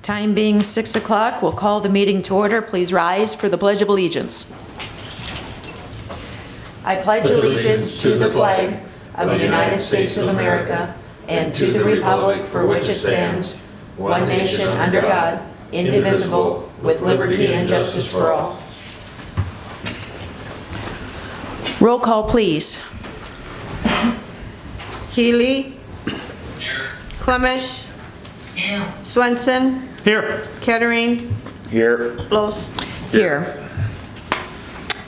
Time being 6 o'clock, we'll call the meeting to order. Please rise for the Pledge of Allegiance. I pledge allegiance to the flag of the United States of America and to the republic for which it stands, one nation under God, indivisible, with liberty and justice for all. Roll call, please. Healy. Here. Clemish. Here. Swenson. Here. Kettering. Here. Lost. Here.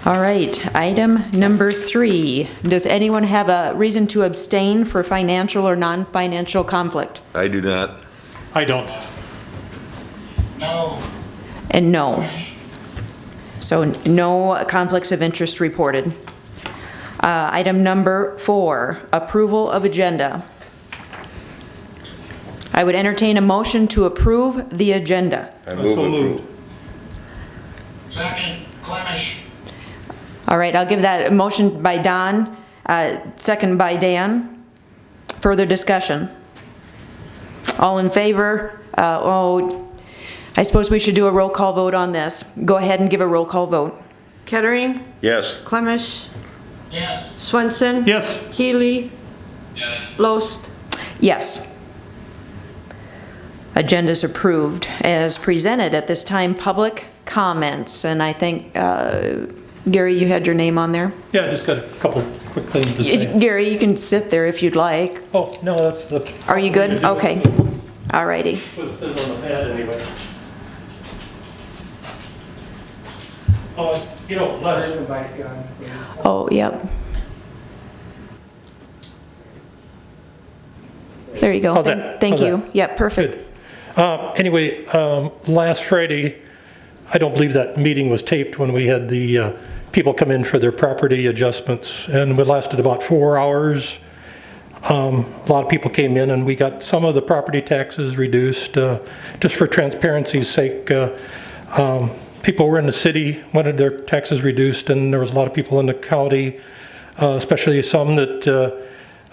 All right, item number 3. Does anyone have a reason to abstain for financial or non-financial conflict? I do not. I don't. No. And no. So no conflicts of interest reported. Item number 4, approval of agenda. I would entertain a motion to approve the agenda. I move So approval. moved. Second, Clemish. All right, I'll give that a motion by Don, second by Dan. Further discussion? All in favor? I suppose we should do a roll call vote on this. Go ahead and give a roll call vote. Kettering. Yes. Clemish. Yes. Swenson. Yes. Healy. Yes. Lost. Yes. Agenda's approved. As presented at this time, public comments, and I think, Gary, you had your name on there? Yeah, I just got a couple quick things to say. Gary, you can sit there if you'd like. Oh, no, that's the... Are you good? Okay. All righty. That's what it says on the pad anyway. Les, Oh, yep. There you go. How's that? Thank How's you. that? Yep, perfect. good. Anyway, last Friday, I don't believe that meeting was taped when we had the people come in for their property adjustments, and it lasted about 4 hours. A lot of people came in, and we got some of the property taxes reduced. Just for transparency's sake, people were in the city wanted their taxes reduced, and there was a lot of people in the county, especially some that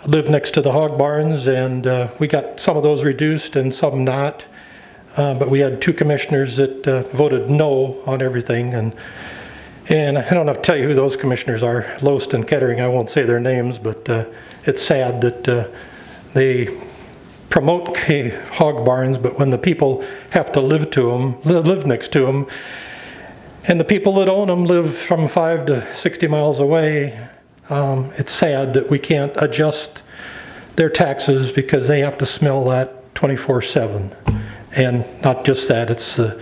live next to the hog barns, and we got some of those reduced and some not. But we had 2 commissioners that voted no on everything, and I don't have to tell you who those commissioners are, Lost and Kettering. I won't say their names, but it's sad that they promote hog barns, but when the people have to live next to them, and the people that own them live from 5 to 60 miles away, it's sad that we can't adjust their taxes because they have to smell that 24/7. And not just that, it's the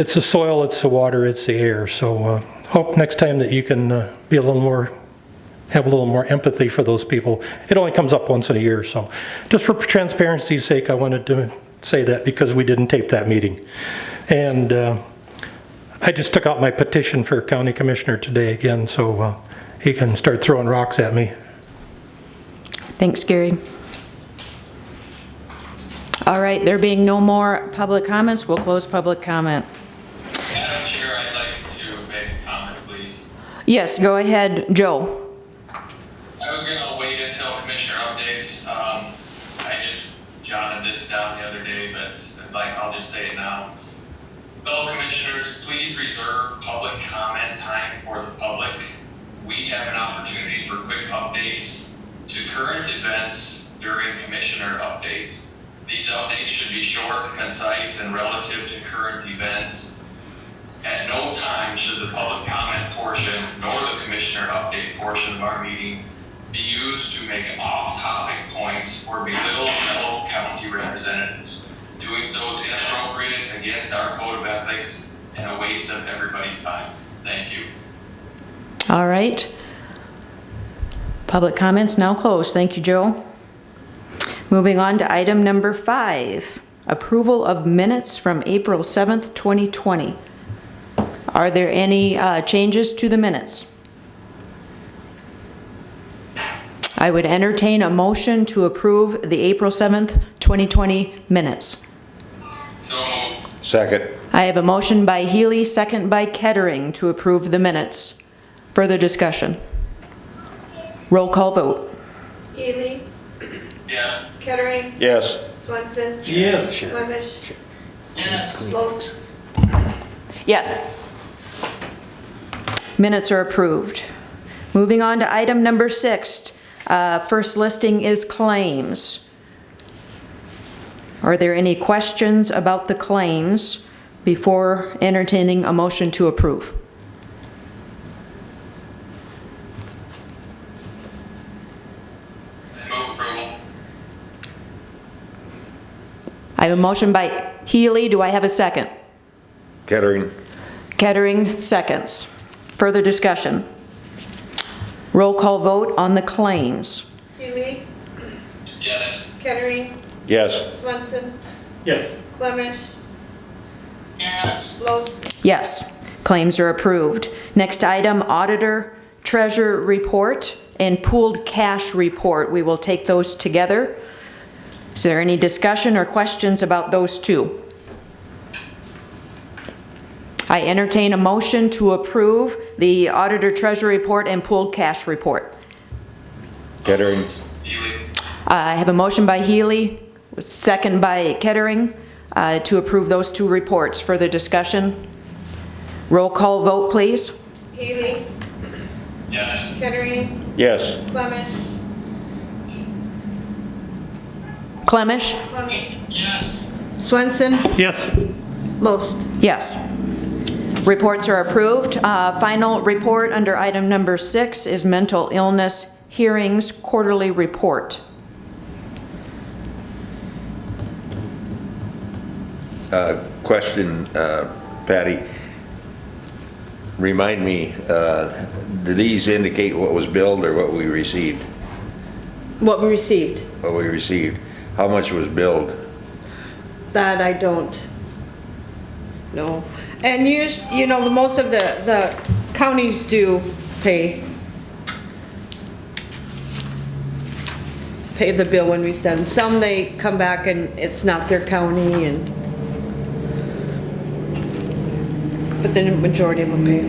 soil, it's the water, it's the air. So hope next time that you can have a little more empathy for those people. It only comes up once in a year, so just for transparency's sake, I wanted to say that because we didn't tape that meeting. And I just took out my petition for county commissioner today again, so he can start throwing rocks at me. Thanks, Gary. All right, there being no more public comments, we'll close public comment. Madam Chair, I'd like to make a comment, please. Yes, go ahead, Joe. I was gonna wait until commissioner updates. I just jotted this down the other day, but I'll just say it now. Fellow commissioners, please reserve public comment time for the public. We have an opportunity for quick updates to current events during commissioner updates. These updates should be short, concise, and relative to current events. At no time should the public comment portion nor the commissioner update portion of our meeting be used to make off-topic points or belittle fellow county representatives. Doing so is inappropriate, against our code of ethics, and a waste of everybody's time. Thank you. All right. Public comments now closed. Thank you, Joe. Moving on to item number 5, approval of minutes from April 7th, 2020. Are there any changes to the minutes? I would entertain a motion to approve the April 7th, 2020 minutes. So moved. Second. I have a motion by Healy, second by Kettering to approve the minutes. Further discussion? Roll call vote. Healy. Yes. Kettering. Yes. Swenson. Yes. Clemish. Los. Yes. Minutes are approved. Moving on to item number 6. First listing is claims. Are there any questions about the claims before entertaining a motion to approve? Move approval. I have a motion by Healy. Do I have a second? Kettering. Kettering seconds. Further discussion. Roll call vote on the claims. Healy. Yes. Kettering. Yes. Swenson. Yes. Clemish. Yes. Los. Yes, claims are approved. Next item, auditor treasurer report and pooled cash report. We will take those together. Is there any discussion or questions about those two? I entertain a motion to approve the auditor treasurer report and pooled cash report. Kettering. Healy. I have a motion by Healy, second by Kettering, to approve those two reports. Further discussion? Roll call vote, please. Healy. Yes. Kettering. Yes. Clemish. Clemish? Clemish. Yes. Swenson. Yes. Los. Yes. Reports are approved. Final report under item number 6 is mental illness hearings quarterly report. Question, Patty. Remind me, do these indicate what was billed or what we received? What we received, What we received? How much was billed? that I don't know. And you know, the most of the counties do pay the bill when we send. Some they come back and it's not their county and, but then the majority of them pay.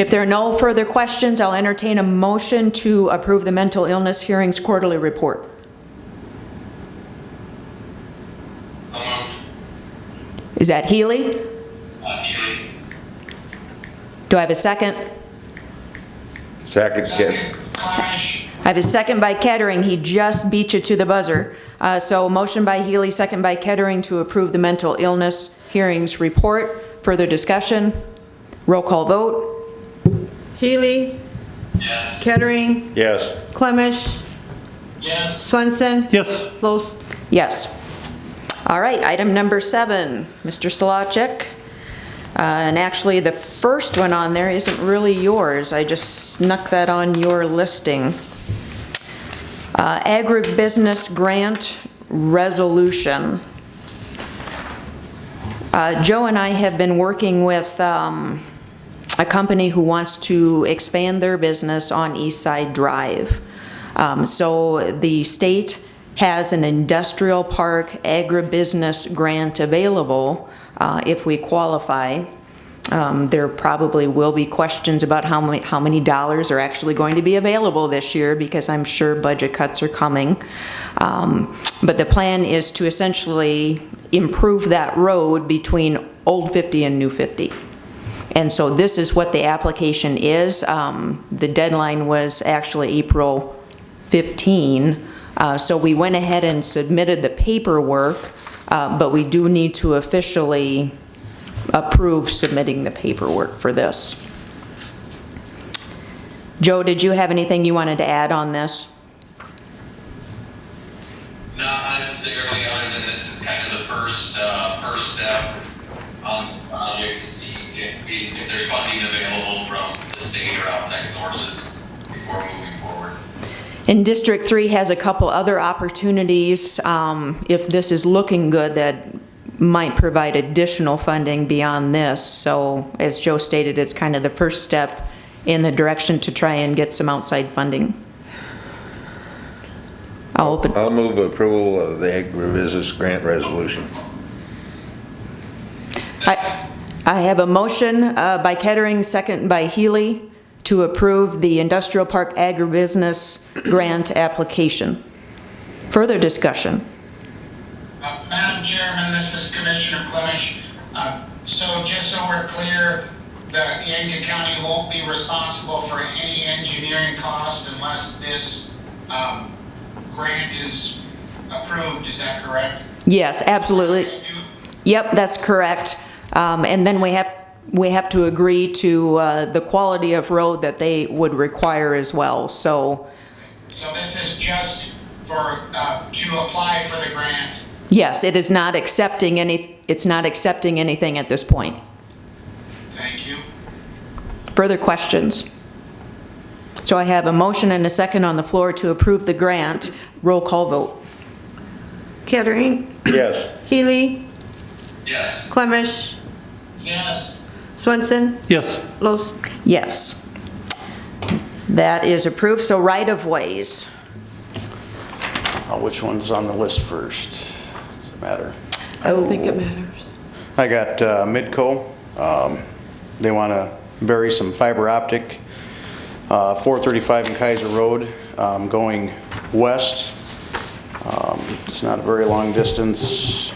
If there are no further questions, I'll entertain a motion to approve the mental illness hearings quarterly report. So moved. Is that Healy? Healy. Do I have a second? Second, Clash. I have a second by Kettering. He just beat you to the buzzer. So motion by Healy, second by Kettering to approve the mental illness hearings report. Further discussion? Roll call vote. Healy. Yes. Kettering. yes. Clemish. Yes. Swenson. Yes. Los. Yes. All right, item number 7, Mr. Solacek. And actually, the first one on there isn't really yours. I just snuck that on your listing. Agribusiness grant resolution. Joe and I have been working with a company who wants to expand their business on East Side Drive. So the state has an industrial park agribusiness grant available if we qualify. There probably will be questions about how many dollars are actually going to be available this year, because I'm sure budget cuts are coming. But the plan is to essentially improve that road between Old 50 and New 50. And so this is what the application is. The deadline was actually April 15. So we went ahead and submitted the paperwork, but we do need to officially approve submitting the paperwork for this. Joe, did you have anything you wanted to add on this? Not necessarily, other than this is kind of the first step on the project to see if there's funding available from the state or outside sources before moving forward. And District 3 has a couple other opportunities, if this is looking good, that might provide additional funding beyond this. So as Joe stated, it's kind of the first step in the direction to try and get some outside funding. I'll move approval of the agribusiness grant resolution. I have a motion by Kettering, second by Healy, to approve the Industrial Park Agribusiness Grant application. Further discussion? I Madam Chairman, this is Commissioner Clemish. So just so we're clear, the Yankton County won't be responsible for any engineering cost unless this grant is approved, is that correct? Yes, absolutely. Yep, that's correct. And then we have to agree to the quality of road that they would require as well, so. So this is just for, to apply for the grant? Yes, it is not accepting it's not accepting anything at this point. Thank you. Further questions? So I have a motion and a second on the floor to approve the grant. Roll call vote. Kettering, Yes. Healy, Yes. Clemish, Yes. Swenson, Yes. Los. Yes. That is approved. So right-of-ways. Which one's on the list first? Does it matter? I don't think it matters. I got Midco. They want to bury some fiber optic, 435 in Kaiser Road, going west. It's not a very long distance.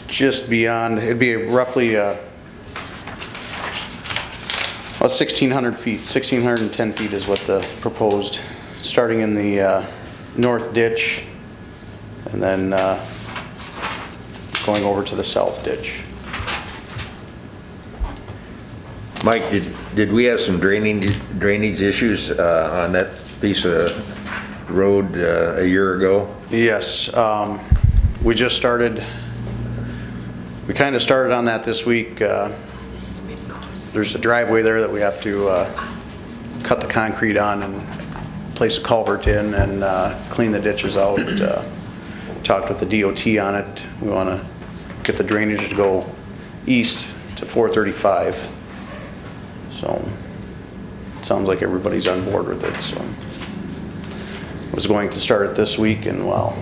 Just beyond, it'd be roughly 1,600 feet, 1,610 feet is what the proposed, starting in the north ditch and then going over to the south ditch. Mike, did we have some drainage issues on that piece of road a year ago? Yes, we just started, we kind of started on that this week. There's a driveway there that we have to cut the concrete on and place a culvert in and clean the ditches out. Talked with the DOT on it. We want to get the drainage to go east to 435. So it sounds like everybody's on board with it. So was going to start it this week, and well,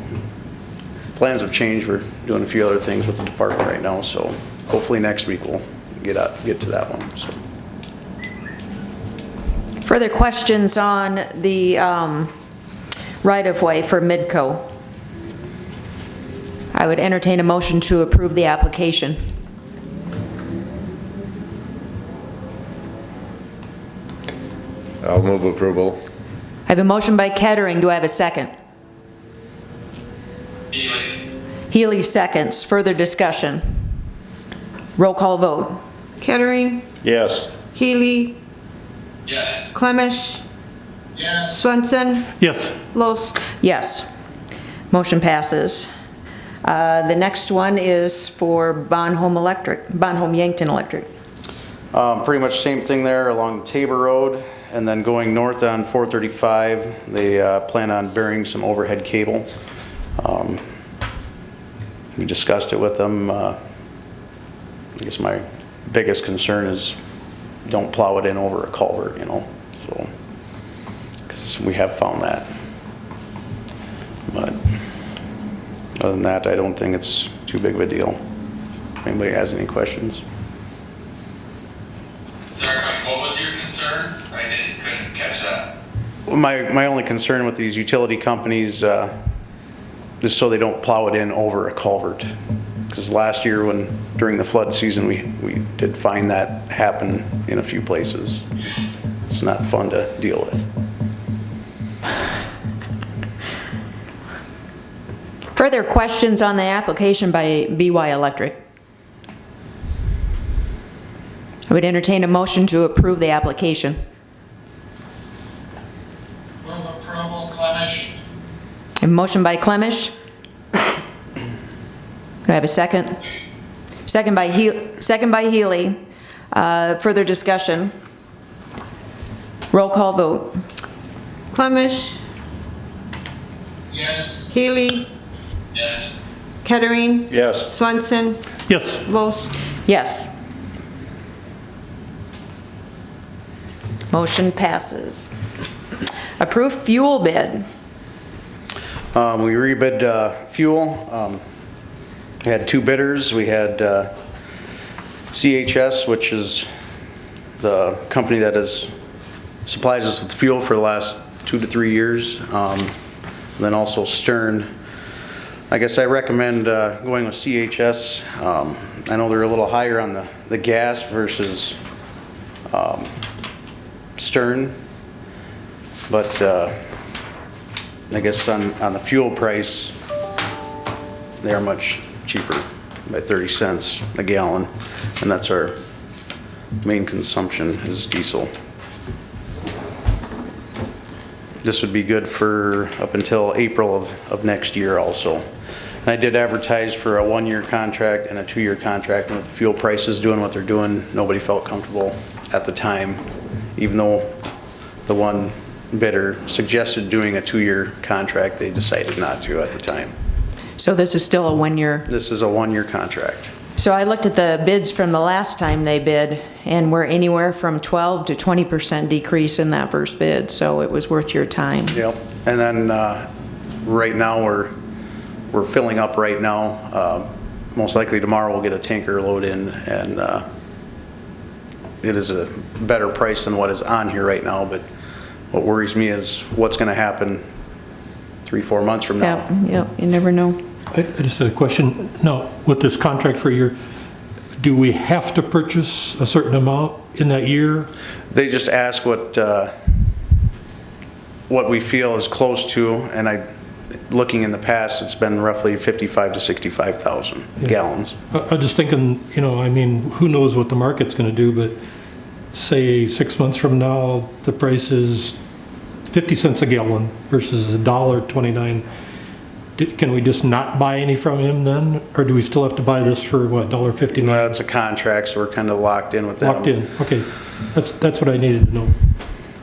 plans have changed. We're doing a few other things with the department right now, so hopefully next week we'll get to that one. So. Further questions on the right-of-way for Midco? I would entertain a motion to approve the application. I'll move approval. I have a motion by Kettering. Do I have a second? Healy. Healy seconds. Further discussion? Roll call vote. Kettering, Yes. Healy, Yes. Clemish, Yes. Swenson, Yes. Los. Yes. Motion passes. The next one is for Bonhomme Yankton Electric. Pretty much same thing there along Tabor Road, and then going north on 435, they plan on burying some overhead cable. We discussed it with them. I guess my biggest concern is don't plow it in over a culvert, you know, so, because we have found that. But other than that, I don't think it's too big of a deal. If anybody has any questions? Sorry, Mike, what was your concern? Couldn't catch that. My only concern with these utility companies is so they don't plow it in over a culvert. Because last year during the flood season, we did find that happen in a few places. It's not fun to deal with. Further questions on the application by BY Electric? I would entertain a motion to approve the application. Move approval, Clemish. A motion by Clemish. Do I have a second? Second by Healy. Further discussion? Roll call vote. Clemish, Yes. Healy, Yes. Kettering, Yes. Swenson, Yes. Los. Yes. Motion passes. Approve fuel bid. We rebid fuel. We had two bidders. We had CHS, which is the company that supplies us with fuel for the last 2 to 3 years. Then also Stern. I guess I recommend going with CHS. I know they're a little higher on the gas versus Stern, but I guess on the fuel price, they are much cheaper by 30 cents a gallon, and that's our main consumption is diesel. This would be good for up until April of next year also. And I did advertise for a 1-year contract and a 2-year contract, and with the fuel prices doing what they're doing, nobody felt comfortable at the time, even though the one bidder suggested doing a 2-year contract, they decided not to at the time. So this is still a 1-year? This is a 1-year contract. So I looked at the bids from the last time they bid, and we're anywhere from 12 to 20% decrease in that first bid, so it was worth your time. Yep. And then right now we're filling up right now. Most likely tomorrow we'll get a tanker load in, and it is a better price than what is on here right now, but what worries me is what's going to happen 3-4 months from now. Yeah, you never know. I just had a question. Now, with this contract for a year, do we have to purchase a certain amount in that year? They just ask what we feel is close to, and looking in the past, it's been roughly 55 to 65,000 gallons. I'm just thinking, I mean, who knows what the market's going to do, but say 6 months from now, the price is 50 cents a gallon versus $1.29. Can we just not buy any from him then? Or do we still have to buy this for what, $1.59? Well, it's a contract, so we're kind of locked in with them. Locked in, okay. That's what I needed to know.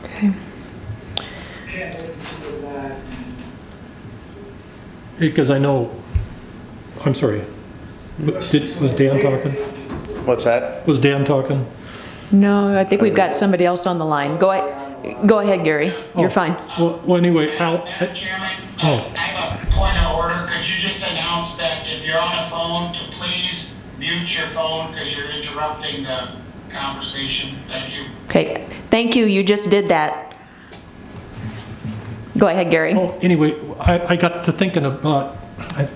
Okay. Because I know, I'm sorry, was Dan talking? What's that? Was Dan talking? No, I think we've got somebody else on the line. Go ahead, Gary. You're fine. Well, anyway, Madam Chairman, Oh. I have a point of order. Could you just announce that if you're on a phone, to please mute your phone because you're interrupting the conversation? Thank you. Okay, thank you. You just did that. Go ahead, Gary. Anyway, I got to thinking about, it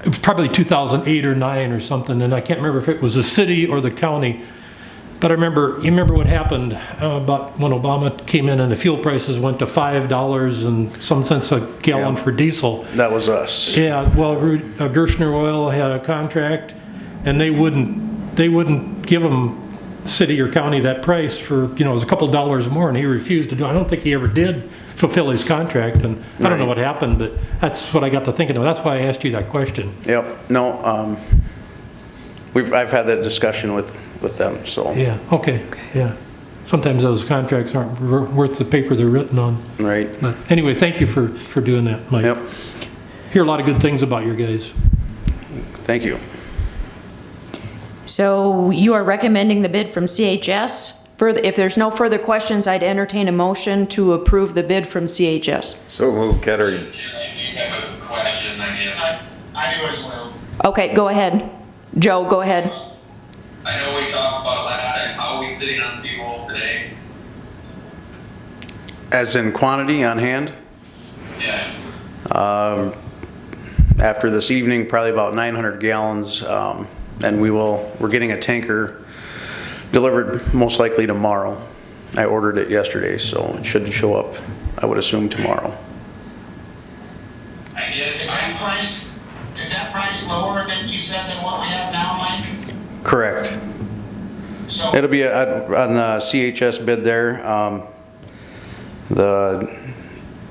was probably 2008 or 9 or something, and I can't remember if it was the city or the county. But you remember what happened about when Obama came in and the fuel prices went to $5 and some cents a gallon for diesel. That was us. Yeah, well, Gershner Oil had a contract, and they wouldn't give them city or county that price for, it was a couple dollars more, and he refused to do it. I don't think he ever did fulfill his contract, and I don't know what happened, but that's what I got to thinking of. That's why I asked you that question. Yep. No, I've had that discussion with them, so. Yeah, okay, yeah. Sometimes those contracts aren't worth the paper they're written on. Right. But anyway, thank you for doing that, Mike. Yep. Hear a lot of good things about your guys. Thank you. So you are recommending the bid from CHS? If there's no further questions, I'd entertain a motion to approve the bid from CHS. So move, Kettering. You have a question, I guess. I do as well. Okay, go ahead. Joe, go ahead. I know we talked about last time, how are we sitting on fuel today? As in quantity on hand? Yes. After this evening, probably about 900 gallons, and we're getting a tanker delivered most likely tomorrow. I ordered it yesterday, so it should show up, I would assume, tomorrow. I guess Is that price lower than you said than what we have now, Mike? Correct. So It'll be on the CHS bid there. The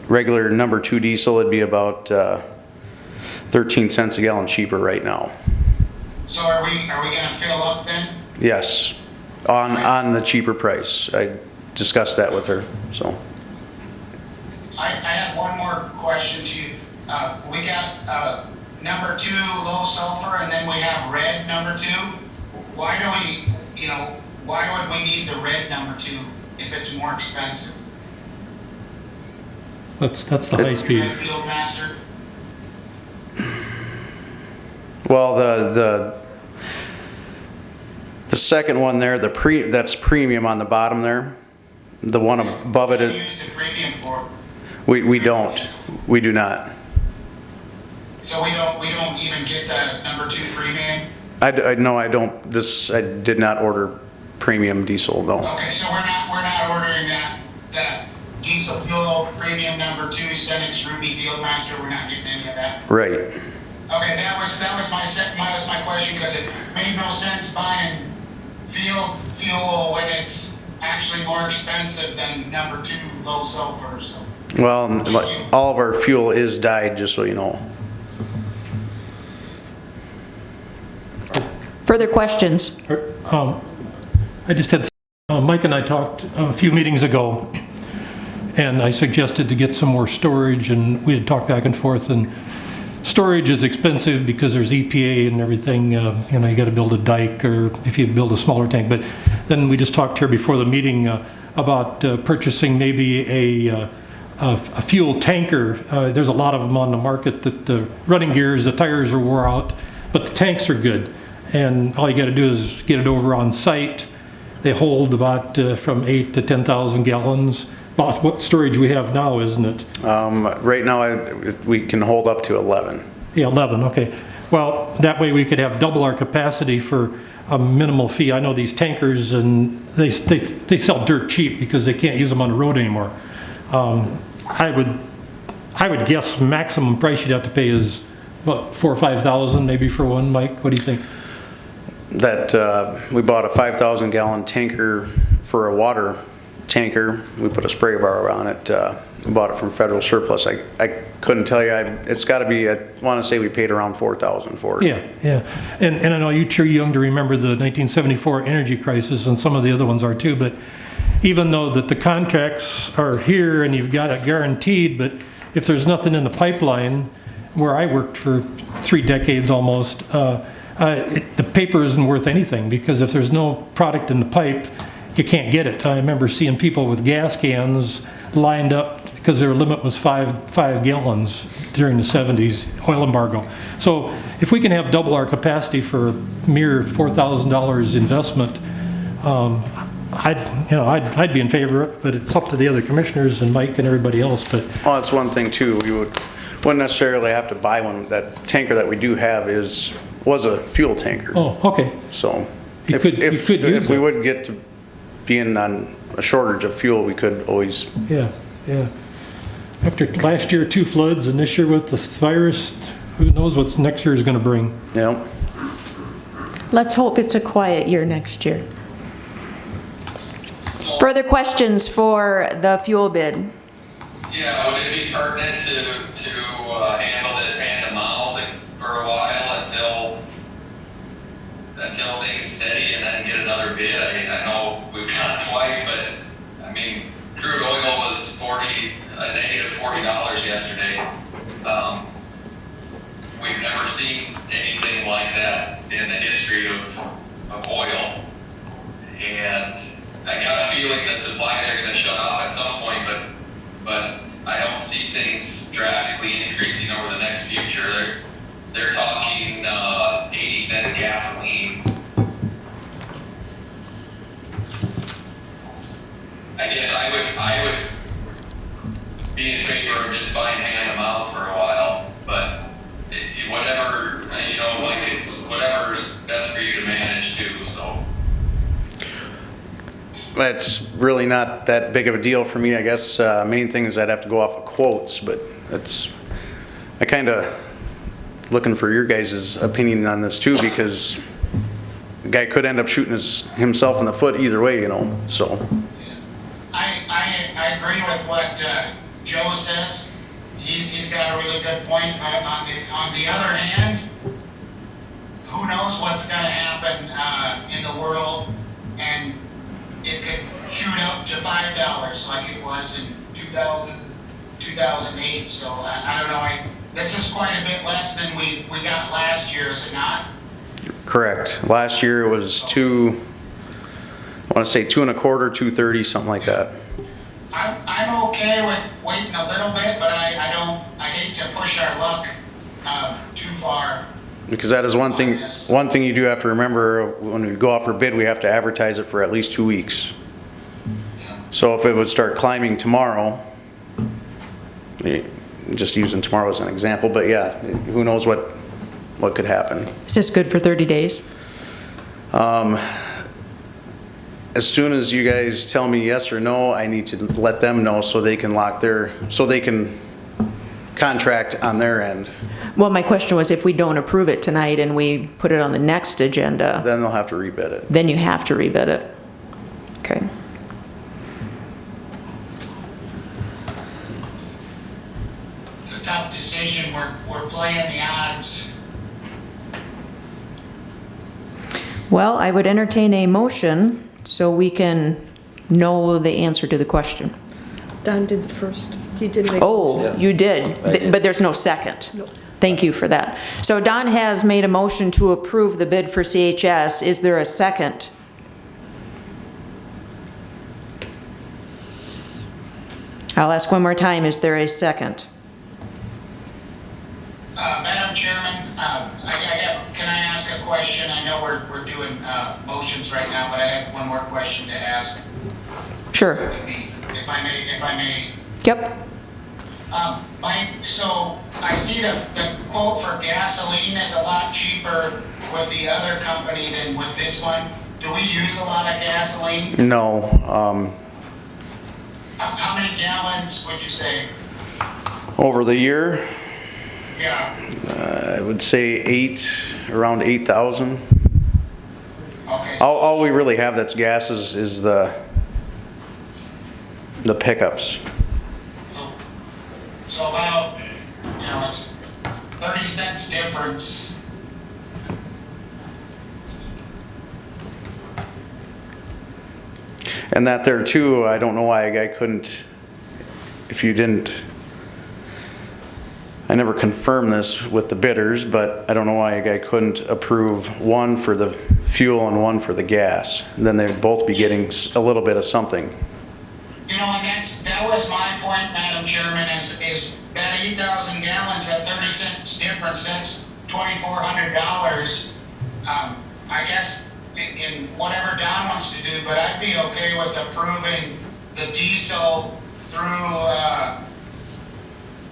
regular number 2 diesel would be about 13 cents a gallon cheaper right now. So are we gonna fill up then? Yes, on the cheaper price. I discussed that with her, so. I have one more question to you. We got number 2 low sulfur, and then we have red number 2. Why would we need the red number 2 if it's more expensive? That's the high speed. Red Field Master? Well, the second one there, that's premium on the bottom there. The one above it, What do you use the premium for? we don't. We do not. So we don't even get the number 2 premium? No, I don't. I did not order premium diesel, no. Okay, so we're not ordering that diesel fuel premium number 2 Senex Ruby Fieldmaster. We're not getting any of that. Right. Okay, that was my question, because it made no sense buying fuel when it's actually more expensive than number 2 low sulfur. So Well, Thank you. all of our fuel is dyed, just so you know. Further questions? I just had, Mike and I talked a few meetings ago, and I suggested to get some more storage, and we had talked back and forth, and storage is expensive because there's EPA and everything, you know, you got to build a dike, or if you build a smaller tank. But then we just talked here before the meeting about purchasing maybe a fuel tanker. There's a lot of them on the market that the running gears, the tires are wore out, but the tanks are good. And all you got to do is get it over on site. They hold about from 8 to 10,000 gallons. About what storage we have now, isn't it? Right now, we can hold up to 11. Yeah, 11, okay. Well, that way we could have double our capacity for a minimal fee. I know these tankers, and they sell dirt cheap because they can't use them on the road anymore. I would guess maximum price you'd have to pay is, what, 4,000 or 5,000 maybe for one, Mike? What do you think? That we bought a 5,000 gallon tanker for a water tanker. We put a spray bar on it. We bought it from Federal Surplus. I couldn't tell you. It's got to be, I want to say we paid around 4,000 for it. Yeah, yeah. And I know you're too young to remember the 1974 energy crisis, and some of the other ones are too, but even though that the contracts are here and you've got it guaranteed, but if there's nothing in the pipeline, where I worked for 3 decades almost, the paper isn't worth anything, because if there's no product in the pipe, you can't get it. I remember seeing people with gas cans lined up because their limit was 5 gallons during the 70s oil embargo. So if we can have double our capacity for a mere $4,000 investment, I'd be in favor of it, but it's up to the other commissioners and Mike and everybody else. But Well, that's one thing too. We wouldn't necessarily have to buy one. That tanker that we do have was a fuel tanker. oh, okay. So You could use if we it. would get to being on a shortage of fuel, we could always. Yeah, yeah. After last year, 2 floods, and this year with this virus, who knows what next year is going to bring. You know, Let's hope it's a quiet year next year. Further questions for the fuel bid? Yeah, would it be pertinent to handle this hand to mouth for a while until things steady and then get another bid? I mean, I know we've gone twice, but I mean, crude oil was a negative $40 yesterday. We've never seen anything like that in the history of oil, and I got a feeling that supplies are going to shut off at some point, but I don't see things drastically increasing over the next future. They're talking 80-cent gasoline. I guess I would be in favor of just buying hand to mouth for a while, but whatever, like it's whatever's best for you to manage too. So. that's really not that big of a deal for me. I guess main thing is I'd have to go off of quotes, but I kind of looking for your guys' opinion on this too, because the guy could end up shooting himself in the foot either way, so. I agree with what Joe says. He's got a really good point. On the other hand, who knows what's going to happen in the world, and it could shoot up to $5 like it was in 2008. So I don't know. This is quite a bit less than we got last year, is it not? Correct. Last year it was I want to say 2 1/4, 2.30, something like that. I'm okay with waiting a little bit, but I hate to push our luck too far. Because that is one thing you do have to remember. When we go out for bid, we have to advertise it for at least 2 weeks. So if it would start climbing tomorrow, just using tomorrow as an example, but yeah, who knows what could happen. Is this good for 30 days? As soon as you guys tell me yes or no, I need to let them know so they can contract on their end. Well, my question was if we don't approve it tonight and we put it on the next agenda, Then they'll have to rebid it. then you have to rebid it. Okay. It's a tough decision. We're playing the odds. Well, I would entertain a motion so we can know the answer to the question. Don did the first. He did make. Oh, you did, but there's no second. No. Thank you for that. So Don has made a motion to approve the bid for CHS. Is there a second? I'll ask one more time, is there a second? Madam Chairman, can I ask a question? I know we're doing motions right now, but I have one more question to ask. Sure. If I may. Yep. Mike, so I see the quote for gasoline is a lot cheaper with the other company than with this one. Do we use a lot of gasoline? No, How many gallons would you say? over the year, Yeah, I would say around 8,000. okay. All we really have that's gas is the pickups. So about, it's 30 cents difference. And that there too, I don't know why a guy couldn't, I never confirmed this with the bidders, but I don't know why a guy couldn't approve one for the fuel and one for the gas. Then they'd both be getting a little bit of something. And that was my point, Madam Chairman, is that 8,000 gallons at 30 cents difference, that's $2,400. I guess in whatever Don wants to do, but I'd be okay with approving the diesel through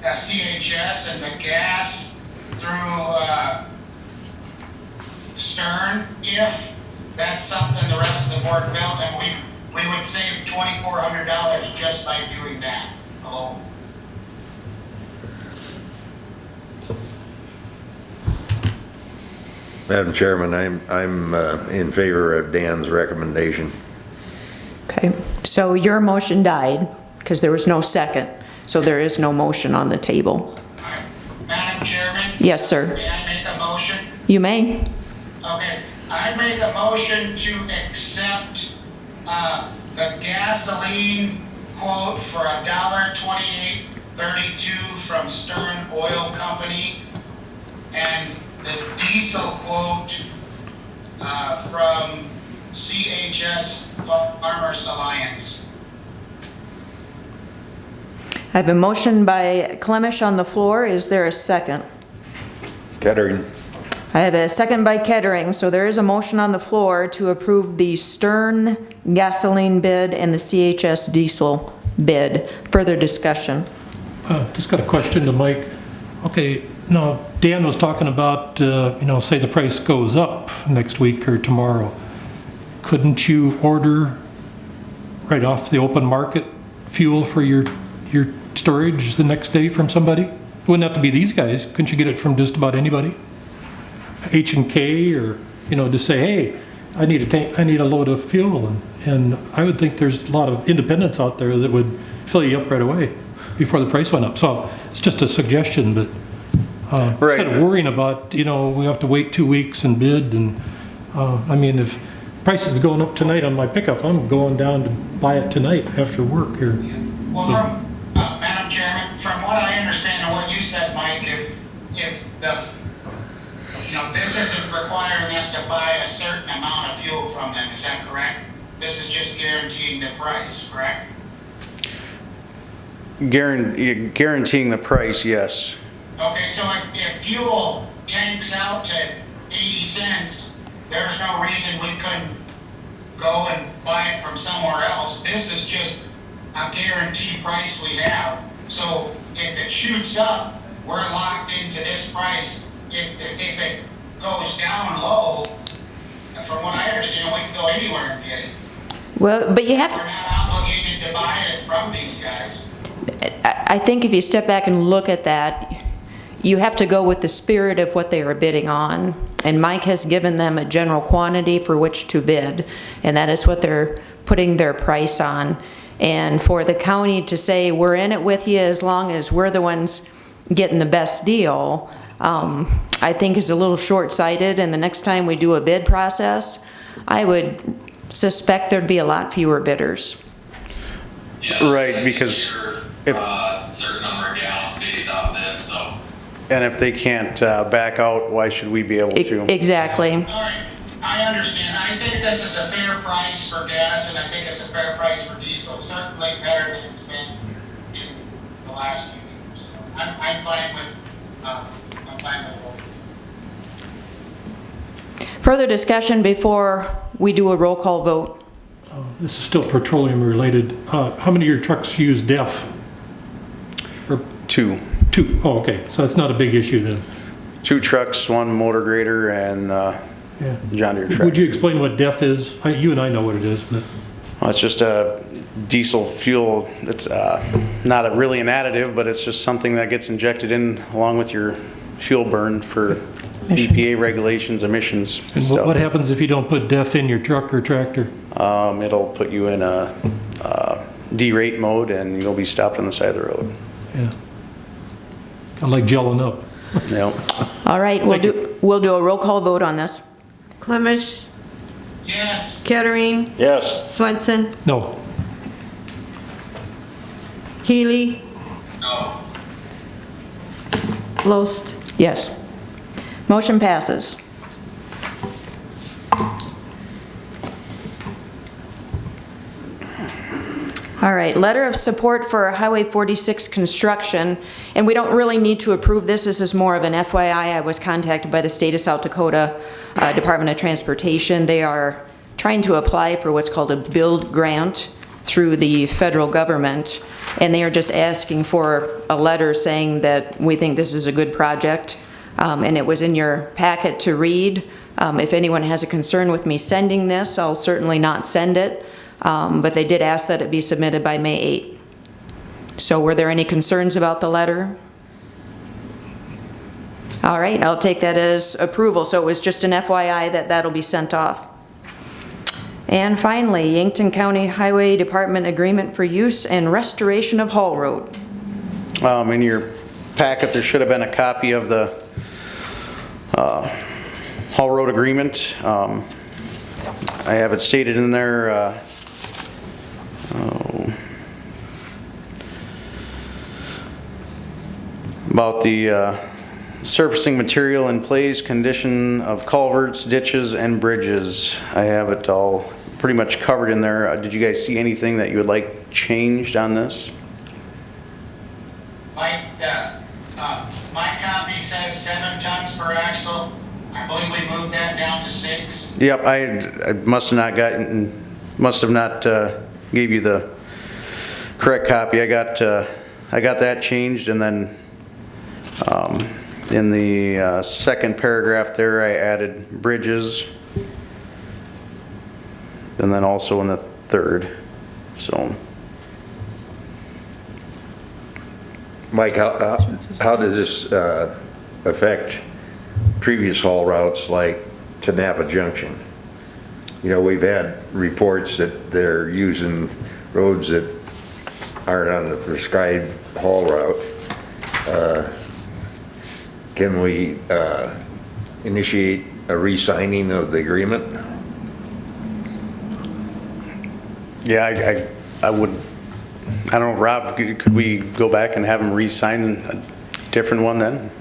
CHS and the gas through Stern, if that's something the rest of the board felt, and we would save $2,400 just by doing that alone. Madam Chairman, I'm in favor of Dan's recommendation. Okay, so your motion died because there was no second. So there is no motion on the table. All right. Madam Chairman? Yes, sir. May I make a motion? You may. Okay, I make a motion to accept the gasoline quote for $1.2832 from Stern Oil Company and the diesel quote from CHS Farmers Alliance. I have a motion by Clemish on the floor. Is there a second? Kettering. I have a second by Kettering, so there is a motion on the floor to approve the Stern gasoline bid and the CHS diesel bid. Further discussion. Just got a question to Mike. Okay, now Dan was talking about, say the price goes up next week or tomorrow. Couldn't you order right off the open market fuel for your storage the next day from somebody? It wouldn't have to be these guys. Couldn't you get it from just about anybody? H&K or, just say, hey, I need a tank, I need a load of fuel. And I would think there's a lot of independents out there that would fill you up right away before the price went up. So it's just a suggestion, but Right. instead of worrying about, we have to wait 2 weeks and bid. And if price is going up tonight on my pickup, I'm going down to buy it tonight after work here. Well, from, Madam Chairman, from what I understand and what you said, Mike, if this isn't requiring us to buy a certain amount of fuel from them, is that correct? This is just guaranteeing the price, correct? Guaranteeing the price, yes. Okay, so if fuel tanks out to 80 cents, there's no reason we couldn't go and buy it from somewhere else. This is just a guaranteed price we have. So if it shoots up, we're locked into this price. If it goes down low, from what I understand, we can go anywhere and get it. Well, but you have, We're not obligated to buy it from these guys. I think if you step back and look at that, you have to go with the spirit of what they are bidding on. And Mike has given them a general quantity for which to bid, and that is what they're putting their price on. And for the county to say, we're in it with you as long as we're the ones getting the best deal, I think is a little short-sighted. And the next time we do a bid process, I would suspect there'd be a lot fewer bidders. Yeah, Right, I because figure, if- certain number of gallons based off this, so. And if they can't back out, why should we be able to? Exactly. All right, I understand. I think this is a fair price for gas, and I think it's a fair price for diesel. Certainly better than it's been in the last few years. So I'm fine with, I'm fine with it. Further discussion before we do a roll call vote? This is still petroleum related. How many of your trucks use DEF? Or 2. 2? Oh, okay, so that's not a big issue then. 2 trucks, 1 motor grader, and Yeah. John Deere tractor. Would you explain what DEF is? You and I know what it is, but Well, it's just a diesel fuel. It's not really an additive, but it's just something that gets injected in along with your fuel burn for EPA regulations, emissions and and stuff. what happens if you don't put DEF in your truck or tractor? It'll put you in a derate mode, and you'll be stopped on the side of the road. Yeah. Kind of like gelling up. Yep. All right, we'll do a roll call vote on this. Clemish, Yes, Kettering, Yes. Swenson, No. Healy, No. Loest. Yes. Motion passes. All right, letter of support for Highway 46 construction, and we don't really need to approve this. This is more of an FYI. I was contacted by the State of South Dakota Department of Transportation. They are trying to apply for what's called a build grant through the federal government, and they are just asking for a letter saying that we think this is a good project. And it was in your packet to read. If anyone has a concern with me sending this, I'll certainly not send it. But they did ask that it be submitted by May 8. So were there any concerns about the letter? All right, I'll take that as approval. So it was just an FYI that that'll be sent off. And finally, Yankton County Highway Department Agreement for Use and Restoration of Hall Road. In your packet, there should have been a copy of the Hall Road Agreement. I have it stated in there, about the surfacing material and place, condition of culverts, ditches, and bridges. I have it all pretty much covered in there. Did you guys see anything that you would like changed on this? Mike, my copy says 7 tons per axle. I believe we moved that down to 6. Yep, I must have not gave you the correct copy. I got that changed, and then in the second paragraph there, I added bridges, and then also in the third. So, Mike, how does this affect previous haul routes like to Napa Junction? You know, we've had reports that they're using roads that aren't on the prescribed haul route. Can we initiate a re-signing of the agreement? yeah, I would, I don't know, Rob, could we go back and have them re-sign a different one then?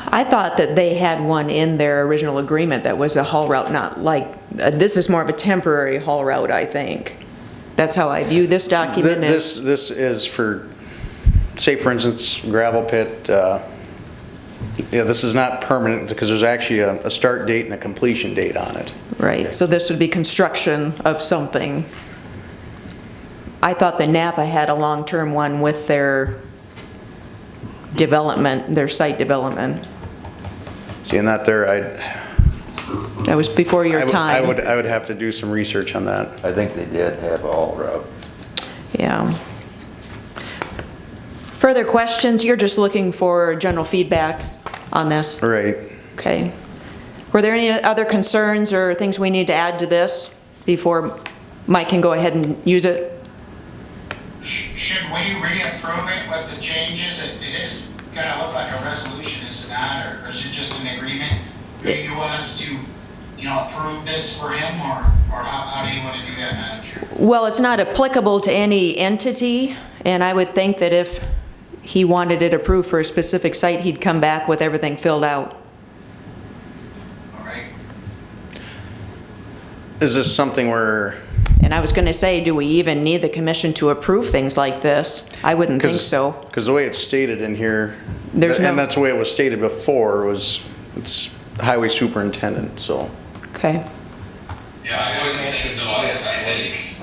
I thought that they had one in their original agreement that was a haul route, not like, this is more of a temporary haul route, I think. That's how I view this document. This is for, say for instance, gravel pit. Yeah, this is not permanent because there's actually a start date and a completion date on it. Right, so this would be construction of something. I thought the Napa had a long-term one with their development, their site development. Seeing that there, That was before your time. I would have to do some research on that. I think they did have a haul route. Yeah. Further questions? You're just looking for general feedback on this? Right. Okay. Were there any other concerns or things we need to add to this before Mike can go ahead and use it? Should we reapprove it with the changes? It is gonna look like a resolution, is it not, or is it just an agreement? Do you want us to, approve this for him, or how do you want to do that, Madam Chair? Well, it's not applicable to any entity, and I would think that if he wanted it approved for a specific site, he'd come back with everything filled out. All right. Is this something where? And I was gonna say, do we even need the commission to approve things like this? I wouldn't think so. Because the way it's stated in here, There's no- and that's the way it was stated before, it's highway superintendent, so. Okay. Yeah, I wouldn't think so. I think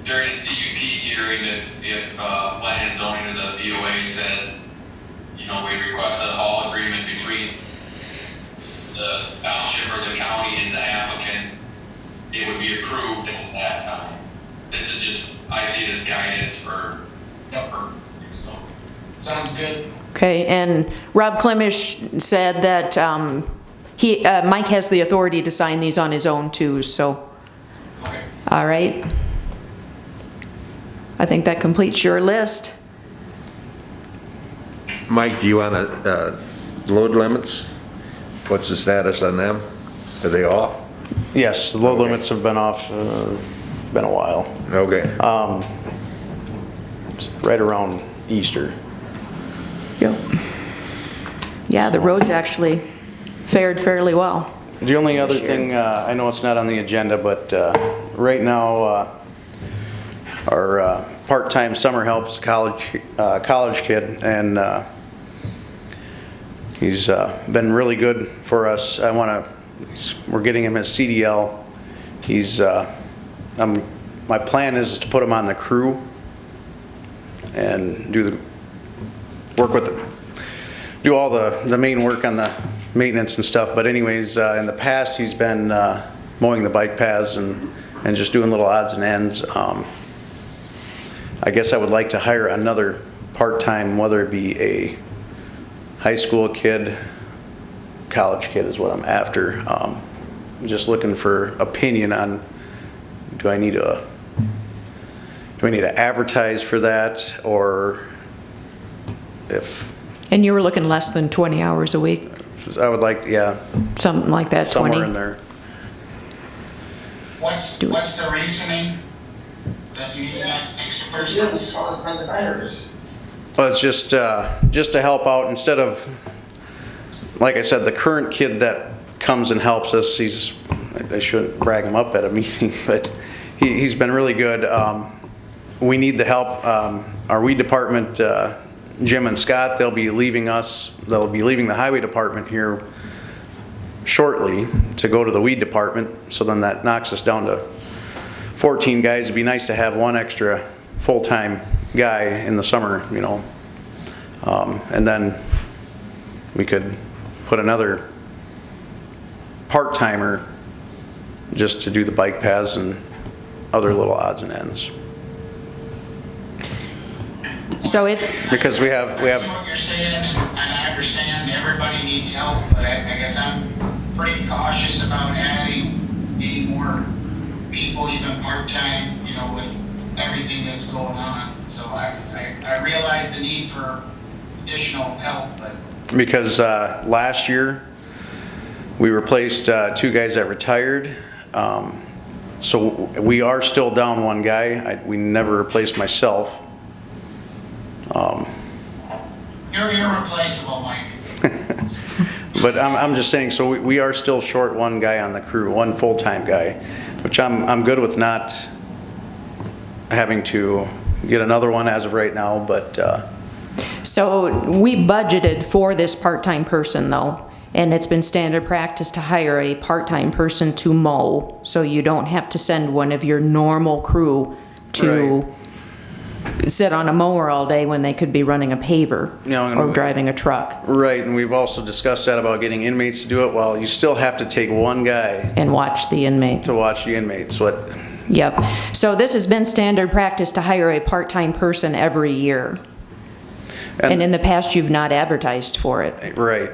during the CUP hearing, if planning and zoning or the BOA said, we request a haul agreement between the township or the county and the applicant, it would be approved at that time. This is just, I see it as guidance for, so. Sounds good. Okay, and Rob Clemish said that Mike has the authority to sign these on his own too, so, Okay. all right. I think that completes your list. Mike, do you want load limits? What's the status on them? Are they off? Yes, the load Okay. limits have been off, been a while. Okay. It's right around Easter. Yep. Yeah, the roads actually fared fairly well. The only other thing, I know it's not on the agenda, but right now, our part-time summer help is a college kid, and he's been really good for us. We're getting him his CDL. My plan is to put him on the crew and do all the main work on the maintenance and stuff. But anyways, in the past, he's been mowing the bike paths and just doing little odds and ends. I guess I would like to hire another part-time, whether it be a high school kid, college kid is what I'm after. Just looking for opinion on, do I need to advertise for that, or if And you were looking less than 20 hours a week, I would like, yeah, something like that, 20? somewhere in there. What's the reasoning that you need that extra person? Well, it's just to help out instead of, like I said, the current kid that comes and helps us, I shouldn't brag him up at a meeting, but he's been really good. We need the help. Our weed department, Jim and Scott, they'll be leaving the highway department here shortly to go to the weed department, so then that knocks us down to 14 guys. It'd be nice to have one extra full-time guy in the summer, and then we could put another part-timer just to do the bike paths and other little odds and ends. Because we have. I see what you're saying, and I understand everybody needs help, but I guess I'm pretty cautious about adding any more people, even part-time, with everything that's going on. So I realize the need for additional help, but. Because last year, we replaced 2 guys that retired. So we are still down 1 guy. We never replaced myself. You're irreplaceable, Mike. But I'm just saying, so we are still short 1 guy on the crew, 1 full-time guy, which I'm good with not having to get another one as of right now, but. So we budgeted for this part-time person though, and it's been standard practice to hire a part-time person to mow, so you don't have to send one of your normal crew to sit on a mower all day when they could be running a paver No, and- or driving a truck Right, and we've also discussed that about getting inmates to do it. Well, you still have to take one guy and watch the inmate. to watch the inmates. What, Yep. So this has been standard practice to hire a part-time person every year. And in the past, you've not advertised for it. right.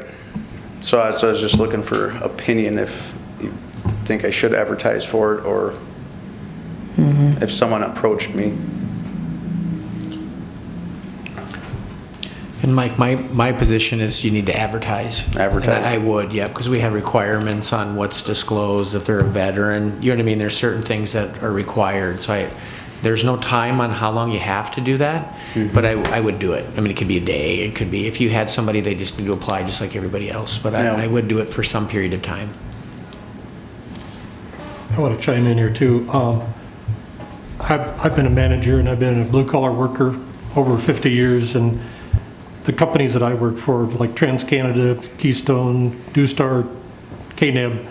So I was just looking for opinion if you think I should advertise for it or if someone approached me. And Mike, my position is you need to advertise. Advertise. And I would, yeah, because we have requirements on what's disclosed, if they're a veteran, you know what I mean? There's certain things that are required, so there's no time on how long you have to do that, but I would do it. I mean, it could be a day, it could be, if you had somebody, they just need to apply just like everybody else, but Yeah. I would do it for some period of time. I want to chime in here too. I've been a manager and I've been a blue-collar worker over 50 years, and the companies that I work for, like TransCanada, Keystone, Dewstar, KNEB,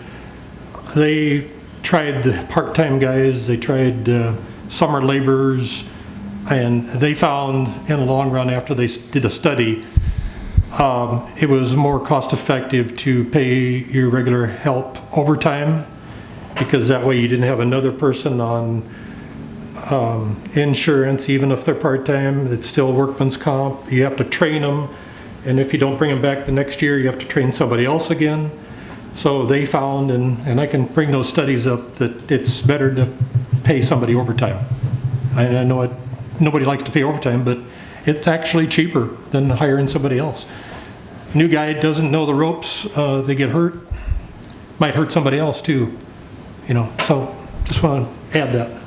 they tried the part-time guys, they tried summer laborers, and they found in the long run, after they did a study, it was more cost-effective to pay your regular help overtime, because that way you didn't have another person on insurance. Even if they're part-time, it's still workman's comp. You have to train them, and if you don't bring them back the next year, you have to train somebody else again. So they found, and I can bring those studies up, that it's better to pay somebody overtime. And I know nobody likes to pay overtime, but it's actually cheaper than hiring somebody else. New guy doesn't know the ropes, they get hurt, might hurt somebody else too, you know. So just want to add that.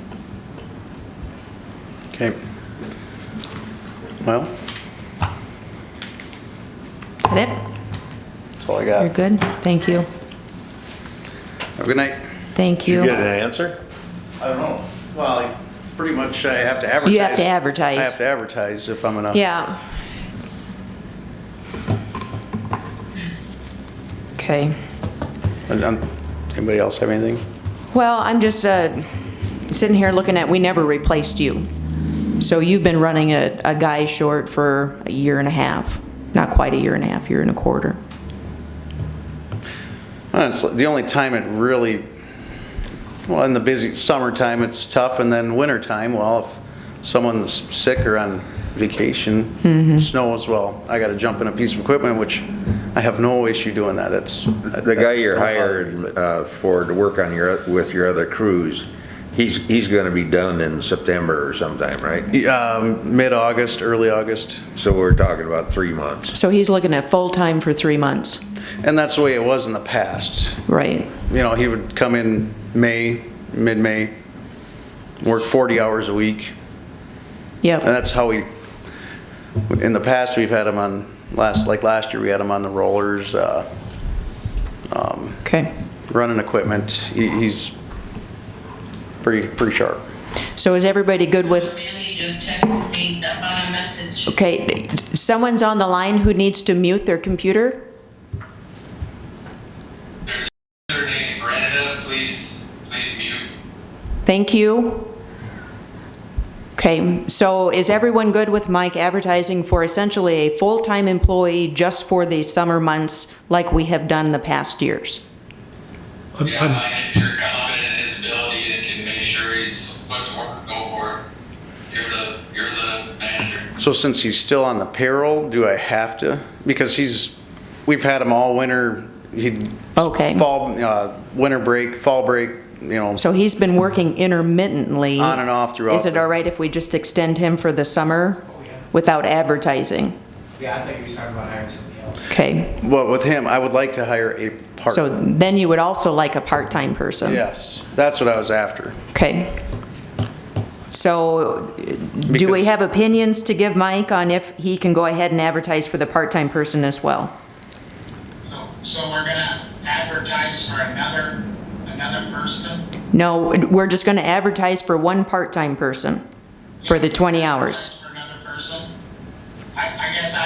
Okay. Well, Is that it? that's all I You're got. good? Thank you. Have a good night. Thank Did you you. get an answer? I don't know. Well, pretty much I have to advertise. You have to advertise. I have to advertise if I'm gonna. Yeah. Okay. Anybody else have anything? Well, I'm just sitting here looking at, we never replaced you. So you've been running a guy short for a year and a half. Not quite a year and a half, year and a quarter. It's the only time it really, well, in the busy summertime, it's tough, and then wintertime, well, if someone's sick or on vacation, snows, well, I gotta jump in a piece of equipment, which I have no issue doing that. The guy you're hired for to work on with your other crews, he's gonna be done in September or sometime, right? Mid-August, early August, So we're talking about 3 months. So he's looking at full-time for 3 months, and that's the way it was in the past. right? You know, he would come in mid-May, work 40 hours a week, and Yep, that's how in the past, we've had him on, last year, we had him on the rollers, okay. running equipment. He's pretty sharp. So is everybody good with, Manny just texted me about a message. okay, someone's on the line who needs to mute their computer? There's a user named Brenda, please mute. Thank you. Okay, so is everyone good with Mike advertising for essentially a full-time employee just for the summer months like we have done the past years? Yeah, Mike, if you're confident in his ability and can make sure he's put to work, go for it. You're the manager. So since he's still on the payroll, do I have to? Because we've had him all winter, Okay. winter break, fall break, you know, So he's been working intermittently. on and off throughout. Is it all right if we just extend him for the summer without advertising? Yeah, I thought you were talking about hiring somebody else. Okay, Well, with him, I would like to hire a part. so then you would also like a part-time person? Yes, that's what I was after. Okay. So do we Because- have opinions to give Mike on if he can go ahead and advertise for the part-time person as well? So we're gonna advertise for another person? No, we're just going to advertise for one part-time person for the 20 hours. For another person? I guess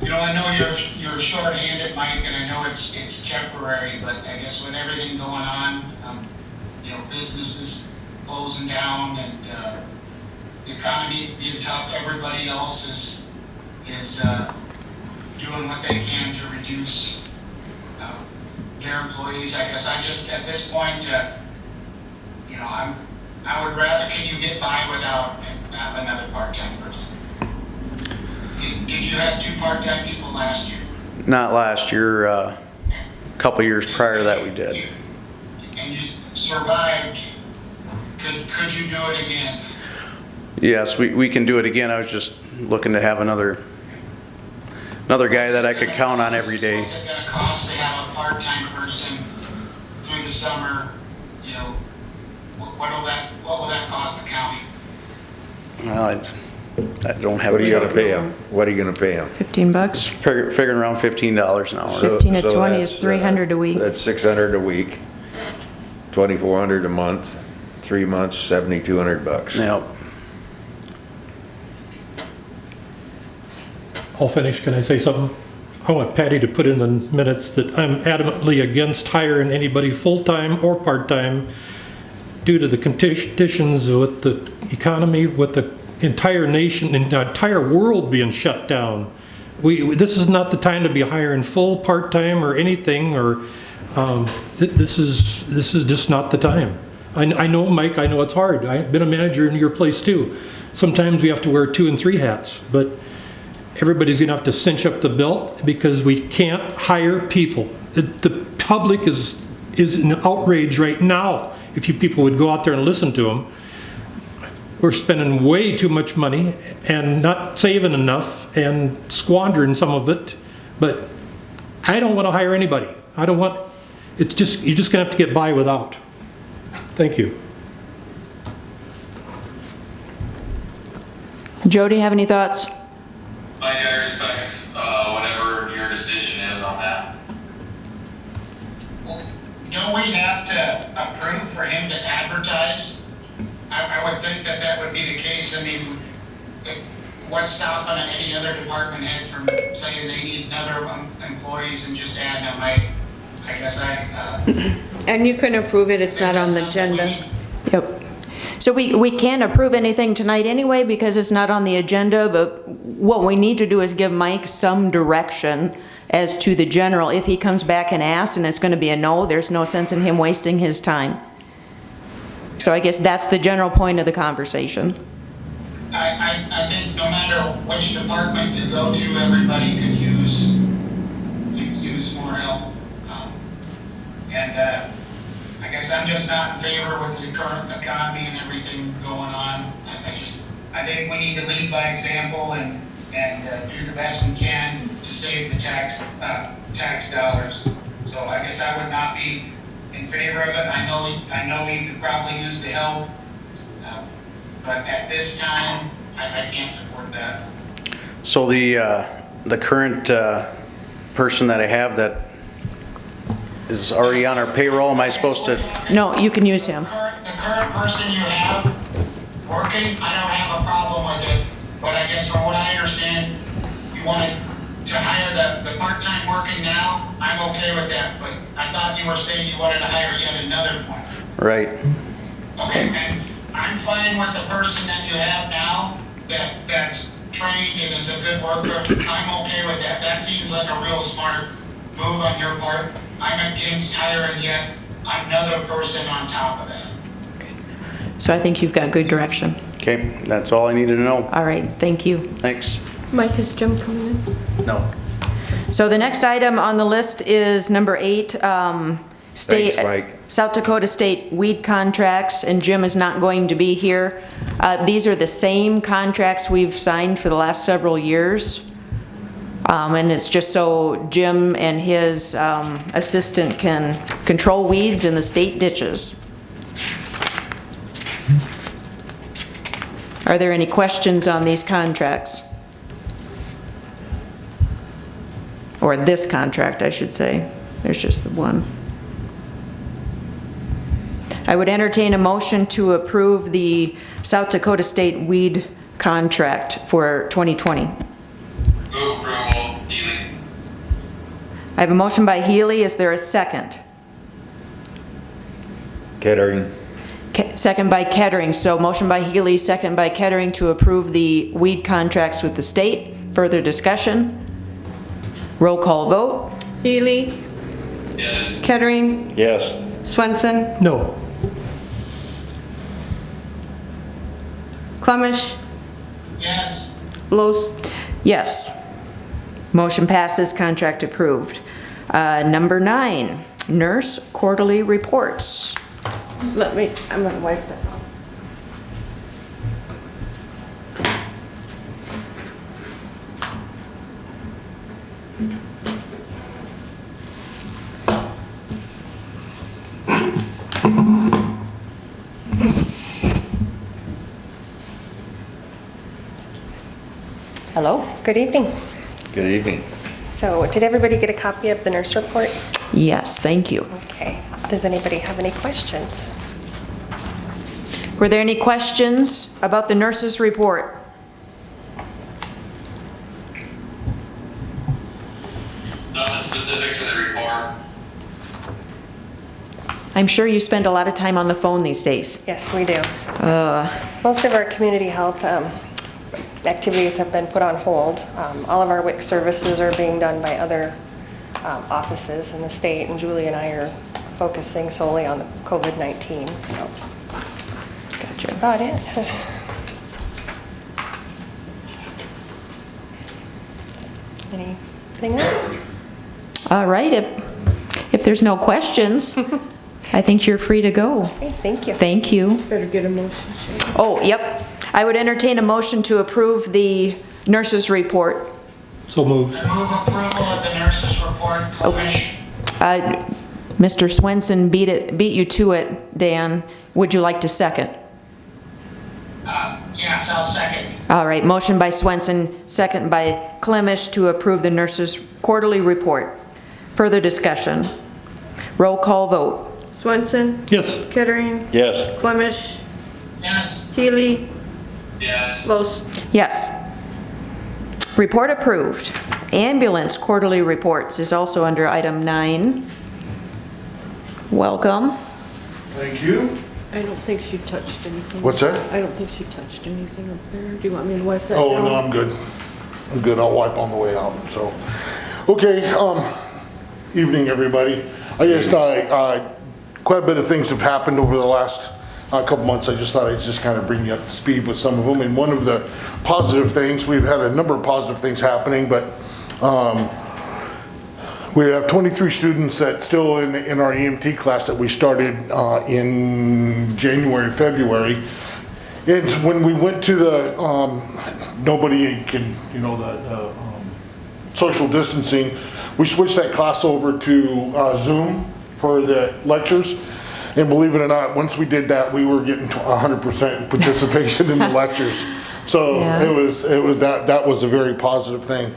you know, I know you're short-handed, Mike, and I know it's temporary, but I guess with everything going on, you know, businesses closing down and, the economy being tough, everybody else is doing what they can to reduce their employees. I guess I just, at this point, you know, I would rather, can you get by without another part-time person? Did you have 2 part-time people last year? Not last year, a couple years prior to that we did. And you survived. Could you do it again? Yes, we can do it again. I was just looking to have another guy that I could count on every day. What's it gonna cost to have a part-time person through the summer? You know, what will that cost the county? Well, I don't have. What are you gonna pay them? What are you gonna pay them? $15? Figuring around $15 an hour. 15 to 20 is that's, 300 a week. That's 600 a week, 2,400 a month, 3 months, 7,200 bucks. Yep. I'll finish. Can I say something? I want Patty to put in the minutes that I'm adamantly against hiring anybody full-time or part-time due to the conditions with the economy, with the entire nation, and the entire world being shut down. This is not the time to be hiring full, part-time, or anything, or this is just not the time. I know, Mike, I know it's hard. I've been a manager in your place too. Sometimes we have to wear 2 and 3 hats, but everybody's gonna have to cinch up the belt because we can't hire people. The public is in outrage right now. If you people would go out there and listen to them, we're spending way too much money and not saving enough and squandering some of it. But I don't want to hire anybody. I don't want, it's just, you're just gonna have to get by without. Thank you. Jody, have any thoughts? I respect whatever your decision is on that. Well, don't we have to approve for him to advertise? I would think that would be the case. I mean, what's stopping any other department head from saying they need another employees and just add them? I guess And you can approve it, it's not on the agenda. Yep. So we can't approve anything tonight anyway because it's not on the agenda, but what we need to do is give Mike some direction as to the general. If he comes back and asks and it's going to be a no, there's no sense in him wasting his time. So I guess that's the general point of the conversation. I think no matter which department you go to, everybody could use more help. I guess I'm just not in favor with the current economy and everything going on. I think we need to lead by example and do the best we can to save the tax dollars. So I guess I would not be in favor of it. I know we could probably use the help, but at this time, I can't support that. So the current person that I have that is already on our payroll, am I supposed to? No, you can use him. The current person you have working, I don't have a problem with it, but I guess from what I understand, you wanted to hire the part-time working now. I'm okay with that, but I thought you were saying you wanted to hire yet another one. Right. Okay, and I'm fine with the person that you have now that's trained and is a good worker. I'm okay with that. That seems like a real smart move on your part. I'm against hiring yet another person on top of that. So I think you've got good direction. Okay, that's all I needed to know. All right, thank you. Thanks. Mike, is Jim coming in? No. So the next item on the list is number 8, state, Thanks, Mike. South Dakota State weed contracts, and Jim is not going to be here. These are the same contracts we've signed for the last several years. And it's just so Jim and his assistant can control weeds in the state ditches. Are there any questions on these contracts? Or this contract, I should say. There's just the one. I would entertain a motion to approve the South Dakota State weed contract for 2020. Move approval, Healy. I have a motion by Healy. Is there a second? Kettering. Second by Kettering. So motion by Healy, second by Kettering to approve the weed contracts with the state. Further discussion? Roll call vote? Healy, Yes. Kettering, Yes. Swenson, No. Clemish, Yes. Los. Yes. Motion passes, contract approved. Number 9, nurse quarterly reports. I'm gonna wipe that off. Hello? Good evening. Good evening. So, did everybody get a copy of the nurse report? Yes, thank you. Okay. Does anybody have any questions? Were there any questions about the nurses' report? Nothing specific to the report. I'm sure you spend a lot of time on the phone these days. Yes, we do. Most of our community health activities have been put on hold. All of our WIC services are being done by other offices in the state, and Julie and I are focusing solely on the COVID-19, so that's about it. Anything else? All right, if there's no questions, I think you're free to go. Okay, thank you. Thank you. Better get a motion, Shay. Oh, yep. I would entertain a motion to approve the nurses' report. So moved. I move approval of the nurses report, Clemish. Mr. Swenson beat you to it, Dan. Would you like to second? Yes, I'll second. All right, motion by Swenson, second by Clemish to approve the nurses' quarterly report. Further discussion? Roll call vote. Swenson, Yes. Kettering, Yes. Clemish, Yes. Healy, Yes. Los. Yes. Report approved. Ambulance quarterly reports is also under item 9. Welcome. Thank you. I don't think she touched anything. What's that? I don't think she touched anything up there. Do you want me to wipe that Oh, down? no, I'm good. I'm good. I'll wipe on the way out, so. Okay, evening, everybody. I just thought, quite a bit of things have happened over the last couple months. I just thought I'd just kind of bring you up to speed with some of them. And one of the positive things, we've had a number of positive things happening, but we have 23 students that still in our EMT class that we started in January, February. And when we went to the, nobody can, the social distancing, we switched that class over to Zoom for the lectures. And believe it or not, once we did that, we were getting 100% participation in the lectures. So Yeah. it was that was a very positive thing.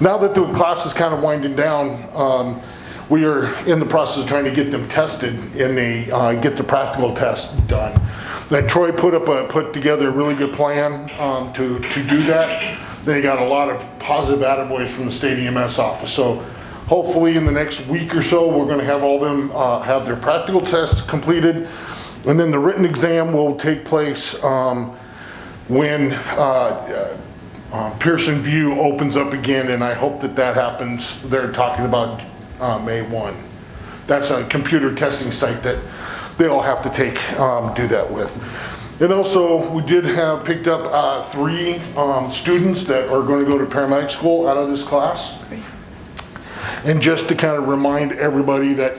Now that the class is kind of winding down, we are in the process of trying to get them tested and get the practical tests done. Then Troy put together a really good plan to do that. They got a lot of positive attaboys from the state EMS office. So hopefully in the next week or so, we're going to have all them have their practical tests completed. And then the written exam will take place when Pearson View opens up again, and I hope that happens. They're talking about May 1. That's a computer testing site that they all have to do that with. And also, we did have picked up 3 students that are going to go to paramedic school out of this class. Great. And just to kind of remind everybody that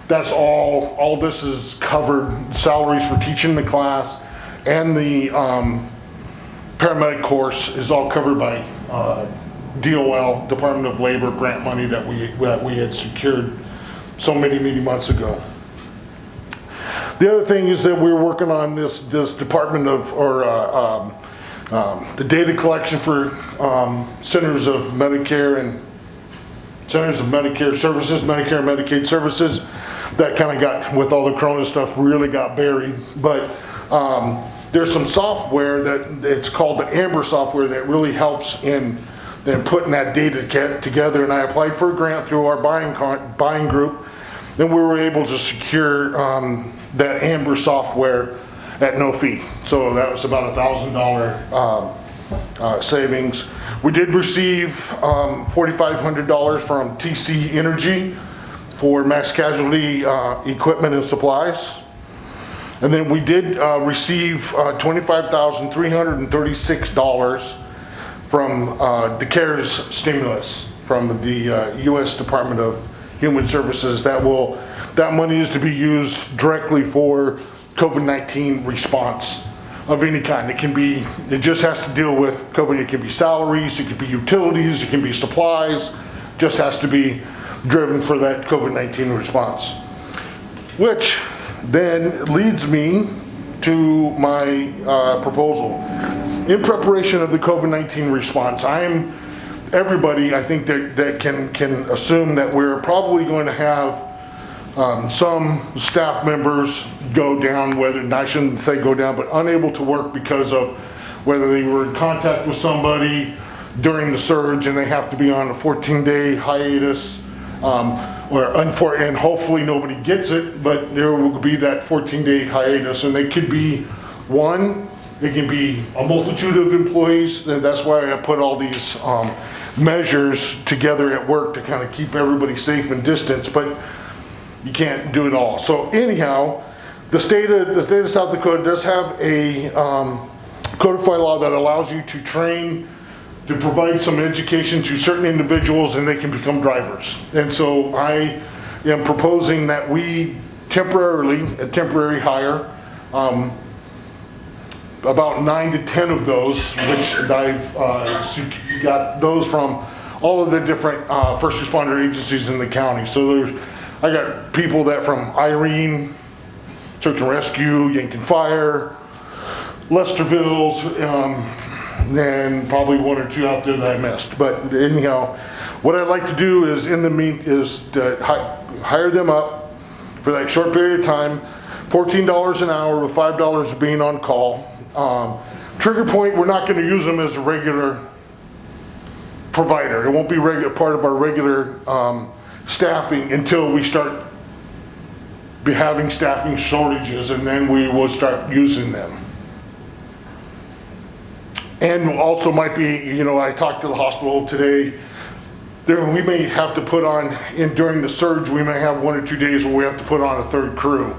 that's all this is covered, salaries for teaching the class, and the paramedic course is all covered by DOL, Department of Labor grant money that we had secured so many months ago. The other thing is that we're working on this department of, the data collection for Centers of Medicare and Centers of Medicare Services, Medicare and Medicaid Services. That kind of got, with all the Corona stuff, really got buried. But there's some software that it's called the Amber software that really helps in putting that data together. And I applied for a grant through our buying group. Then we were able to secure that Amber software at no fee. So that was about $1,000 savings. We did receive $4,500 from TC Energy for max casualty equipment and supplies. And then we did receive $25,336 from the CARES stimulus from the U.S. Department of Human Services. That money is to be used directly for COVID-19 response of any kind. It just has to deal with COVID. It can be salaries, it could be utilities, it can be supplies, just has to be driven for that COVID-19 response. Which then leads me to my proposal. In preparation of the COVID-19 response, everybody, I think that can assume that we're probably going to have some staff members go down, I shouldn't say go down, but unable to work because of whether they were in contact with somebody during the surge and they have to be on a 14-day hiatus, and hopefully nobody gets it, but there will be that 14-day hiatus, and they could be one, it can be a multitude of employees, and that's why I put all these measures together at work to kind of keep everybody safe and distanced, but you can't do it all. So anyhow, the state of South Dakota does have a codified law that allows you to train, to provide some education to certain individuals, and they can become drivers. And so I am proposing that we temporary hire, about 9 to 10 of those, which I've got those from all of the different first responder agencies in the county. So I got people that from Irene, Search and Rescue, Yankton Fire, Lesterville's, and probably one or two out there that I missed. But anyhow, what I'd like to do is to hire them up for that short period of time, $14 an hour with $5 being on call. Trigger point, we're not going to use them as a regular provider. It won't be part of our regular staffing until we start having staffing shortages, and then we will start using them. And also might be, I talked to the hospital today, we may have to put on, during the surge, we may have 1 or 2 days where we have to put on a third crew.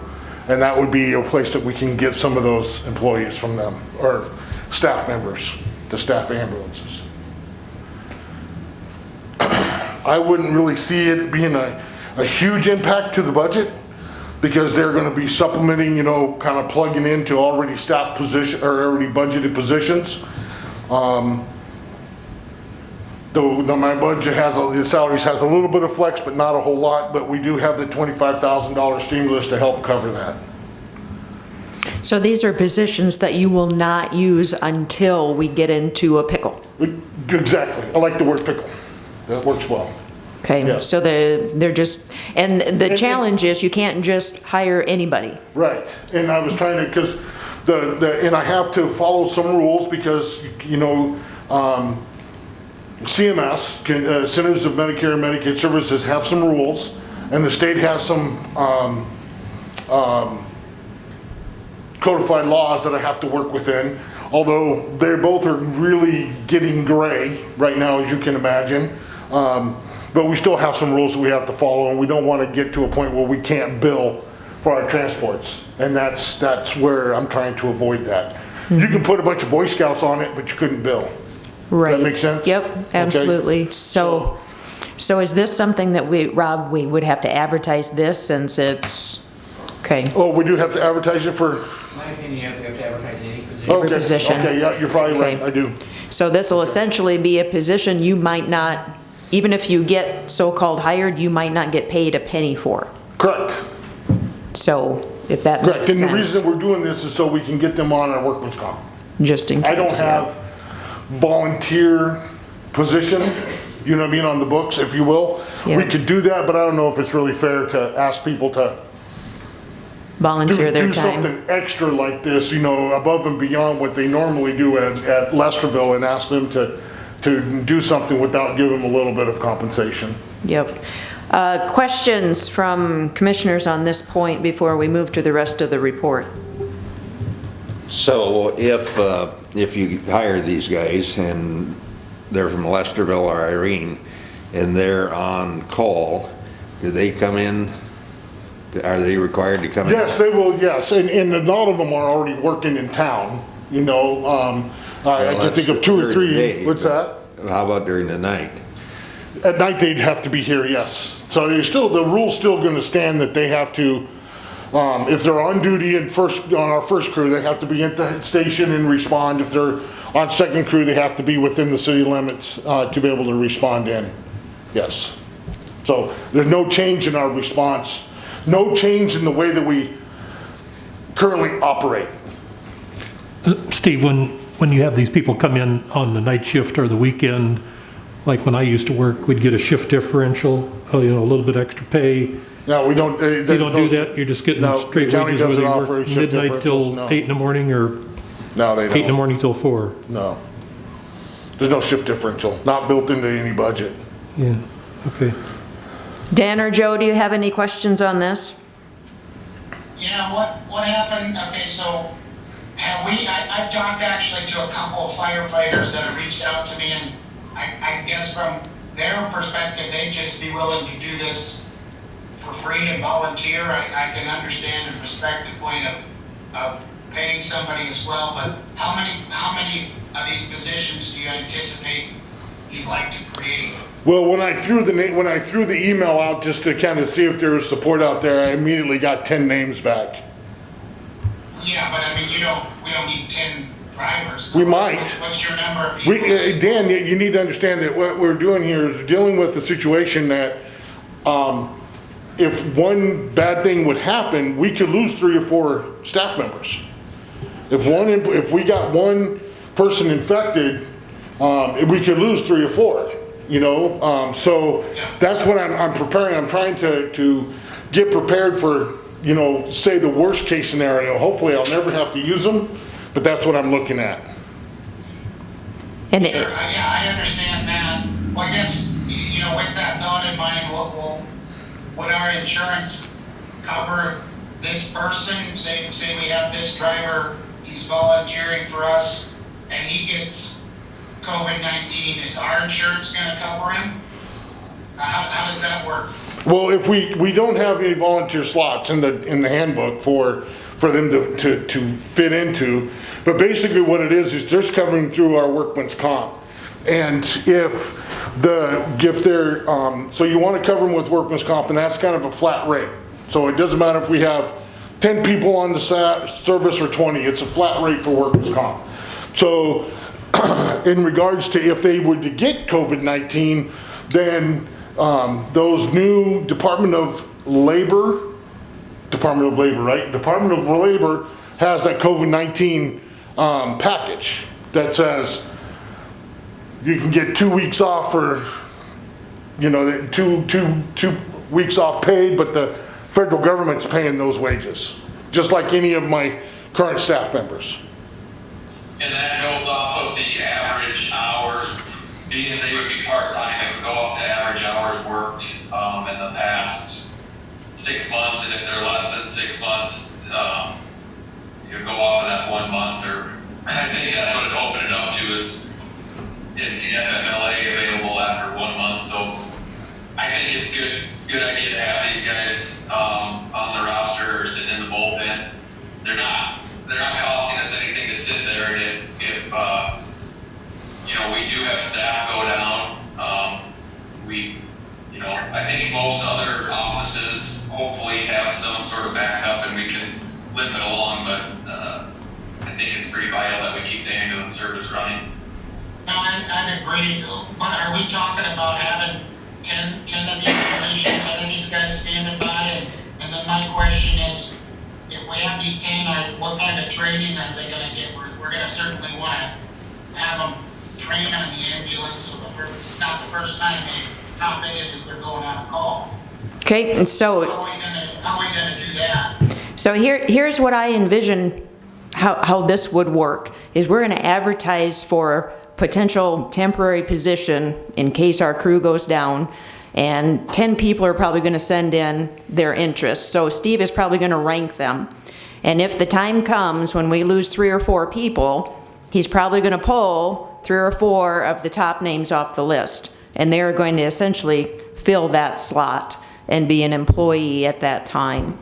And that would be a place that we can get some of those employees from them, or staff members to staff ambulances. I wouldn't really see it being a huge impact to the budget, because they're going to be supplementing, kind of plugging into already staffed position or already budgeted positions. Though my budget the salaries has a little bit of flex, but not a whole lot, but we do have the $25,000 stimulus to help cover that. So these are positions that you will not use until we get into a pickle? Exactly. I like the word pickle. That works well. Okay, Yeah. so they're just, and the challenge is you can't just hire anybody. Right, and I was trying to, because and I have to follow some rules because, CMS, Centers of Medicare and Medicaid Services, have some rules, and the state has some codified laws that I have to work within, although they both are really getting gray right now, as you can imagine. But we still have some rules that we have to follow, and we don't want to get to a point where we can't bill for our transports. And that's where I'm trying to avoid that. Mm-hmm. You can put a bunch of Boy Scouts on it, but you couldn't bill. Right. Does that make sense? Yep, absolutely. Okay. So is this something that we would have to advertise this since it's, okay. Oh, we do have to advertise it for? In my opinion, you have to advertise any position. Every position. Okay, yeah, you're probably right, I do. So this will essentially be a position you might not, even if you get so-called hired, you might not get paid a penny for. Correct. So if that makes sense. And the reason we're doing this is so we can get them on our workman's comp. Just in case. I don't have volunteer position, you know what I mean, on the books, if you will. Yeah. We could do that, but I don't know if it's really fair to ask people to volunteer their do time. Something extra like this, above and beyond what they normally do at Lesterville, and ask them to do something without giving them a little bit of compensation. Yep. Questions from commissioners on this point before we move to the rest of the report? So if you hire these guys and they're from Lesterville or Irene and they're on call, do they come in? Are they required to come in? Yes, they will, yes, and a lot of them are already working in town, you know, I can think of 2 or 3. What's that? How about during the night? At night, they'd have to be here, yes. So you're still, the rule's still gonna stand that they have to, if they're on duty on our first crew, they have to be at the station and respond. If they're on second crew, they have to be within the city limits, to be able to respond in, yes. So there's no change in our response, no change in the way that we currently operate. Steve, when you have these people come in on the night shift or the weekend, like when I used to work, we'd get a shift differential, a little bit extra pay. No, we don't. You don't do that? You're just getting No, straight the county wages whether doesn't you offer work shift midnight till differentials, no. 8 in the morning or No, they 8 in the don't. morning till 4? No. There's no shift differential, not built into any budget. Yeah, okay. Dan or Joe, do you have any questions on this? Yeah, what happened, okay, so I've talked actually to a couple of firefighters that have reached out to me, and I guess from their perspective, they'd just be willing to do this for free and volunteer. I can understand and respect the point of paying somebody as well, but how many of these positions do you anticipate you'd like to create? Well, when I threw the email out just to kind of see if there was support out there, I immediately got 10 names back. Yeah, but I mean, we don't need 10 drivers. We might. What's your number of people? Dan, you need to understand that what we're doing here is dealing with the situation that if one bad thing would happen, we could lose 3 or 4 staff members. If we got one person infected, we could lose 3 or 4. So that's what I'm preparing. I'm trying to get prepared for, say the worst case scenario. Hopefully I'll never have to use them, but that's what I'm looking at. And Sure, yeah, I understand that. Well, I guess, with that thought in mind, would our insurance cover this person? Say we have this driver, he's volunteering for us, and he gets COVID-19, is our insurance gonna cover him? How does that work? Well, if we don't have any volunteer slots in the handbook for them to fit into, but basically what it is just covering through our workman's comp. And if they're, so you want to cover them with workman's comp, and that's kind of a flat rate. So it doesn't matter if we have 10 people on the service or 20, it's a flat rate for workman's comp. So in regards to if they were to get COVID-19, then those new Department of Labor, right? Department of Labor has that COVID-19 package that says you can get 2 weeks off for, 2 weeks off paid, but the federal government's paying those wages, just like any of my current staff members. And that goes off of the average hours, being as they would be part-time, it would go off the average hours worked in the past 6 months, and if they're less than 6 months, you go off of that 1 month, or I think that's what it opened it up to is in FMLA available after 1 month. So I think it's good idea to have these guys on the roster or sitting in the bullpen. They're not costing us anything to sit there, and if we do have staff go down, I think most other offices hopefully have some sort of backup and we can limp it along, but I think it's pretty vital that we keep the ambulance service running. No, I'd agree, but are we talking about having 10 of these positions, 10 of these guys standing by? And then my question is, if we have these 10, what kind of training are they gonna get? We're gonna certainly wanna have them train on the ambulance, so it's not the first time they hop in it as they're going on a call. okay, and so How are we gonna do that? So here's what I envision how this would work, is we're gonna advertise for potential temporary position in case our crew goes down, and 10 people are probably gonna send in their interest. So Steve is probably gonna rank them. And if the time comes when we lose 3 or 4 people, he's probably going to pull 3 or 4 of the top names off the list. And they're going to essentially fill that slot and be an employee at that time.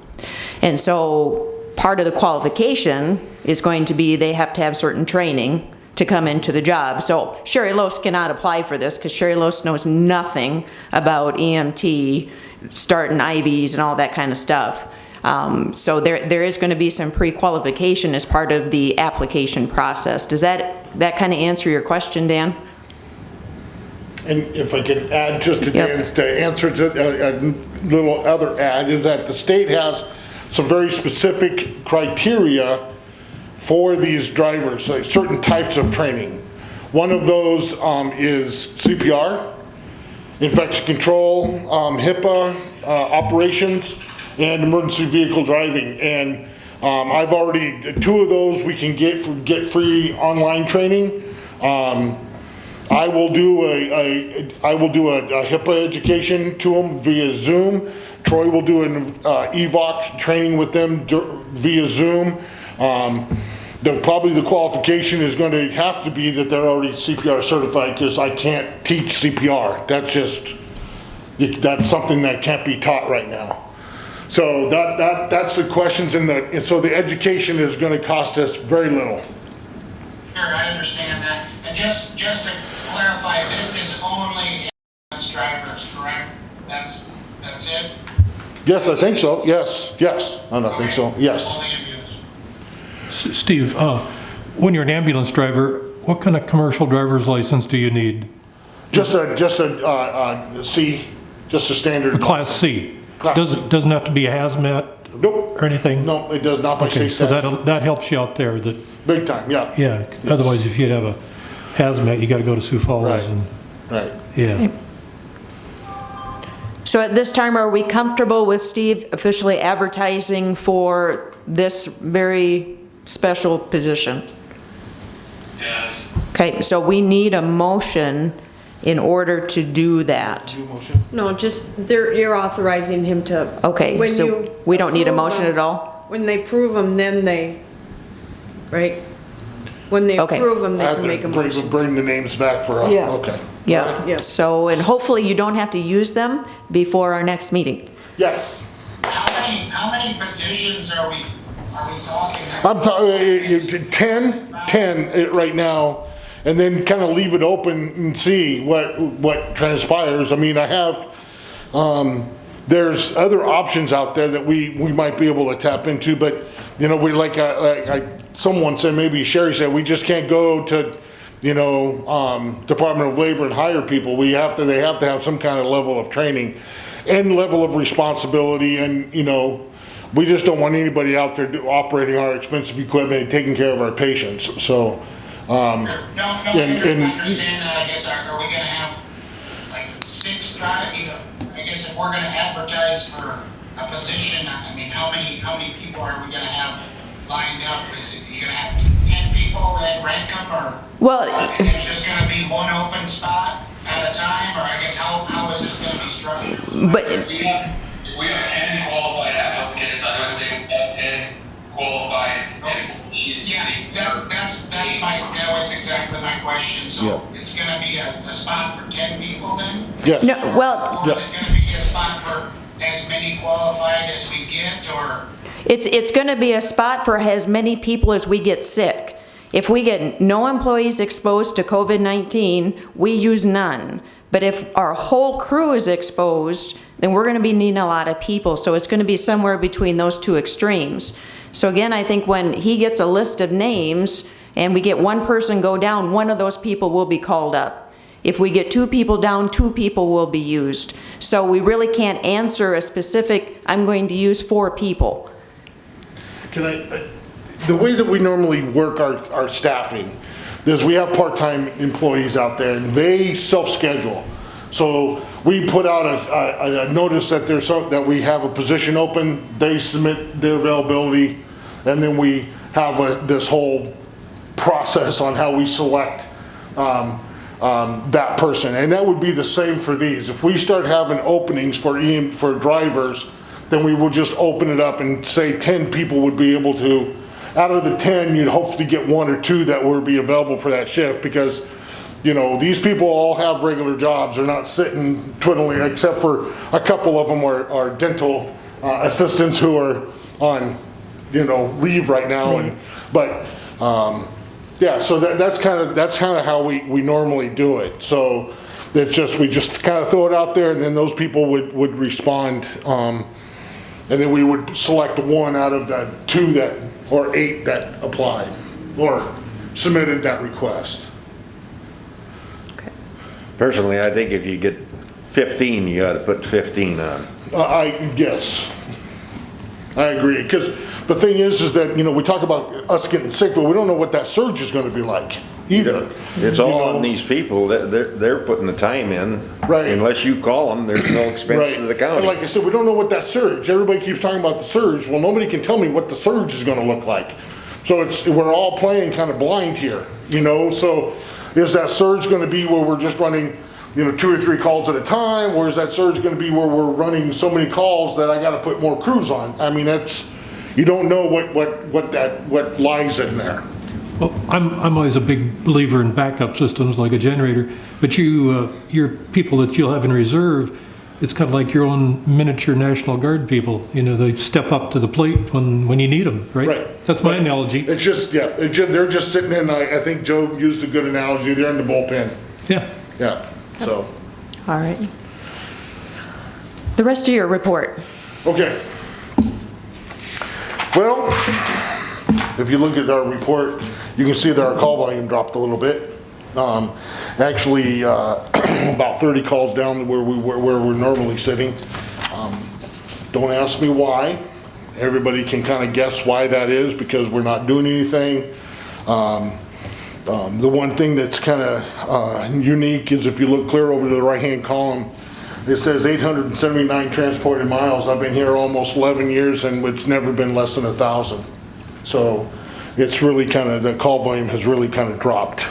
And so part of the qualification is going to be they have to have certain training to come into the job. So Sherry Lose cannot apply for this because Sherry Lose knows nothing about EMT, starting IVs and all that kind of stuff. So there is going to be some pre-qualification as part of the application process. Does that kind of answer your question, Dan? And if I can add just to Dan's, to answer to a little other add, is that the state has some very specific criteria for these drivers, like certain types of training. One of those is CPR, infection control, HIPAA, operations, and emergency vehicle driving. And I've already, 2 of those we can get free online training. I will do a HIPAA education to them via Zoom. Troy will do an EVOC training with them via Zoom. Probably the qualification is going to have to be that they're already CPR certified, because I can't teach CPR. That's something that can't be taught right now. So that's the questions and so the education is going to cost us very little. Sure, I understand that. And just to clarify, this is only ambulance drivers, correct? That's it? Yes, I think so. Yes. I think so. Yes. Only ambulance. Steve, when you're an ambulance driver, what kind of commercial driver's license do you need? Just a C, just a standard. A Class C? Doesn't have to be a hazmat? Nope. Or anything? No, it does not by Okay, state so statute. that helps you out there. Big time, yeah. Yeah, otherwise if you'd have a hazmat, you got to go to Sioux Falls. Right. And Right. yeah. So at this time, are we comfortable with Steve officially advertising for this very special position? Yes. Okay, so we need a motion in order to do that. No, just, you're authorizing him to. Okay, when so you we don't need a approve motion them- at all? When they prove them, then they, right? When they Okay. approve them, they I have can make a to motion. bring the names back for, Yeah. okay. Yeah, Yeah. so, and hopefully you don't have to use them before our next meeting. Yes. How many positions are we talking about? I'm talking 10 right now, and then kind of leave it open and see what transpires. I mean, I have, there's other options out there that we might be able to tap into, but, you know, we like someone said, maybe Sherry said, we just can't go to, you know, Department of Labor and hire people. They have to have some kind of level of training and level of responsibility, and, you know, we just don't want anybody out there operating our expensive equipment and taking care of our patients, so. No, I understand that. I guess, are we gonna have like 6 I guess if we're gonna advertise for a position, I mean, how many people are we gonna have lined up? Is it, you gonna have 10 people that rank them, or? Well, Or it's just gonna be one open spot at a time, or I guess how is this gonna be structured? but, If we have 10 qualified applicants, I would say we have 10 qualified employees. Yeah, that was exactly my question. So it's gonna be a spot for 10 people then? Yes. no, well, Or is it gonna be a spot for as many qualified as we get, or? it's gonna be a spot for as many people as we get sick. If we get no employees exposed to COVID-19, we use none. But if our whole crew is exposed, then we're gonna be needing a lot of people. So it's gonna be somewhere between those 2 extremes. So again, I think when he gets a list of names and we get one person go down, one of those people will be called up. If we get 2 people down, 2 people will be used. So we really can't answer a specific, I'm going to use 4 people. The way that we normally work our staffing is we have part-time employees out there, and they self-schedule. So we put out a notice that that we have a position open, they submit their availability, and then we have this whole process on how we select that person. And that would be the same for these. If we start having openings for drivers, then we will just open it up and say 10 people would be able to, out of the 10, you'd hopefully get 1 or 2 that would be available for that shift, because, you know, these people all have regular jobs. They're not sitting twiddling, except for a couple of them are dental assistants who are on, you know, leave right now. But yeah, so that's kind of how we normally do it. So it's just, we just kind of throw it out there, and then those people would respond, and then we would select 1 out of the 2 that, or 8 that applied or submitted that request. Personally, I think if you get 15, you ought to put 15 on. Yes, I agree, because the thing is that, you know, we talk about us getting sick, but we don't know what that surge is going to be like either. It's all on these people. They're putting the time in. Right. Unless you call them, there's no expense to the And county. like I said, we don't know what that surge, everybody keeps talking about the surge. Well, nobody can tell me what the surge is going to look like. So we're all playing kind of blind here, you know? So is that surge going to be where we're just running, you know, 2 or 3 calls at a time? Or is that surge going to be where we're running so many calls that I got to put more crews on? I mean, you don't know what lies in there. Well, I'm always a big believer in backup systems like a generator, but your people that you'll have in reserve, it's kind of like your own miniature National Guard people. You know, they step up to the plate when you need them, right? Right. That's my analogy. It's just, yeah, they're just sitting in, I think Joe used a good analogy, they're in the bullpen. Yeah. Yeah, so, All right. The rest of your report. okay. Well, if you look at our report, you can see that our call volume dropped a little bit. Actually, about 30 calls down where we're normally sitting. Don't ask me why. Everybody can kind of guess why that is, because we're not doing anything. The one thing that's kind of unique is if you look clear over to the right-hand column, it says 879 transported miles. I've been here almost 11 years and it's never been less than 1,000. So it's really kind of, the call volume has really kind of dropped.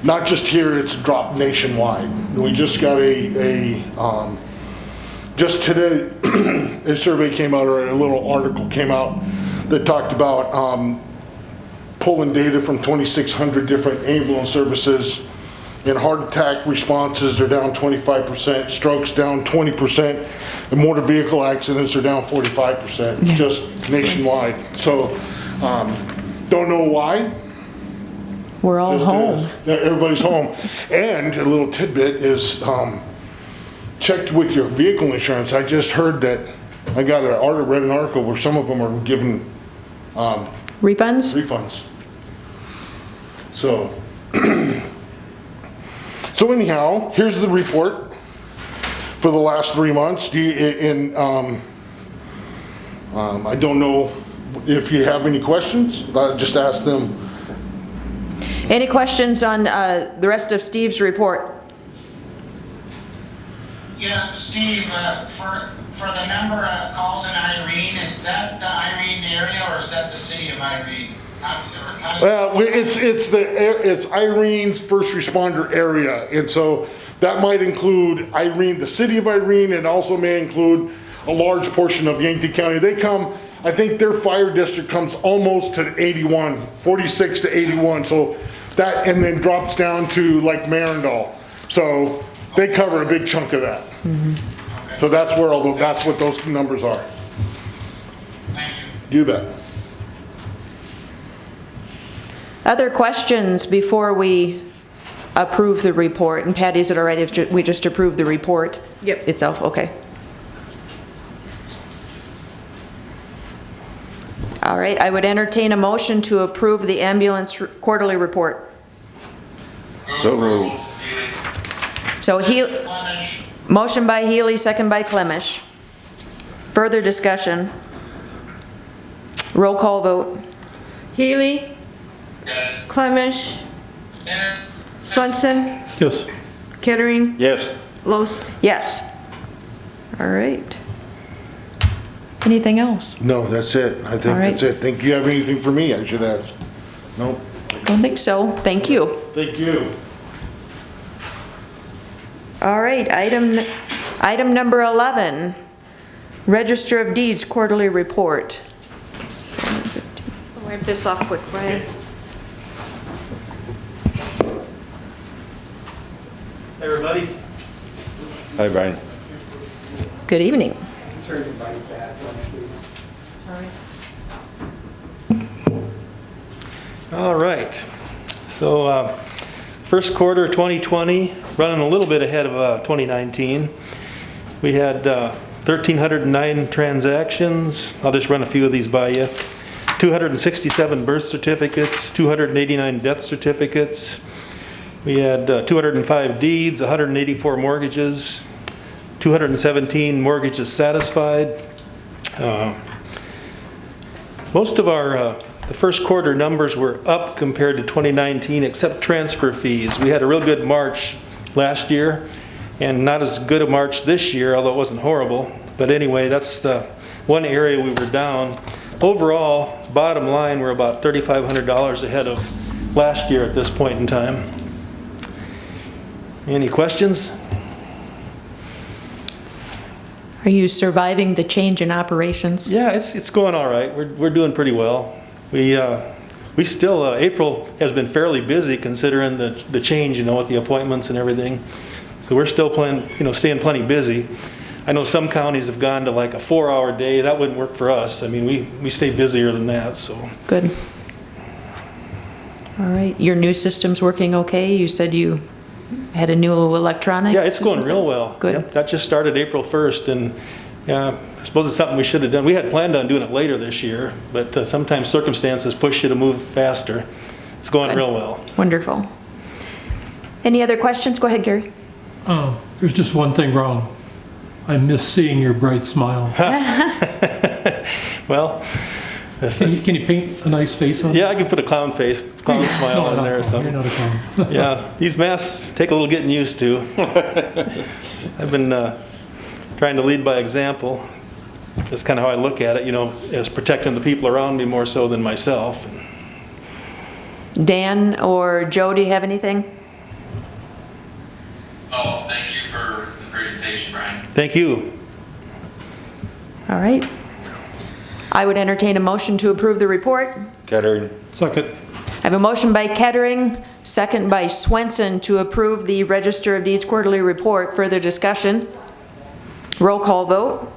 Not just here, it's dropped nationwide. We just got just today, a survey came out, or a little article came out that talked about pulling data from 2,600 different ambulance services, and heart attack responses are down 25%, strokes down 20%, and motor vehicle accidents are down 45%, just nationwide. So, don't know why. We're all home. Everybody's home. And a little tidbit is, check with your vehicle insurance. I just heard that, I read an article where some of them are giving Refunds? So, so anyhow, here's the report for the last 3 months. I don't know if you have any questions. Just ask them. Any questions on the rest of Steve's report? Yeah, Steve, for the number of calls in Irene, is that the Irene area or is that the city of Irene? It's Irene's first responder area, and so that might include Irene, the city of Irene, and also may include a large portion of Yankton County. They come, I think their fire district comes almost to 81, 46 to 81, so that, and then drops down to like Marindal. So they cover a big chunk of that. Okay. So that's what those numbers are. Thank you. You bet. Other questions before we approve the report? And Patty, is it all right if we just approve the report? Yep. Itself, okay. All right, I would entertain a motion to approve the ambulance quarterly report. So moved. So Clemish, motion by Healy, second by Clemish. Further discussion. Roll call vote. Healy, Yes. Clemish, Benner, Swenson, Yes. Kettering, Yes. Los. Yes. All right. Anything else? No, that's it. I think All right. that's it. Think you have anything for me I should ask? No? Don't think so. Thank you. Thank you. All right, item number 11. Register of Deeds Quarterly Report. Wipe this off quick, Brian. Hey, everybody. Hi, Brian. Good evening. Turn your mic back one, please. All right. So, first quarter 2020, running a little bit ahead of 2019. We had 1,309 transactions. I'll just run a few of these by you. 267 birth certificates, 289 death certificates. We had 205 deeds, 184 mortgages, 217 mortgages satisfied. Most of our the first quarter numbers were up compared to 2019, except transfer fees. We had a real good March last year, and not as good a March this year, although it wasn't horrible. But anyway, that's the one area we were down. Overall, bottom line, we're about $3,500 ahead of last year at this point in time. Any questions? Are you surviving the change in operations? Yeah, it's going all right. We're doing pretty well. We still April has been fairly busy considering the change, with the appointments and everything. So we're still staying plenty busy. I know some counties have gone to like a 4-hour day. That wouldn't work for us. I mean, we stay busier than that. So Good. All right. Your new system's working okay? You said you had a new electronic yeah, it's going system? real well. Good. Yep, that just started April 1st, and I suppose it's something we should have done. We had planned on doing it later this year, but sometimes circumstances push you to move faster. It's going Good. real well. Wonderful. Any other questions? Go ahead, Gary. There's just one thing wrong. I miss seeing your bright smile. Well, Can you paint a nice face on it? yeah, I can put a clown smile on there or something. You're not a clown. Yeah, these masks take a little getting used to. I've been trying to lead by example. That's kind of how I look at it, as protecting the people around me more so than myself. Dan or Joe, do you have anything? Oh, thank you for the presentation, Brian. Thank you. All right. I would entertain a motion to approve the report. Kettering. Second. I have a motion by Kettering, second by Swenson to approve the Register of Deeds Quarterly Report. Further discussion? Roll call vote.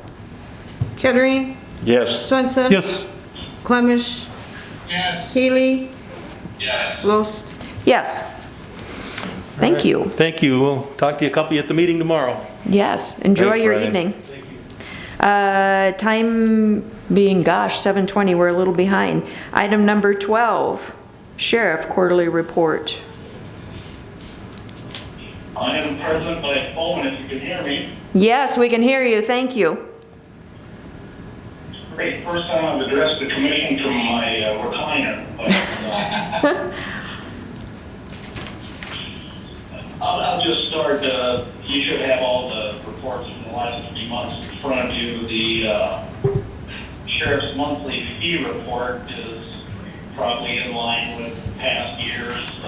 Kettering, Yes. Swenson. Yes. Clemish, Yes. Healy, Yes. Loest. Yes. Thank you. Thank you. We'll talk to you a couple at the meeting tomorrow. Yes, enjoy Thanks, your Brian. evening. Time being, 7:20, we're a little behind. Item number 12, Sheriff Quarterly Report. I am present by phone, if you can hear me. Yes, we can hear you, thank you. Great, first time I've addressed the commission from my recliner. But, I'll just start, you should have all the reports from the last 3 months in front of you. The sheriff's monthly fee report is probably in line with past years.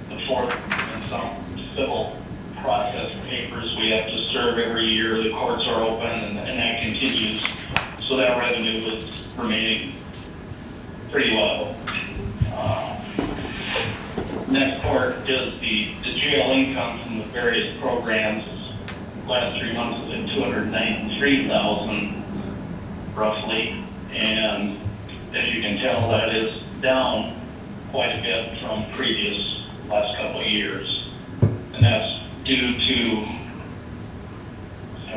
The fourth and some civil process papers we have to serve every year. The courts are open and that continues. So that revenue is remaining pretty low. Next part is the jail income from the various programs. Last 3 months has been $293,000 roughly, and as you can tell, that is down quite a bit from previous last couple of years, and that's due to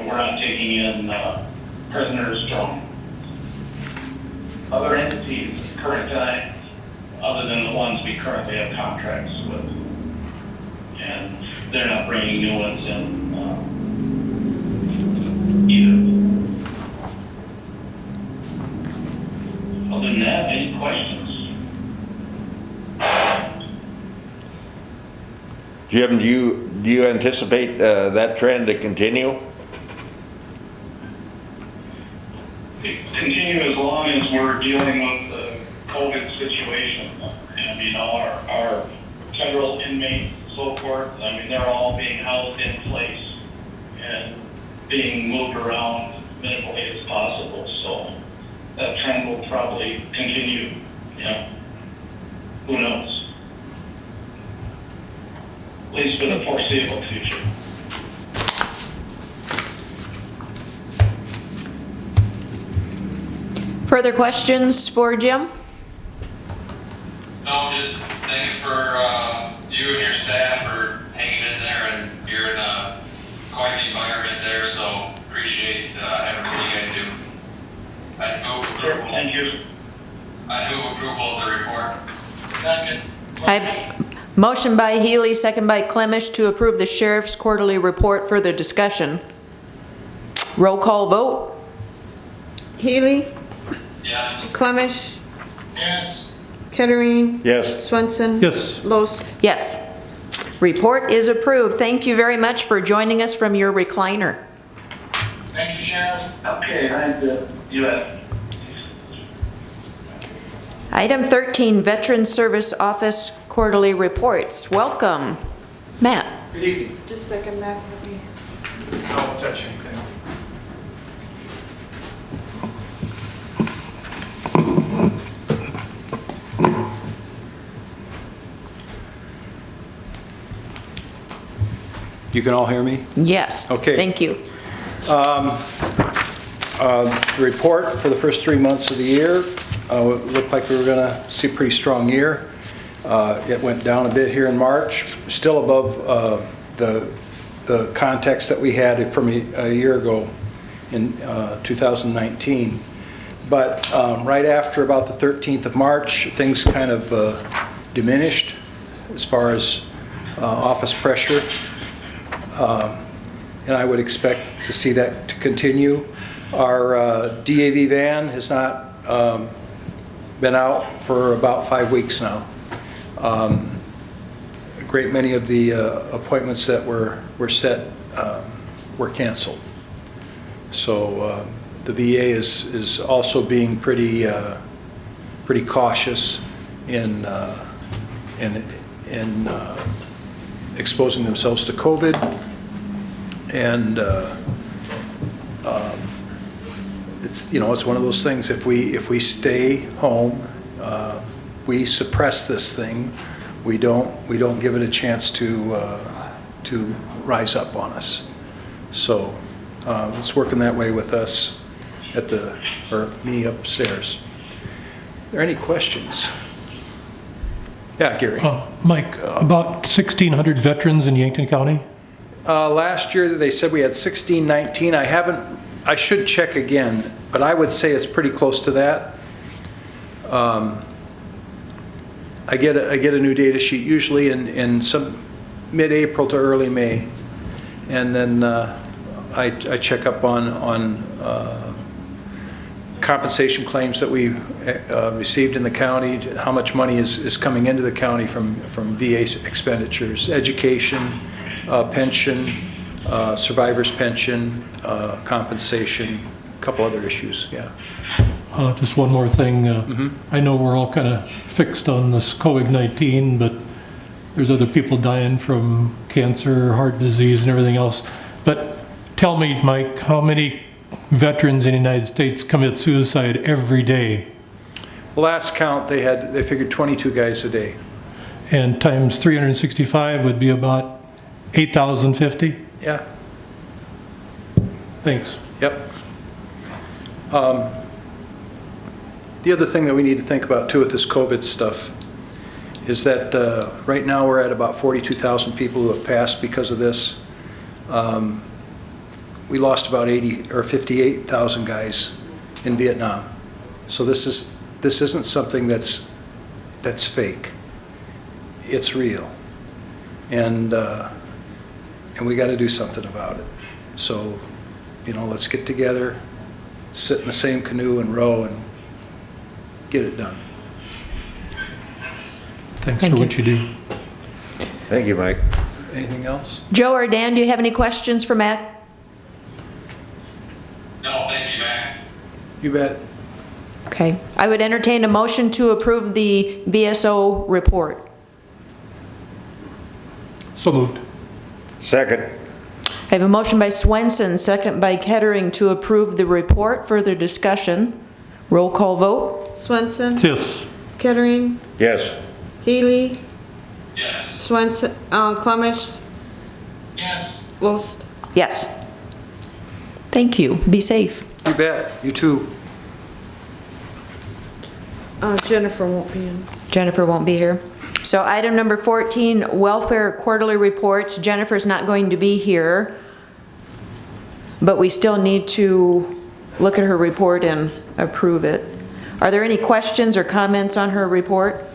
we're not taking in prisoners from other entities at the current time, other than the ones we currently have contracts with. And they're not bringing new ones in either. Other than that, any questions? Jim, do you anticipate that trend to continue? Continue as long as we're dealing with the COVID situation. And, our federal inmates and so forth, they're all being housed in place and being moved around minimally as possible, so that trend will probably continue, who knows? At least for the foreseeable future. Further questions for Jim? No, just thanks for you and your staff for hanging in there, and you're in quite the environment there, so appreciate everything you guys do. I move approval. Thank you. I move approval of the report. I motion by Healy, second by Clemish to approve the sheriff's quarterly report. Further discussion. Roll call vote. Healy, Yes. Clemish, Yes. Kettering, Yes. Swenson. Yes. Los. Yes. Report is approved. Thank you very much for joining us from your recliner. Thank you, Sheriff. Okay, thank you. You bet. Item 13, Veteran Service Office Quarterly Reports. Welcome. Matt. Good evening. Just a second, Matt. Don't touch anything. You can all hear me? Yes. Okay. Thank you. The report for the first 3 months of the year, it looked like we were going to see a pretty strong year. It went down a bit here in March, still above the context that we had from a year ago in 2019. But right after about the 13th of March, things kind of diminished as far as office pressure. And I would expect to see that to continue. Our DAV van has not been out for about 5 weeks now. A great many of the appointments that were set were canceled. So the VA is also being pretty cautious in exposing themselves to COVID. And it's one of those things. If we stay home, we suppress this thing. We don't give it a chance to rise up on us. So it's working that way with us or me upstairs. Are there any questions? Yeah, Gary. Mike, about 1,600 veterans in Yankton County? Last year, they said we had 1619. I should check again, but I would say it's pretty close to that. I get a new data sheet usually in some mid-April to early May, and then I check up on compensation claims that we received in the county, how much money is coming into the county from VA expenditures, education, pension, survivor's pension, compensation, a couple other issues, yeah. Just one more thing. I know we're all kind of fixed on this COVID-19, but there's other people dying from cancer, heart disease, and everything else. But tell me, Mike, how many veterans in the United States commit suicide every day? Last count, they figured 22 guys a day. And times 365 would be about 8,050? Yeah. Thanks. Yep. The other thing that we need to think about too with this COVID stuff is that right now we're at about 42,000 people who have passed because of this. We lost about 80 or 58,000 guys in Vietnam. So this isn't something that's fake. It's real, and we got to do something about it. So, let's get together, sit in the same canoe and row and get it done. Thanks for what you do. Thank you, Mike. Anything else? Joe or Dan, do you have any questions for Matt? No, thank you, Matt. You bet. Okay. I would entertain a motion to approve the VSO report. So moved. Second. I have a motion by Swenson, second by Kettering to approve the report. Further discussion. Roll call vote. Swenson, Yes. Kettering, Yes. Healy, Yes. Swenson, Clemish, Yes. Loest. Yes. Thank you. Be safe. You bet. You too. Jennifer won't be in. Jennifer won't be here. So item number 14, welfare quarterly reports. Jennifer's not going to be here, but we still need to look at her report and approve it. Are there any questions or comments on her report?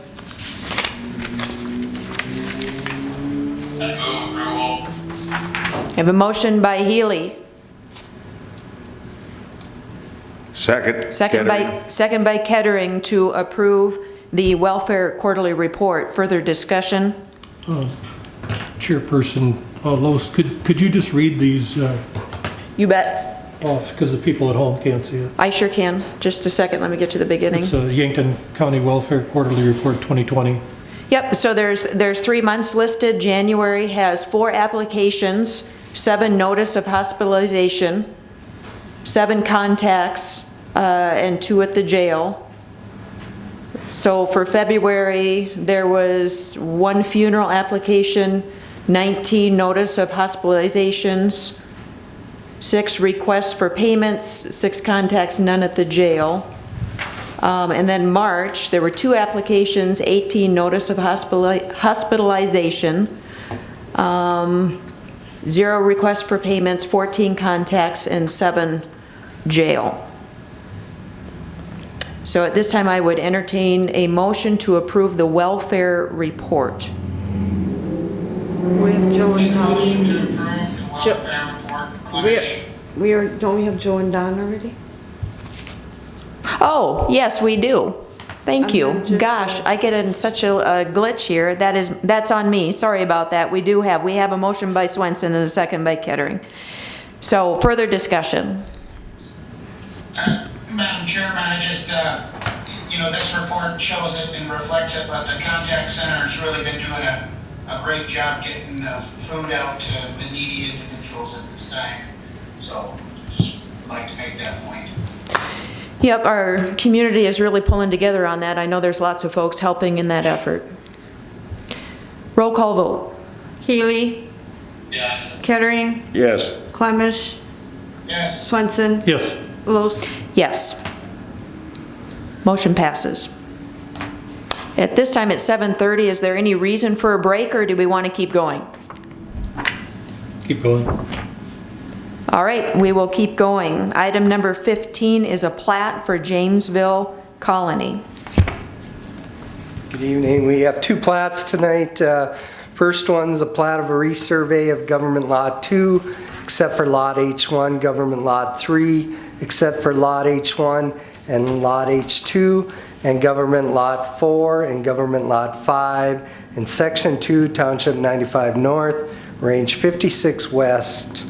I move approval. I have a motion by Healy, Second. second by Kettering to approve the welfare quarterly report. Further discussion? Chairperson Lois, could you just read these You bet. off, because the people at home can't see it? I sure can. Just a second, let me get to the beginning. It's Yankton County Welfare Quarterly Report 2020. Yep, so there's 3 months listed. January has 4 applications, 7 notice of hospitalization, 7 contacts, and 2 at the jail. So for February, there was 1 funeral application, 19 notice of hospitalizations, 6 requests for payments, 6 contacts, none at the jail. And then March, there were 2 applications, 18 notice of hospitalization, 0 requests for payments, 14 contacts, and 7 jail. So at this time, I would entertain a motion to approve the welfare report. We have Joe and Make a motion Don. to approve the welfare report. Clemish. Don't we have Joe and Don already? Oh, yes, we do. Thank And you. then just, Gosh, I get in such a glitch here. That's on me. Sorry about that. We have a motion by Swenson and a second by Kettering. So further discussion. Madam Chairman, I just, this report shows it and reflects it, but the contact center has really been doing a great job getting food out to the needy individuals at this time. So, just like to make that point. Yep, our community is really pulling together on that. I know there's lots of folks helping in that effort. Roll call vote. Healy, Yes. Kettering, Yes. Clemish, Yes. Swenson, Yes. Loest. Yes. Motion passes. At this time, it's 7:30. Is there any reason for a break, or do we want to keep going? Keep going. All right, we will keep going. Item number 15 is a plat for Jamesville Colony. Good evening. We have 2 plats tonight. First one's a plat of a resurvey of Government Lot 2, except for Lot H1, Government Lot 3, except for Lot H1 and Lot H2, and Government Lot 4 and Government Lot 5 in Section 2, Township 95 North, Range 56 West.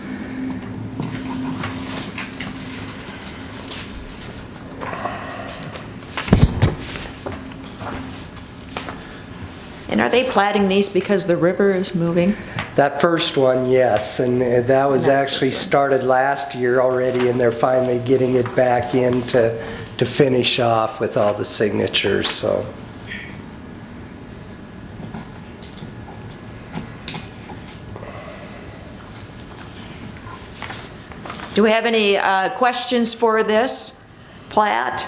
And are they platting these because the river is moving? That first one, yes, and that was actually started last year already, and they're finally getting it back in to finish off with all the signatures, so. Do we have any questions for this plat?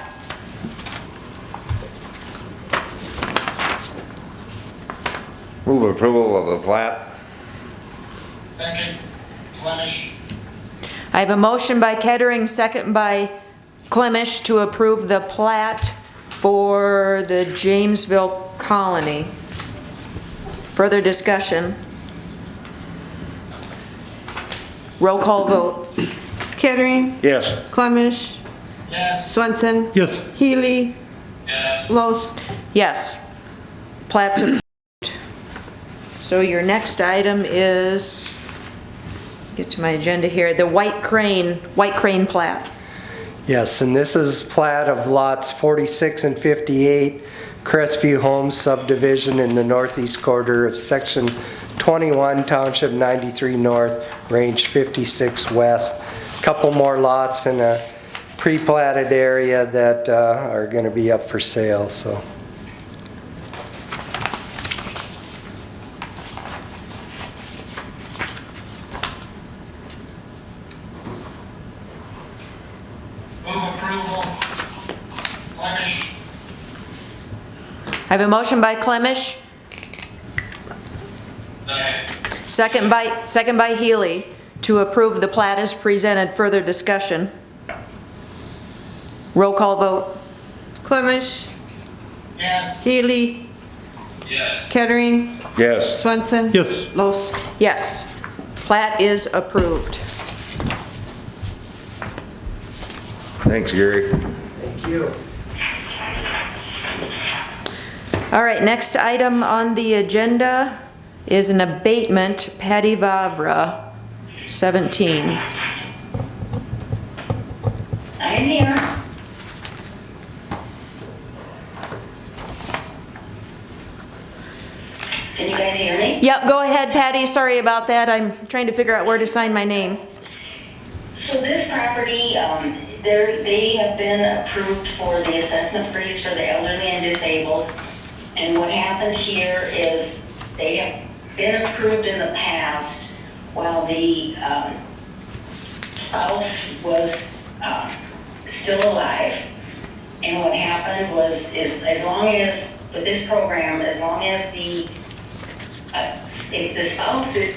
Move approval of the plat. Second, Clemish. I have a motion by Kettering, second by Clemish to approve the plat for the Jamesville Colony. Further discussion. Roll call vote. Kettering, Yes. Clemish, Yes. Swenson, Yes. Healy, Yes. Loest. Yes. Plat's approved. So your next item is, get to my agenda here, the White Crane plat. Yes, and this is plat of lots 46 and 58, Crestview Homes subdivision in the northeast quarter of Section 21, Township 93 North, Range 56 West. Couple more lots in a pre-platted area that are going to be up for sale, so. Move approval. Clemish. I have a motion by Clemish, second by Healy, to approve the plat as presented. Further discussion. Roll call vote. Clemish, Yes. Healy, Yes. Kettering, Yes. Swenson. Yes. Los. Yes. Plat is approved. Thanks, Gary. Thank you. All right, next item on the agenda is an abatement, Patty Vavra, 17. I'm here. Can you guys hear me? Yep, go ahead, Patty. Sorry about that. I'm trying to figure out where to sign my name. So this property, they have been approved for the assessment freeze for the elderly and disabled. And what happened here is they have been approved in the past while the spouse was still alive. And what happened was, as long as, with this program, as long as if the spouse is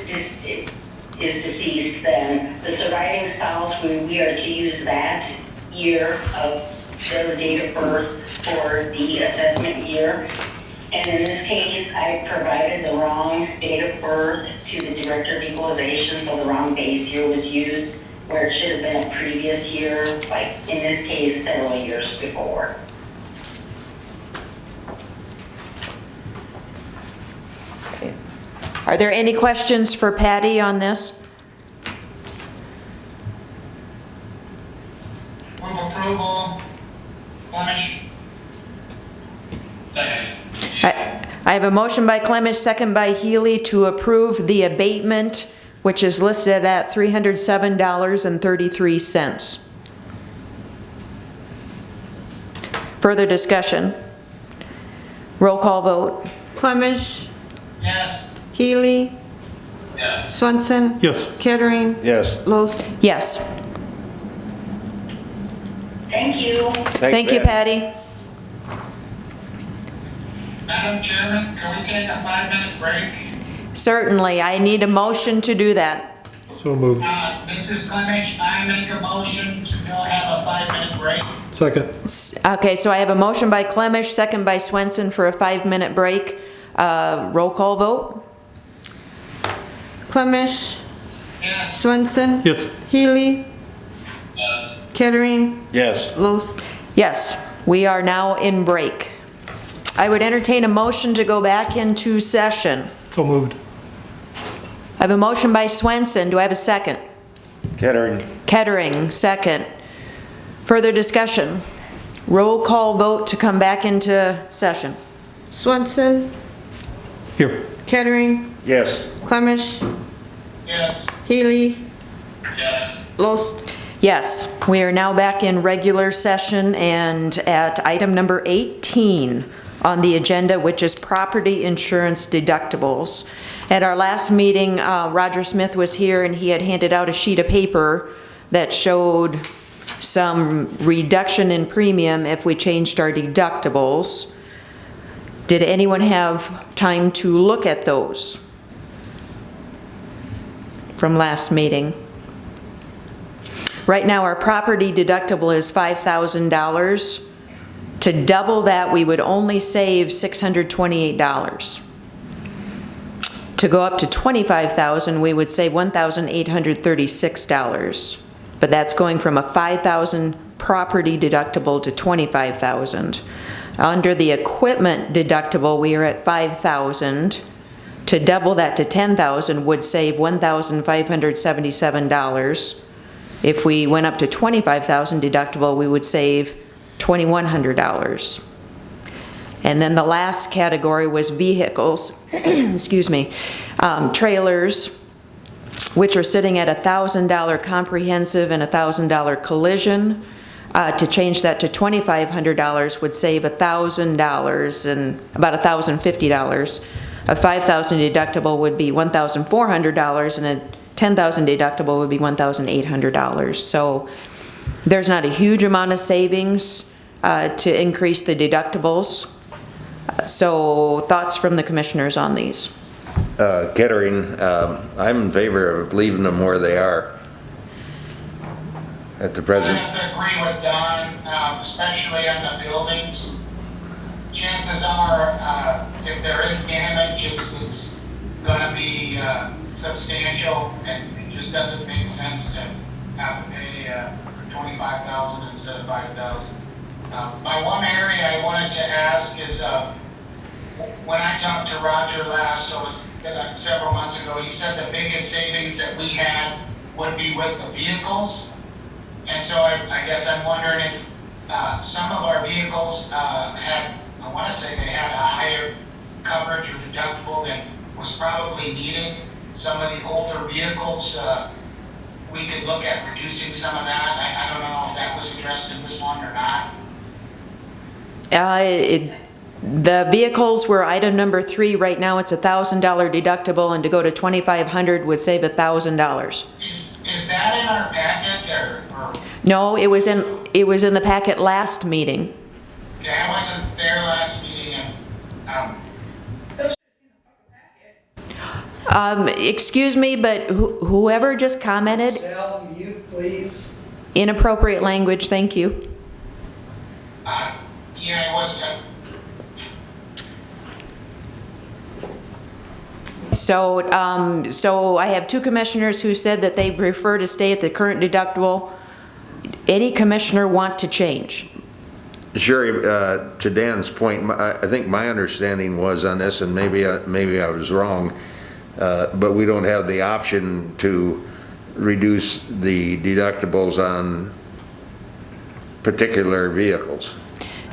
deceased, then the surviving spouse, we are to use that year of their date of birth for the assessment year. And in this case, I provided the wrong date of birth to the Director of Equalization, so the wrong base year was used, where it should have been a previous year, like in this case, several years before. Are there any questions for Patty on this? Move approval. Clemish. Second. I have a motion by Clemish, second by Healy, to approve the abatement, which is listed at $307.33. Further discussion. Roll call vote. Clemish, Yes. Healy, Yes. Swenson. Yes. Kettering, Yes. Los. Yes. Thank you. Thank you, Patty. Madam Chairman, can we take a 5-minute break? Certainly, I need a motion to do that. So moved. This is Clemish. I make a motion to have a 5-minute break. Second. Okay, so I have a motion by Clemish, second by Swenson for a 5-minute break. Roll call vote. Clemish, Yes. Swenson. Yes. Healy, Yes. Kettering, Yes. Los. Yes, we are now in break. I would entertain a motion to go back into session. So moved. I have a motion by Swenson. Do I have a second? Kettering. Kettering, second. Further discussion. Roll call vote to come back into session. Swenson, Here. Kettering, Yes. Clemish, Yes. Healy, Yes. Los. Yes, we are now back in regular session and at item number 18 on the agenda, which is property insurance deductibles. At our last meeting, Roger Smith was here and he had handed out a sheet of paper that showed some reduction in premium if we changed our deductibles. Did anyone have time to look at those from last meeting? Right now, our property deductible is $5,000. To double that, we would only save $628. To go up to $25,000, we would save $1,836. But that's going from a $5,000 property deductible to $25,000. Under the equipment deductible, we are at $5,000. To double that to $10,000 would save $1,577. If we went up to $25,000 deductible, we would save $2,100. And then the last category was vehicles. Excuse me. trailers, which are sitting at $1,000 comprehensive and $1,000 collision. To change that to $2,500 would save $1,000 and about $1,050. A $5,000 deductible would be $1,400 and a $10,000 deductible would be $1,800. So there's not a huge amount of savings to increase the deductibles. So thoughts from the commissioners on these? Kettering, I'm in favor of leaving them where they are at the present. I have to agree with Don, especially on the buildings. Chances are, if there is damage, it's gonna be substantial, and it just doesn't make sense to have to pay $25,000 instead of $5,000. My one area I wanted to ask is, when I talked to Roger last, several months ago, he said the biggest savings that we had would be with the vehicles. And so I guess I'm wondering if some of our vehicles had, I want to say they had a higher coverage or deductible than was probably needed. Some of the older vehicles, we could look at reducing some of that. I don't know if that was addressed in this one or not. The vehicles were item number 3. Right now it's $1,000 deductible, and to go to $2,500 would save $1,000. Is that in our packet or? No, it was in the packet last meeting. Yeah, I wasn't there last meeting, and Excuse me, but whoever just commented. Michelle, mute, please. Inappropriate language, thank you. yeah, it was. So I have 2 commissioners who said that they prefer to stay at the current deductible. Any commissioner want to change? Sherry, to Dan's point, I think my understanding was on this, and maybe I was wrong, but we don't have the option to reduce the deductibles on particular vehicles.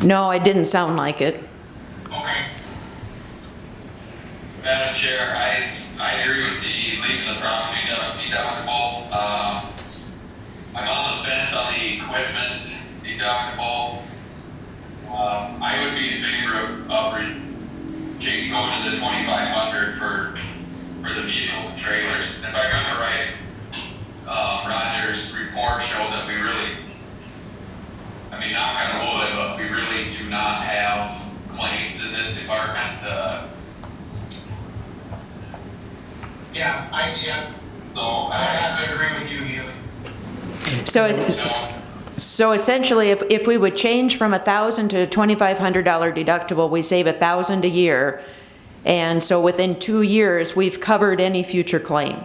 No, it didn't sound like it. Okay. Madam Chair, I agree with the leaving the property deductible. I'm on the fence on the equipment deductible. I would be in favor of going to the $2,500 for the vehicles and trailers. If I remember right, Roger's report showed that we really, I mean, knock on wood, but we really do not have claims in this department. So I have to agree with you, Healy. So essentially, if we would change from $1,000 to a $2,500 deductible, we save $1,000 a year. And so within 2 years, we've covered any future claim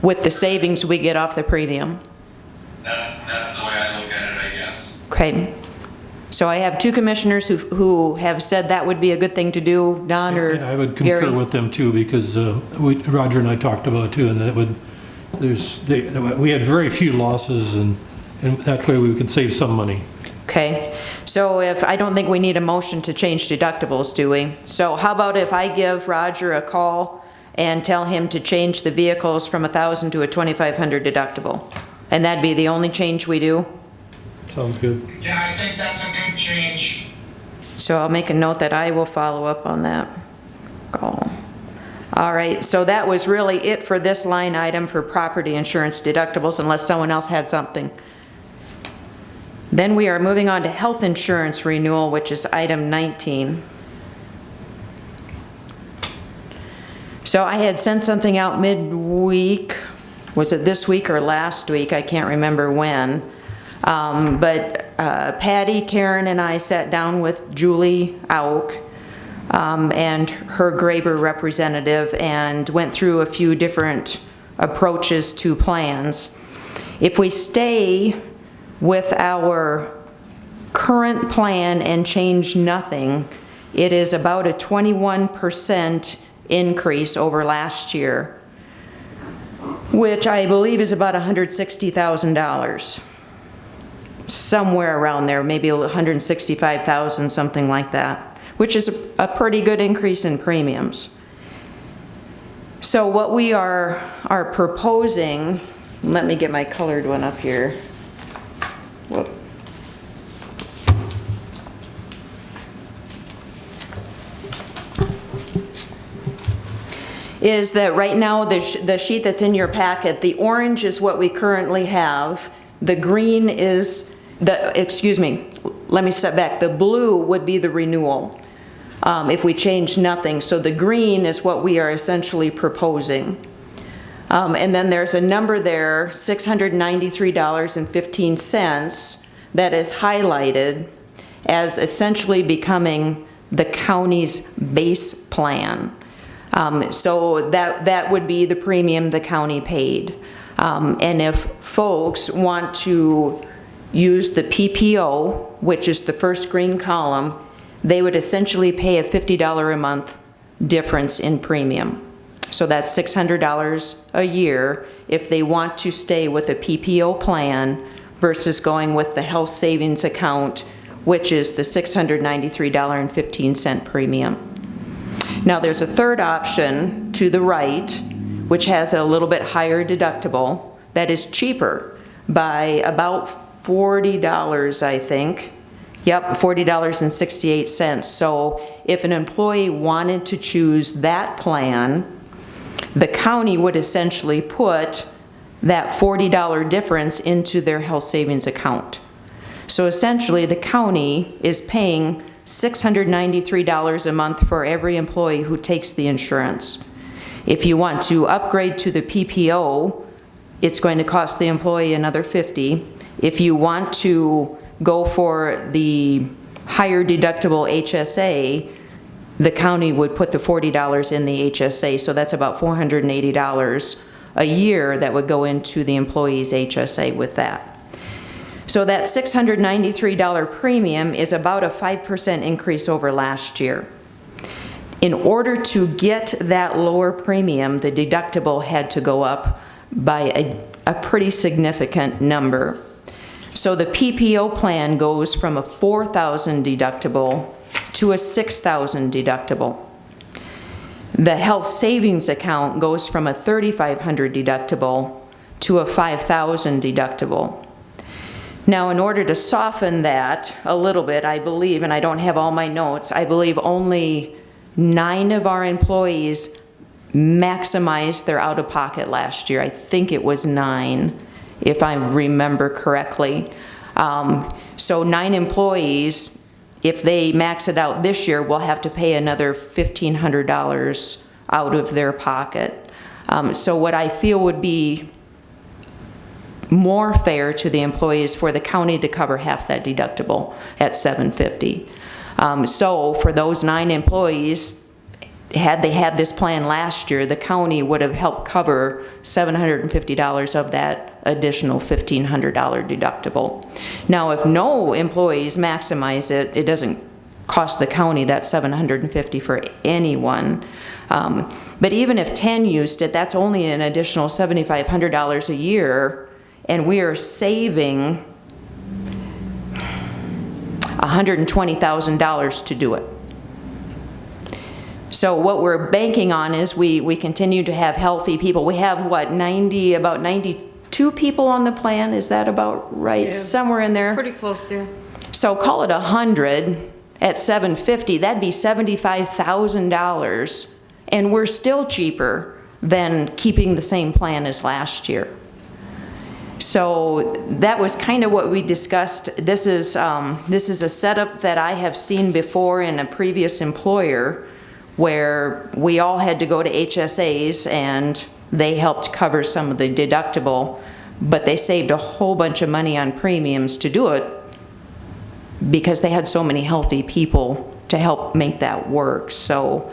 with the savings we get off the premium. That's the way I look at it, I guess. Okay. So I have 2 commissioners who have said that would be a good thing to do. Don or And I would concur Gary? with them too, because Roger and I talked about it too, and that would, we had very few losses, and that way we could save some money. Okay. So I don't think we need a motion to change deductibles, do we? So how about if I give Roger a call and tell him to change the vehicles from $1,000 to a $2,500 deductible? And that'd be the only change we do? Sounds good. Yeah, I think that's a good change. So I'll make a note that I will follow up on that call. All right, so that was really it for this line item for property insurance deductibles, unless someone else had something. Then we are moving on to health insurance renewal, which is item 19. So I had sent something out midweek. Was it this week or last week? I can't remember when. But Patty, Karen, and I sat down with Julie Auk and her Graber representative and went through a few different approaches to plans. If we stay with our current plan and change nothing, it is about a 21% increase over last year, which I believe is about $160,000. Somewhere around there, maybe 165,000, something like that, which is a pretty good increase in premiums. So what we are proposing, let me get my colored one up here. Whoop. Is that right now the sheet that's in your packet, the orange is what we currently have. The green is excuse me, let me step back. The blue would be the renewal if we change nothing. So the green is what we are essentially proposing. And then there's a number there, $693.15, that is highlighted as essentially becoming the county's base plan. So that would be the premium the county paid. And if folks want to use the PPO, which is the first green column, they would essentially pay a $50 a month difference in premium. So that's $600 a year if they want to stay with a PPO plan versus going with the health savings account, which is the $693.15 premium. Now there's a third option to the right, which has a little bit higher deductible that is cheaper by about $40, I think. Yep, $40.68. So if an employee wanted to choose that plan, the county would essentially put that $40 difference into their health savings account. So essentially the county is paying $693 a month for every employee who takes the insurance. If you want to upgrade to the PPO, it's going to cost the employee another $50. If you want to go for the higher deductible HSA, the county would put the $40 in the HSA, so that's about $480 a year that would go into the employee's HSA with that. So that $693 premium is about a 5% increase over last year. In order to get that lower premium, the deductible had to go up by a pretty significant number. So the PPO plan goes from a $4,000 deductible to a $6,000 deductible. The health savings account goes from a $3,500 deductible to a $5,000 deductible. Now, in order to soften that a little bit, I believe, and I don't have all my notes, I believe only 9 of our employees maximized their out-of-pocket last year. I think it was 9, if I remember correctly. So 9 employees, if they max it out this year, will have to pay another $1,500 out of their pocket. So what I feel would be more fair to the employees for the county to cover half that deductible at $750. So for those 9 employees, had they had this plan last year, the county would have helped cover $750 of that additional $1,500 deductible. Now, if no employees maximize it, it doesn't cost the county that $750 for anyone. But even if 10 used it, that's only an additional $7,500 a year, and we are saving $120,000 to do it. So what we're banking on is we continue to have healthy people. We have, what, about 92 people on the plan? Is that about right? Yeah, somewhere in there? Pretty close there. So call it 100 at $750. That'd be $75,000. And we're still cheaper than keeping the same plan as last year. So that was kind of what we discussed. This is a setup that I have seen before in a previous employer, where we all had to go to HSAs and they helped cover some of the deductible, but they saved a whole bunch of money on premiums to do it because they had so many healthy people to help make that work. So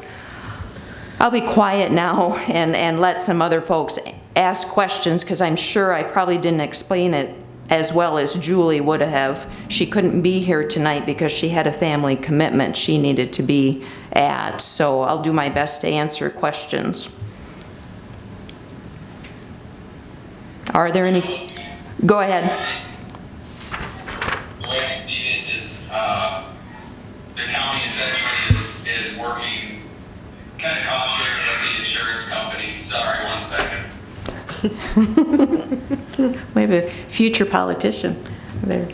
I'll be quiet now and let some other folks ask questions, because I'm sure I probably didn't explain it as well as Julie would have. She couldn't be here tonight because she had a family commitment she needed to be at. So I'll do my best to answer questions. Are there any? Go ahead. The way I see this is the county essentially is working kind of cost sharing with the insurance insurance company. Sorry, 1 second. We have a future politician there.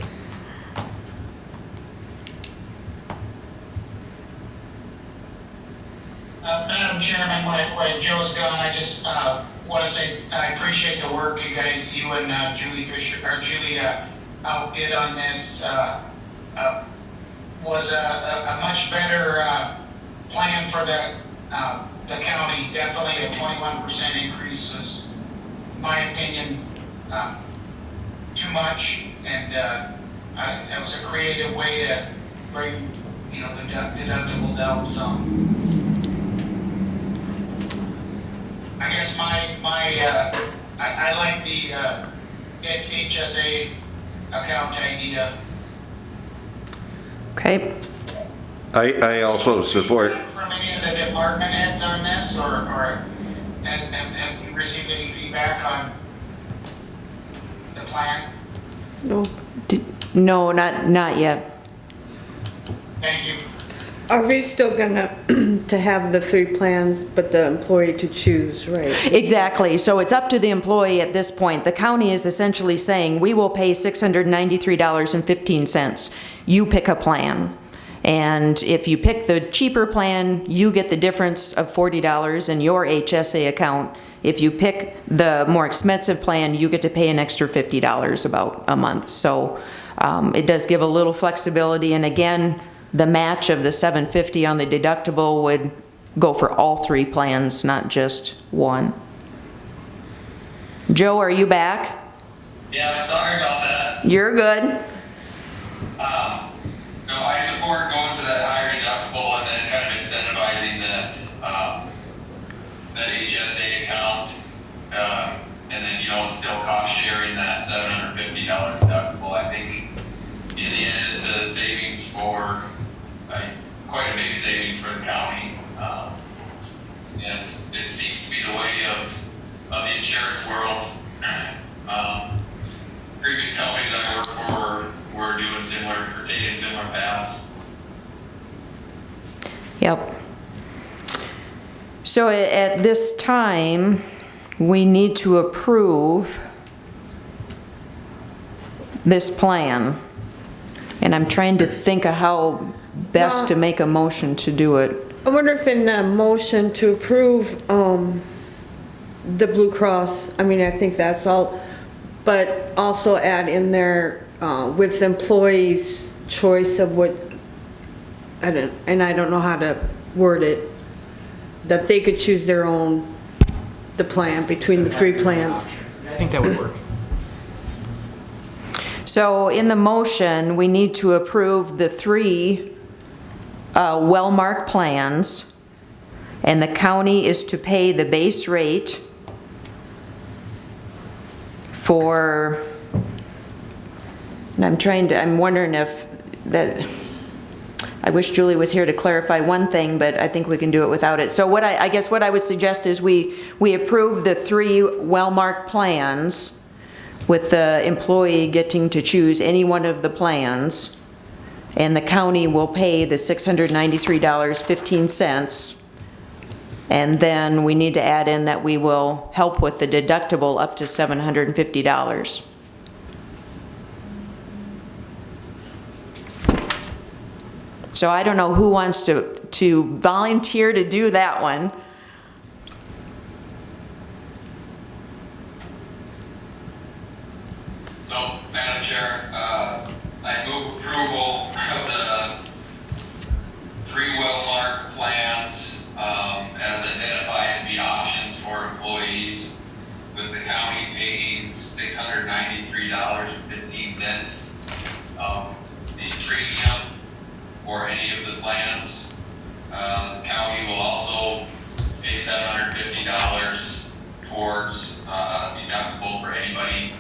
Madam Chairman, while Joe's gone, I just want to say I appreciate the work you guys, you and Julie Fisher, or Julie outdid on this. Was a much better plan for the county. Definitely a 21% increase was, in my opinion, too much, and it was a creative way to bring, the deductible down some. I guess I like the HSA account idea. Okay. I also support, From any of the department heads on this, or have you received any feedback on the plan? No. No, not yet. Thank you. Are we still gonna, to have the 3 plans, but the employee to choose, right? Exactly. So it's up to the employee at this point. The county is essentially saying, we will pay $693.15. You pick a plan. And if you pick the cheaper plan, you get the difference of $40 in your HSA account. If you pick the more expensive plan, you get to pay an extra $50 about a month. So it does give a little flexibility. And again, the match of the $750 on the deductible would go for all 3 plans, not just one. Joe, are you back? Yeah, sorry about that. You're good. No, I support going to that higher deductible and then kind of incentivizing that HSA account. And then, still cost sharing that $750 deductible. I think in the end, it's a savings for, quite a big savings for the county. And it seems to be the way of the insurance world. Previous companies I worked for were doing similar, or taking similar paths. Yep. So at this time, we need to approve this plan. And I'm trying to think of how best to make a motion to do it. I wonder if in the motion to approve the Blue Cross, I think that's all, but also add in there with employees' choice of what, I don't know how to word it, that they could choose their own, the plan between the 3 plans. I think that would work. So in the motion, we need to approve the 3 well-marked plans, and the county is to pay the base rate for, and I'm wondering if that, I wish Julie was here to clarify one thing, but I think we can do it without it. So what I guess what I would suggest is we approve the 3 well-marked plans with the employee getting to choose any one of the plans, and the county will pay the $693.15. And then we need to add in that we will help with the deductible up to $750. So I don't know who wants to volunteer to do that one. So, Madam Chair, I move approval of the 3 well-marked plans as identified to be options for employees, with the county paying $693.15 the premium for any of the plans. The county will also pay $750 towards deductible for anybody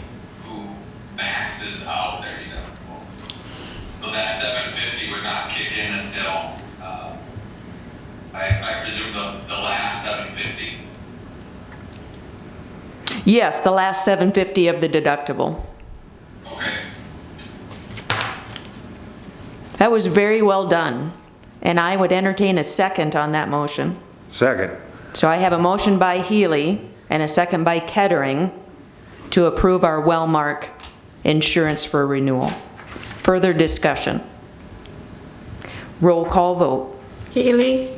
who maxes out their deductible. So that $750 would not kick in until I presume the last $750. Yes, the last $750 of the deductible. Okay. That was very well done. And I would entertain a second on that motion. second. So I have a motion by Healy and a second by Kettering to approve our Wellmark insurance for renewal. Further discussion. Roll call vote. Healy,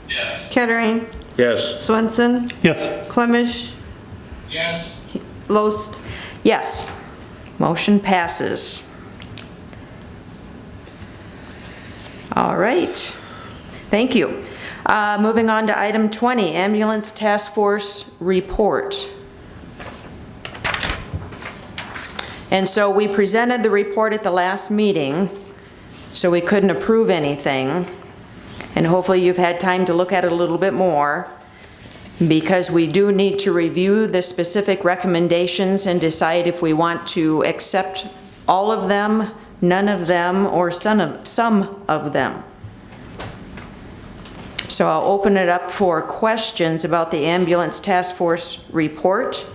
Yes. Kettering, Yes. Swenson, Yes. Clemish, Yes, Loest. Yes. Motion passes. All right. Thank you. Moving on to item 20, Ambulance Task Force Report. And so we presented the report at the last meeting, so we couldn't approve anything. And hopefully you've had time to look at it a little bit more, because we do need to review the specific recommendations and decide if we want to accept all of them, none of them, or some of them. So I'll open it up for questions about the Ambulance Task Force report.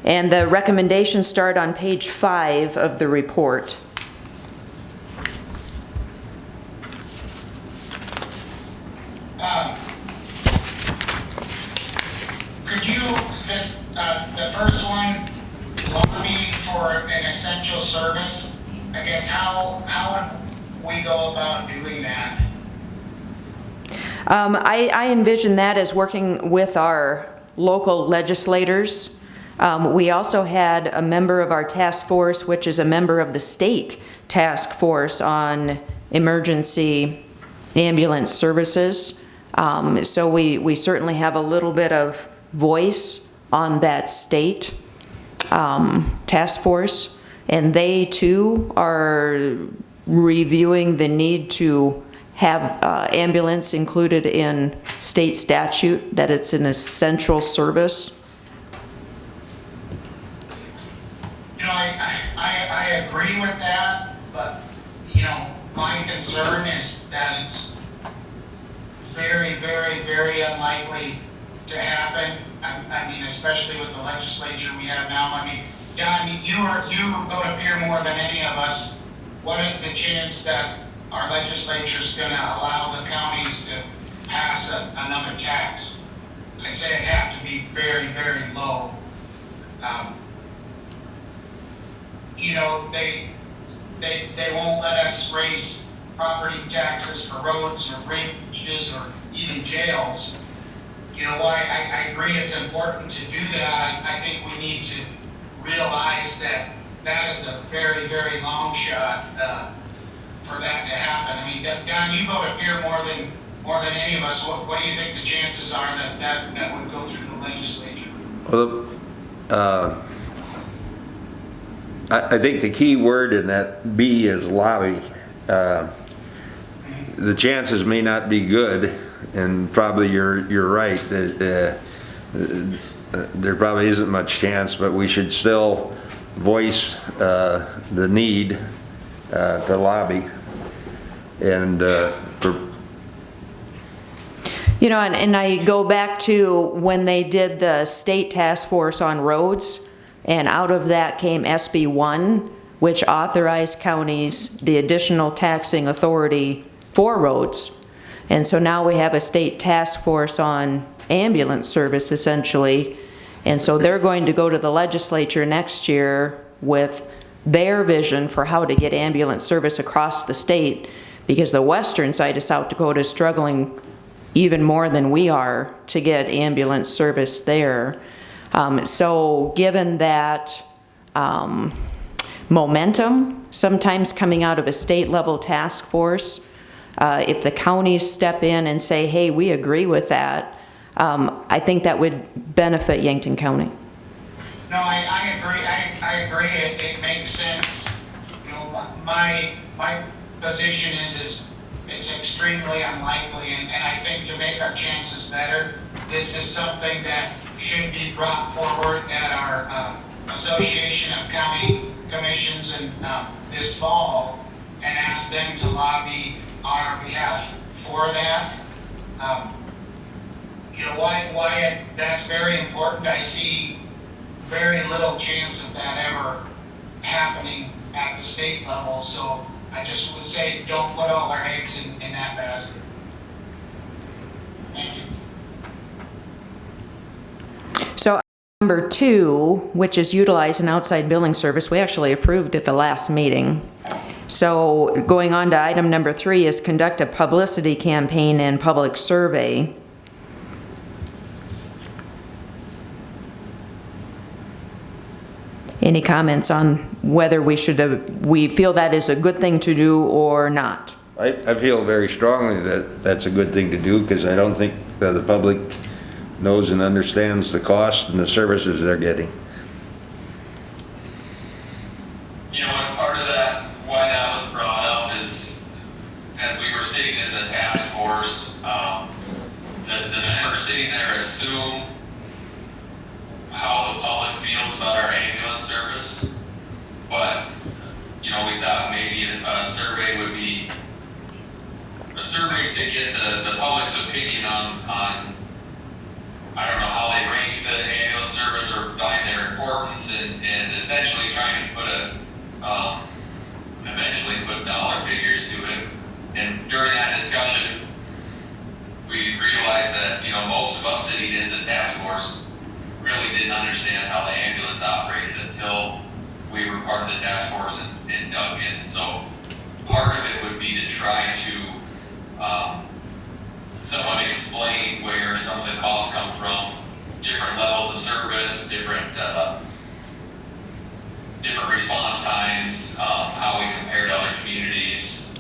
And the recommendations start on page 5 of the report. could you, the first one, lobby for an essential service? I guess how would we go about doing that? I envision that as working with our local legislators. We also had a member of our task force, which is a member of the state task force on emergency ambulance services. So we certainly have a little bit of voice on that state task force. And they too are reviewing the need to have ambulance included in state statute, that it's an essential service. You know, I agree with that, but, you know, my concern is that it's very, very, very unlikely to happen. I mean, especially with the legislature we have now. I mean, Don, you go to Pier more than any of us. What is the chance that our legislature's gonna allow the counties to pass another tax? I'd say it'd have to be very, very low. You know, they won't let us raise property taxes for roads or bridges or even jails. You know, I agree it's important to do that. I think we need to realize that that is a very, very long shot for that to happen. I mean, Don, you go to Pier more than any of us. What do you think the chances are that would go through the legislature? Well, I think the key word in that B is lobby. The chances may not be good, and probably you're right that there probably isn't much chance, but we should still voice the need to lobby. And You know, and I go back to when they did the state task force on roads, and out of that came SB 1, which authorized counties the additional taxing authority for roads. And so now we have a state task force on ambulance service, essentially. And so they're going to go to the legislature next year with their vision for how to get ambulance service across the state, because the western side of South Dakota is struggling even more than we are to get ambulance service there. So given that momentum, sometimes coming out of a state level task force, if the counties step in and say, hey, we agree with that, I think that would benefit Yankton County. No, I agree. I agree. It makes sense. You know, my position is it's extremely unlikely, and I think to make our chances better, this is something that should be brought forward at our Association of County Commissions and this fall, and ask them to lobby on our behalf for that. You know, why that's very important. I see very little chance of that happening at the state level, so I just would say, don't put all our eggs in that basket. Thank you. So number 2, which is utilize an outside billing service, we actually approved at the last meeting. So going on to item number 3 is conduct a publicity campaign and public survey. Any comments on whether we feel that is a good thing to do or not? I feel very strongly that that's a good thing to do, because I don't think the public knows and understands the cost and the services they're getting. You know, and part of that, why that was brought up is, as we were sitting in the task force, the members sitting there assume how the public feels about our ambulance service, but, you know, we thought maybe a survey would be, a survey to get the public's opinion on, I don't know how they rank the ambulance service or find their importance, and essentially trying to put eventually put dollar figures to it. And during that discussion, we realized that, you know, most of us sitting in the task force really didn't understand how the ambulance operated until we were part of the task force and dug in. So part of it would be to try to somewhat explain where some of the costs come from, different levels of service, different response times, how we compare to other communities,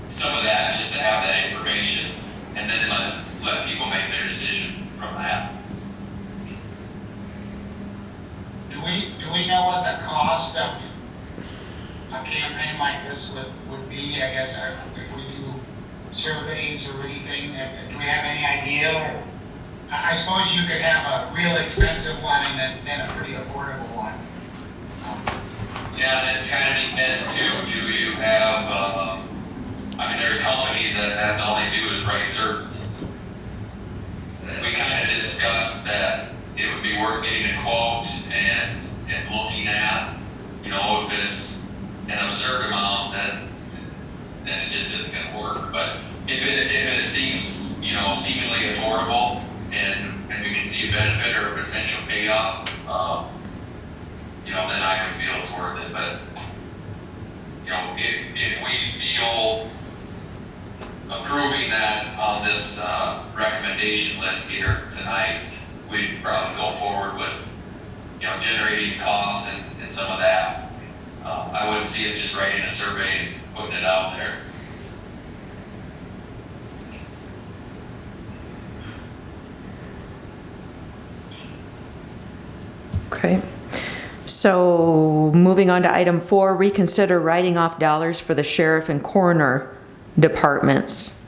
some of that, just to have that information, and then let people make their decision from that. Do we know what the cost of a campaign like this would be? I guess if we do surveys or anything, do we have any idea? Or, I suppose you could have a real expensive one and then a pretty affordable one. Yeah, and it kind of depends too. Do you have, I mean, there's companies that's all they do is write surveys. We kind of discussed that it would be worth getting a quote and looking at, you know, if it's an absurd amount, then it just isn't going to work. But if it seems, you know, seemingly affordable and we can see a benefit or a potential payoff, you know, then I would feel it's worth it. But, you know, if we feel approving that on this recommendation list here tonight, we'd probably go forward with, you know, generating costs and some of that. I wouldn't see us just writing a survey and putting it out there. Okay. So moving on to item 4, reconsider writing off dollars for the sheriff and coroner departments.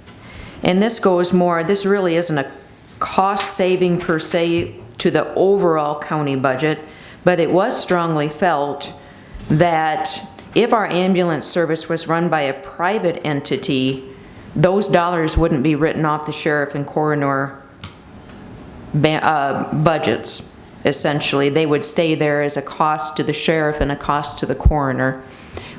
And this really isn't a cost saving per se to the overall county budget, but it was strongly felt that if our ambulance service was run by a private entity, those dollars wouldn't be written off the sheriff and coroner budgets. Essentially, they would stay there as a cost to the sheriff and a cost to the coroner.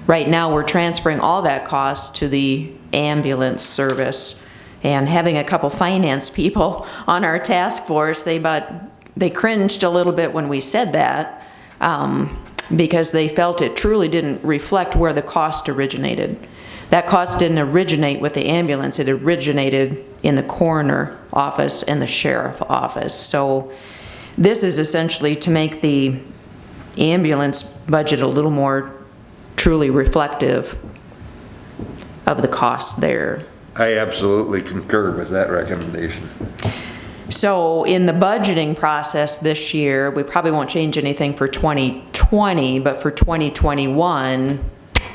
Right now, we're transferring all that cost to the ambulance service. And having a couple finance people on our task force, they cringed a little bit when we said that, because they felt it truly didn't reflect where the cost originated. That cost didn't originate with the ambulance, it originated in the coroner office and the sheriff office. So this is essentially to make the ambulance budget a little more truly reflective of the cost there. I absolutely concur with that recommendation. So in the budgeting process this year, we probably won't change anything for 2020, but for 2021,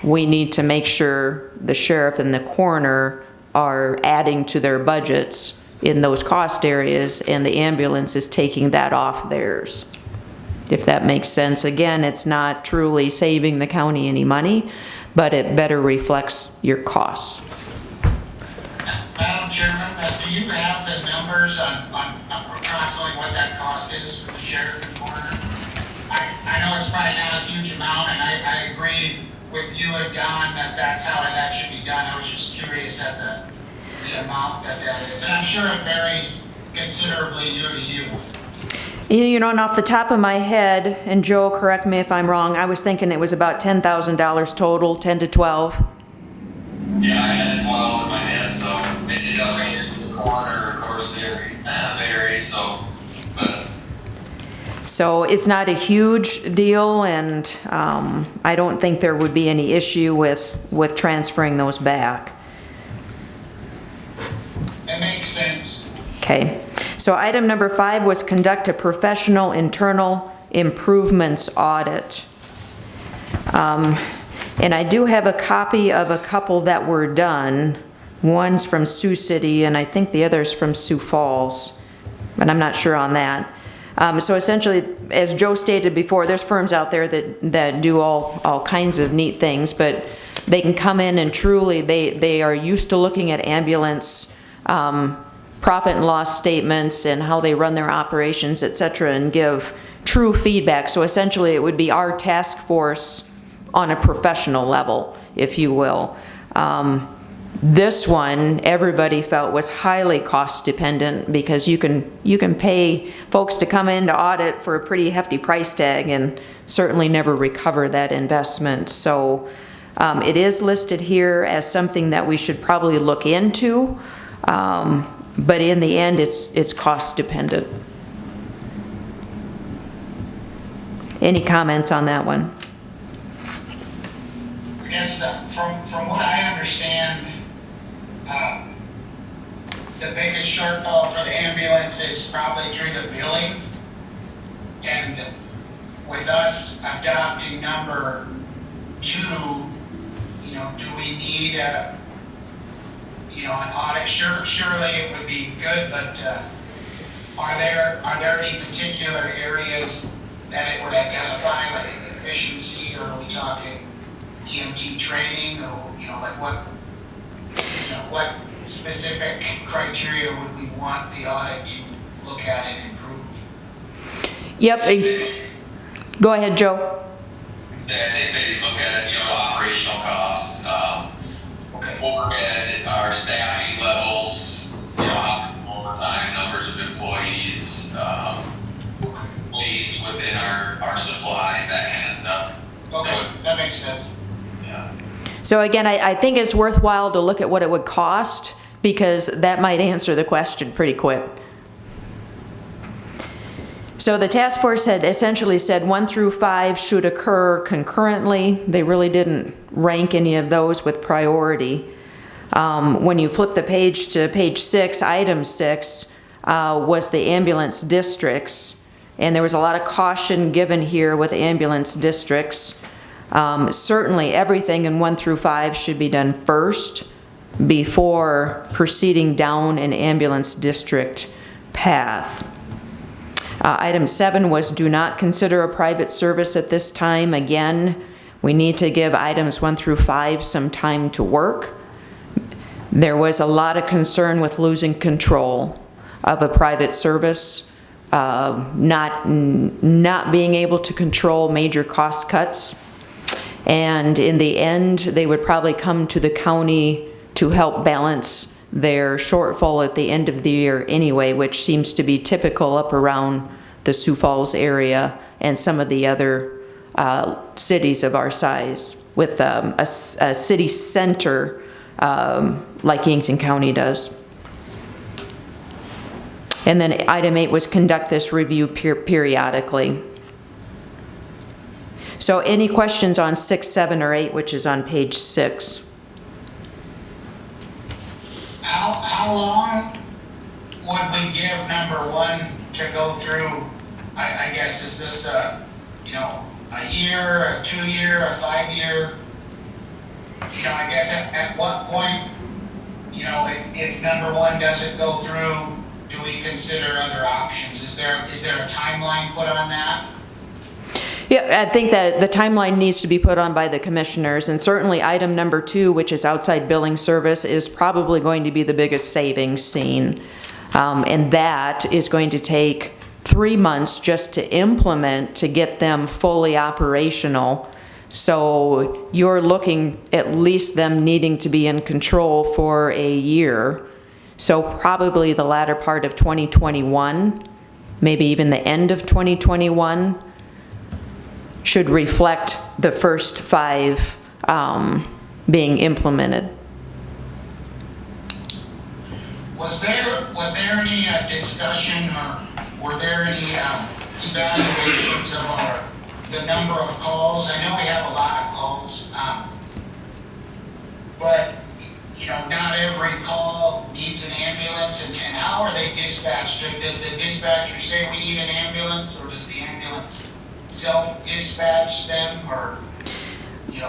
we need to make sure the sheriff and the coroner are adding to their budgets in those cost areas, and the ambulance is taking that off theirs. If that makes sense. Again, it's not truly saving the county any money, but it better reflects your costs. Madam Chairman, do you have the numbers on approximately what that cost is for the sheriff and coroner? I know it's probably not a huge amount, and I agree with you and Don that that's how that should be done. I was just curious at the amount that is. And I'm sure it varies considerably year to year. You know, and off the top of my head, and Joe, correct me if I'm wrong, I was thinking it was about $10,000 total, 10 to 12. Yeah, I had a 12 in my head, so it does range to the corner, of course, varies, so, but. So it's not a huge deal, and I don't think there would be any issue with transferring those back. It makes sense. Okay. So item number 5 was conduct a professional internal improvements audit. And I do have a copy of a couple that were done. One's from Sioux City, and I think the other's from Sioux Falls, but I'm not sure on that. So essentially, as Joe stated before, there's firms out there that do all kinds of neat things, but they can come in and truly, they are used to looking at ambulance profit and loss statements and how they run their operations, et cetera, and give true feedback. So essentially, it would be our task force on a professional level, if you will. This one, everybody felt was highly cost dependent because you can pay folks to come in to audit for a pretty hefty price tag and certainly never recover that investment. So it is listed here as something that we should probably look into, but in the end, it's cost dependent. Any comments on that one? I guess from what I understand, the biggest shortfall for the ambulance is probably through the billing. And with us adopting number 2, you know, do we need an audit? Surely it would be good, but are there any particular areas that it would identify, like efficiency, or are we talking EMT training, or like what specific criteria would we want the audit to look at and improve? Yep. Go ahead, Joe. I think they look at, operational costs, overhead, our staffing levels, how overtime, numbers of employees, waste within our supplies, that kind of stuff. Okay, so, that makes sense. Yeah. So again, I think it's worthwhile to look at what it would cost, because that might answer the question pretty quick. So the task force had essentially said 1 through 5 should occur concurrently. They really didn't rank any of those with priority. When you flip the page to page 6, item 6 was the ambulance districts. And there was a lot of caution given here with ambulance districts. Certainly everything in 1 through 5 should be done first before proceeding down an ambulance district path. Item 7 was do not consider a private service at this time. Again, we need to give items 1 through 5 some time to work. There was a lot of concern with losing control of a private service, not being able to control major cost cuts. And in the end, they would probably come to the county to help balance their shortfall at the end of the year anyway, which seems to be typical up around the Sioux Falls area and some of the other cities of our size, with a city center like Yankton County does. And then item 8 was conduct this review periodically. So any questions on 6, 7, or 8, which is on page 6? How long would we give number 1 to go through? I guess, is this a year, a 2-year, a 5-year? I guess at what point, if number 1 doesn't go through, do we consider other options? Is there a timeline put on that? Yeah, I think that the timeline needs to be put on by the commissioners, and certainly item number 2, which is outside billing service, is probably going to be the biggest savings seen. And that is going to take 3 months just to implement, to get them fully operational. So you're looking at least them needing to be in control for a year. So probably the latter part of 2021, maybe even the end of 2021, should reflect the first 5 being implemented. Was there any discussion, or were there any evaluations of the number of calls? I know we have a lot of calls, but not every call needs an ambulance, and how are they dispatched? Does the dispatcher say we need an ambulance, or does the ambulance self-dispatch them, or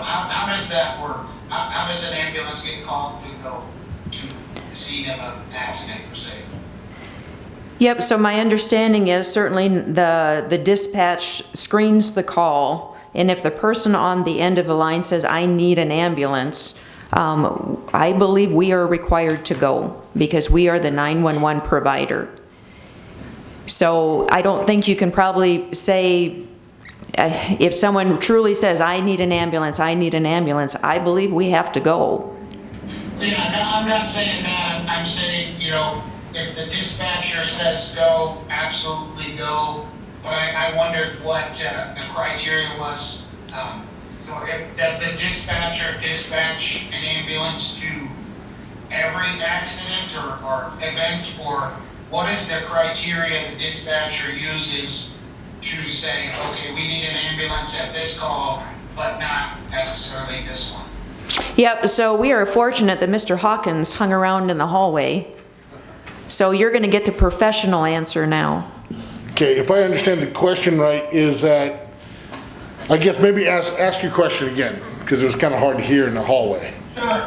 how does that work? How does an ambulance get called to go to the scene of an accident, per se? Yep, so my understanding is certainly the dispatch screens the call, and if the person on the end of the line says, I need an ambulance, I believe we are required to go because we are the 911 provider. So I don't think you can probably say, if someone truly says, I need an ambulance, I believe we have to go. Yeah, no, I'm not saying that. I'm saying, if the dispatcher says go, absolutely go. But I wondered what the criteria was. So does the dispatcher dispatch an ambulance to every accident or event, or what is the criteria the dispatcher uses to say, okay, we need an ambulance at this call, but not necessarily this one? Yep, so we are fortunate that Mr. Hawkins hung around in the hallway. So you're going to get the professional answer now. Okay, if I understand the question right, is that, I guess maybe ask your question again, because it was kind of hard to hear in the hallway.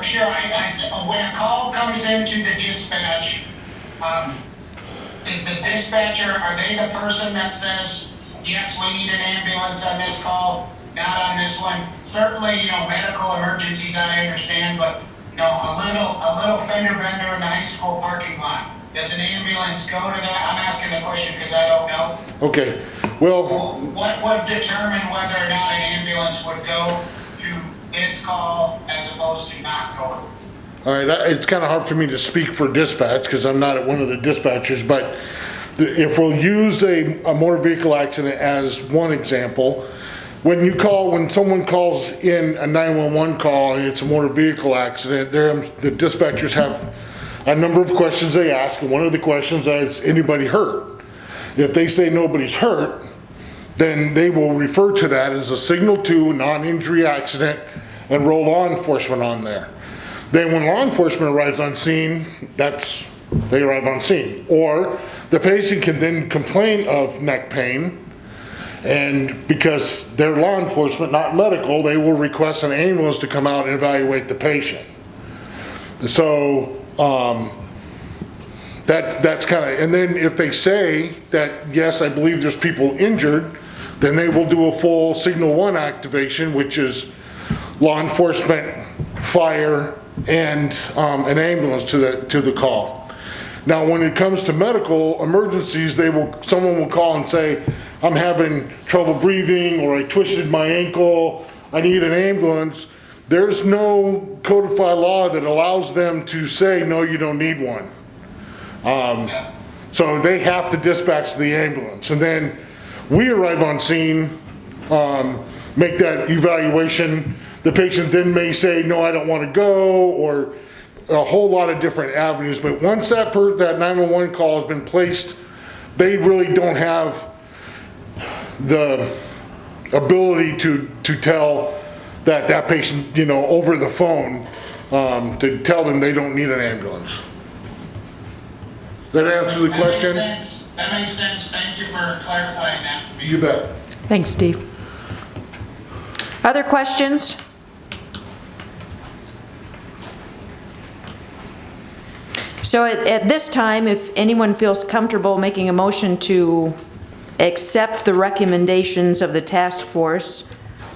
Sure. I said, when a call comes into the dispatch, is the dispatcher, are they the person that says, yes, we need an ambulance on this call, not on this one? Certainly, medical emergencies, I understand, but, a little fender bender in the high school parking lot. Does an ambulance go to that? I'm asking the question because I don't know. Okay, well. What would determine whether or not an ambulance would go to this call as opposed to not going? All right, it's kind of hard for me to speak for dispatch because I'm not at one of the dispatchers, but if we'll use a motor vehicle accident as one example, when someone calls in a 911 call and it's a motor vehicle accident, the dispatchers have a number of questions they ask, and one of the questions is, anybody hurt? If they say nobody's hurt, then they will refer to that as a signal 2 non-injury accident and roll law enforcement on there. Then when law enforcement arrives on scene, they arrive on scene. Or the patient can then complain of neck pain, and because they're law enforcement, not medical, they will request an ambulance to come out and evaluate the patient. So that's kind of, and then if they say that, yes, I believe there's people injured, then they will do a full signal 1 activation, which is law enforcement, fire, and an ambulance to the call. Now, when it comes to medical emergencies, someone will call and say, I'm having trouble breathing, or I twisted my ankle, I need an ambulance. There's no codified law that allows them to say, no, you don't need one. So they have to dispatch the ambulance. And then we arrive on scene, make that evaluation. The patient then may say, no, I don't want to go, or a whole lot of different avenues. But once that 911 call has been placed, they really don't have the ability to tell that patient, over the phone, to tell them they don't need an ambulance. Does that answer the question? That makes sense. Thank you for clarifying that for me. You bet. Thanks, Steve. Other questions? So at this time, if anyone feels comfortable making a motion to accept the recommendations of the task force,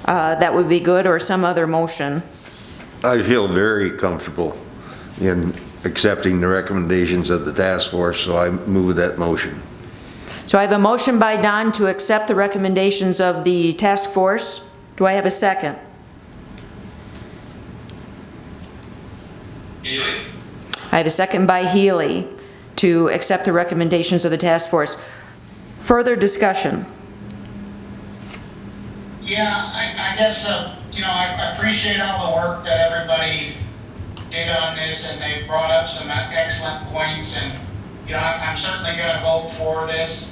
that would be good, or some other motion. I feel very comfortable in accepting the recommendations of the task force, so I move that motion. So I have a motion by Don to accept the recommendations of the task force. Do I have a second? Healy. I have a second by Healy to accept the recommendations of the task force. Further discussion? Yeah, I guess, I appreciate all the work that everybody did on this, and they brought up some excellent points, and, I'm certainly gonna vote for this.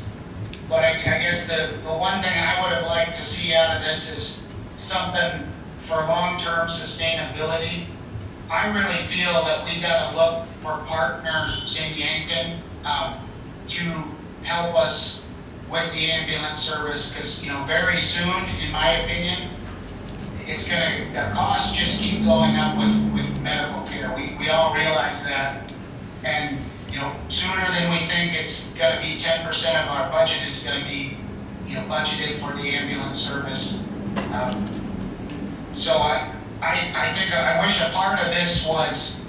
But I guess the one thing I would have liked to see out of this is something for long-term sustainability. I really feel that we gotta look for partners in Yankton, to help us with the ambulance service, because, very soon, in my opinion, the costs just keep going up with medical care. We all realize that. And, sooner than we think, it's gonna be 10% of our budget is gonna be, budgeted for the ambulance service. So I think, I wish a part of this was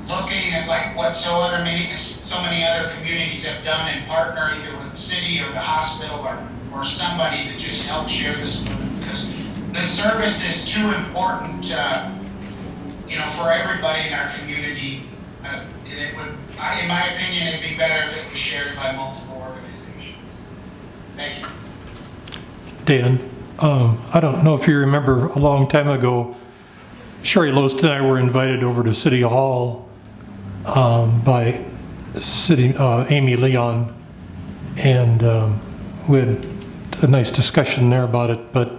looking at like what so many other communities have done and partner either with the city or the hospital or somebody to just help share this burden, because the service is too important, for everybody in our community. It would, in my opinion, it'd be better if it was shared by multiple organizations. Thank you. Dan, I don't know if you remember a long time ago, Sherry Loest and I were invited over to City Hall by Amy Leon, and we had a nice discussion there about it. But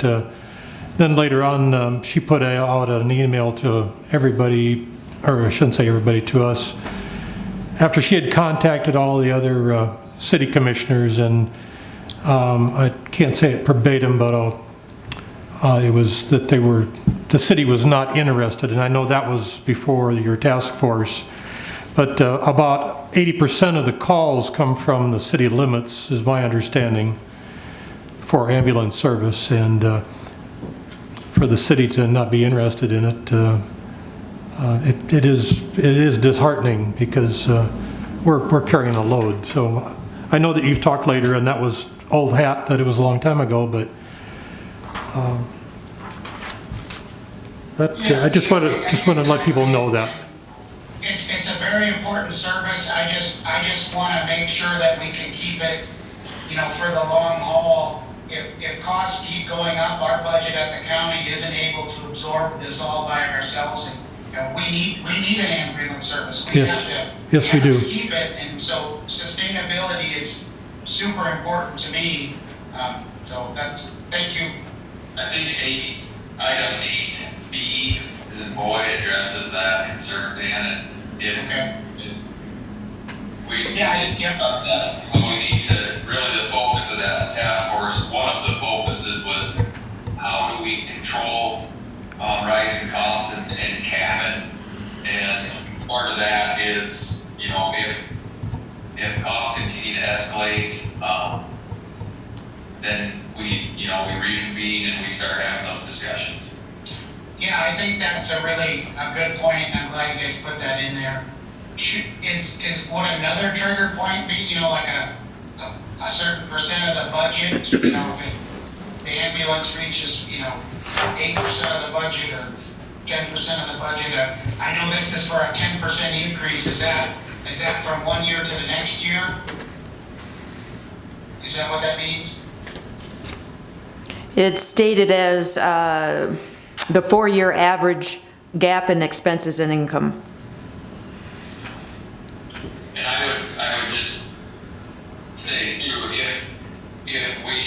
then later on, she put out an email to everybody, or I shouldn't say everybody, to us, after she had contacted all the other city commissioners, and I can't say it verbatim, but it was that the city was not interested, and I know that was before your task force, but about 80% of the calls come from the city limits, is my understanding, for ambulance service, and for the city to not be interested in it, it is disheartening, because we're carrying a load. So I know that you've talked later, and that was old hat, that it was a long time ago, but I just want to let people know that. It's a very important service. I just want to make sure that we can keep it, for the long haul. If costs keep going up, our budget at the county isn't able to absorb this all by ourselves, and we need an ambulance service. Yes, we do. To keep it, and so sustainability is super important to me. Thank you. I think item 8B is in Boyd addresses that concern, Dan, and we need to really, the focus of that task force, one of the focuses was how do we control rising costs and cabin, and part of that is, if costs continue to escalate, then we reconvene and we start having those discussions. Yeah, I think that's a good point. I'm glad you guys put that in there. Would another trigger point be, like a certain percent of the budget? If the ambulance reaches, 8% of the budget or 10% of the budget. I know this is for a 10% increase. Is that from one year to the next year? Is that what that means? It's stated as the 4-year average gap in expenses and income. And I would just say, if we,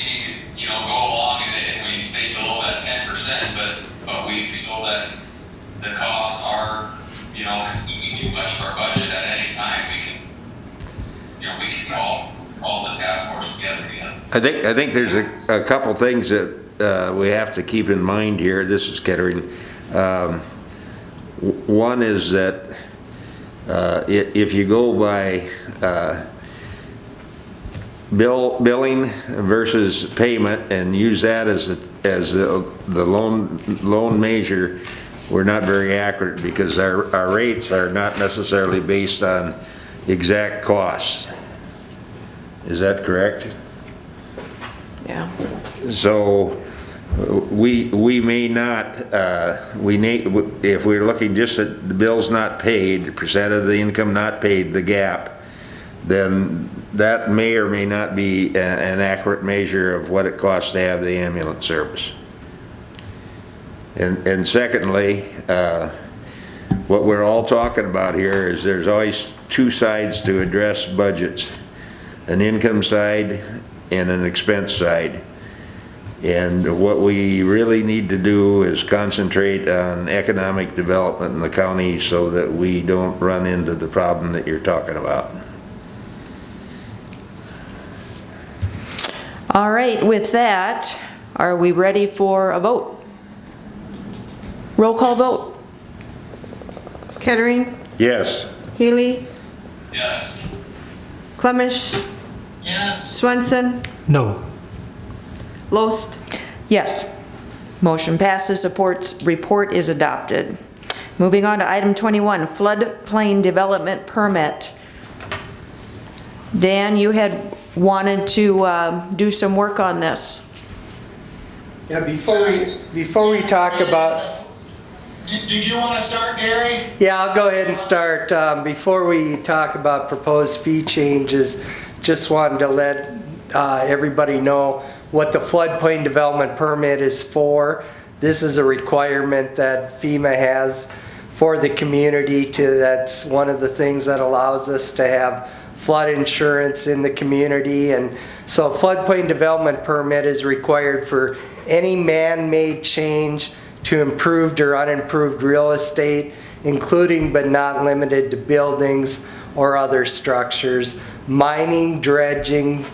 go along and we stay below that 10%, but we feel that the costs are, consuming too much of our budget at any time, we can call the task force together again. I think there's a couple things that we have to keep in mind here. This is Kettering. One is that if you go by billing versus payment and use that as the loan measure, we're not very accurate, because our rates are not necessarily based on exact costs. Is that correct? Yeah. So we may not, if we're looking just at the bills not paid, the percent of the income not paid, the gap, then that may or may not be an accurate measure of what it costs to have the ambulance service. And secondly, what we're all talking about here is there's always two sides to address budgets, an income side and an expense side. And what we really need to do is concentrate on economic development in the county so that we don't run into the problem that you're talking about. All right, with that, are we ready for a vote? Roll call vote. Kettering, Yes. Healy, Yes. Clemish, Yes. Swenson, No. Loest. Yes. Motion passes, report is adopted. Moving on to item 21, floodplain development permit. Dan, you had wanted to do some work on this. Yeah, before we talk about, Did you want to start, Gary? yeah, I'll go ahead and start. Before we talk about proposed fee changes, just wanted to let everybody know what the floodplain development permit is for. This is a requirement that FEMA has for the community that's one of the things that allows us to have flood insurance in the community. And so floodplain development permit is required for any man-made change to improved or unimproved real estate, including but not limited to buildings or other structures, mining, dredging,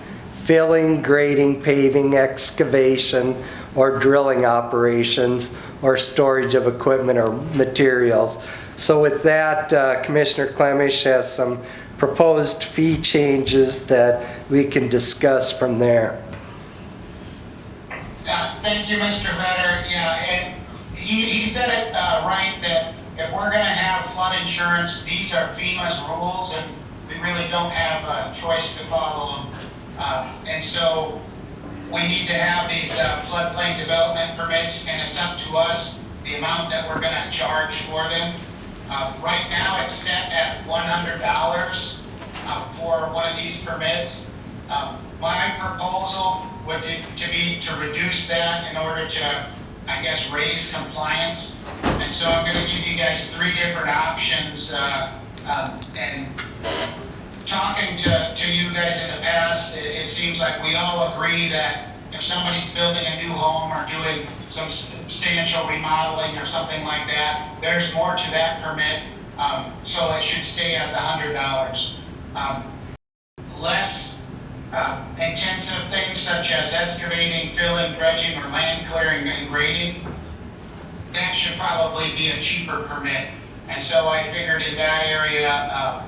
filling, grading, paving, excavation, or drilling operations, or storage of equipment or materials. So with that, Commissioner Clemish has some proposed fee changes that we can discuss from there. Thank you, Mr. Vetter. Yeah, and he said it right, that if we're going to have flood insurance, these are FEMA's rules, and we really don't have a choice to follow them. And so we need to have these floodplain development permits, and it's up to us the amount that we're going to charge for them. Right now, it's set at $100 for one of these permits. My proposal would be to reduce that in order to, I guess, raise compliance. And so I'm going to give you guys 3 different options. And talking to you guys in the past, it seems like we all agree that if somebody's building a new home or doing some substantial remodeling or something like that, there's more to that permit, so it should stay at the $100. Less intensive things such as excavating, filling, dredging, or land clearing and grading, that should probably be a cheaper permit. And so I figured in that area,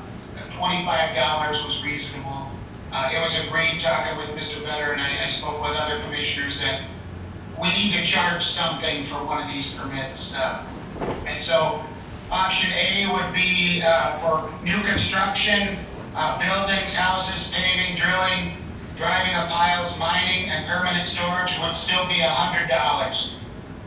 $25 was reasonable. It was agreed, talking with Mr. Vetter, and I spoke with other commissioners, that we need to charge something for one of these permits. And so option A would be for new construction, buildings, houses, paving, drilling, driving of piles, mining, and permanent storage would still be $100.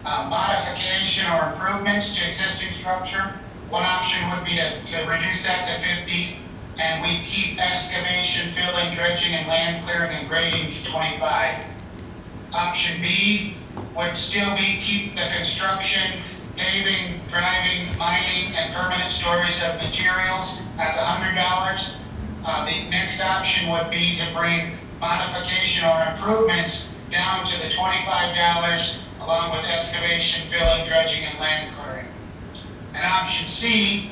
Modification or improvements to existing structure, one option would be to reduce that to $50, and we keep excavation, filling, dredging, and land clearing and grading to $25. Option B would still be keep the construction, paving, driving, mining, and permanent storage of materials at the $100. The next option would be to bring modification or improvements down to the $25, along with excavation, filling, dredging, and land clearing. And option C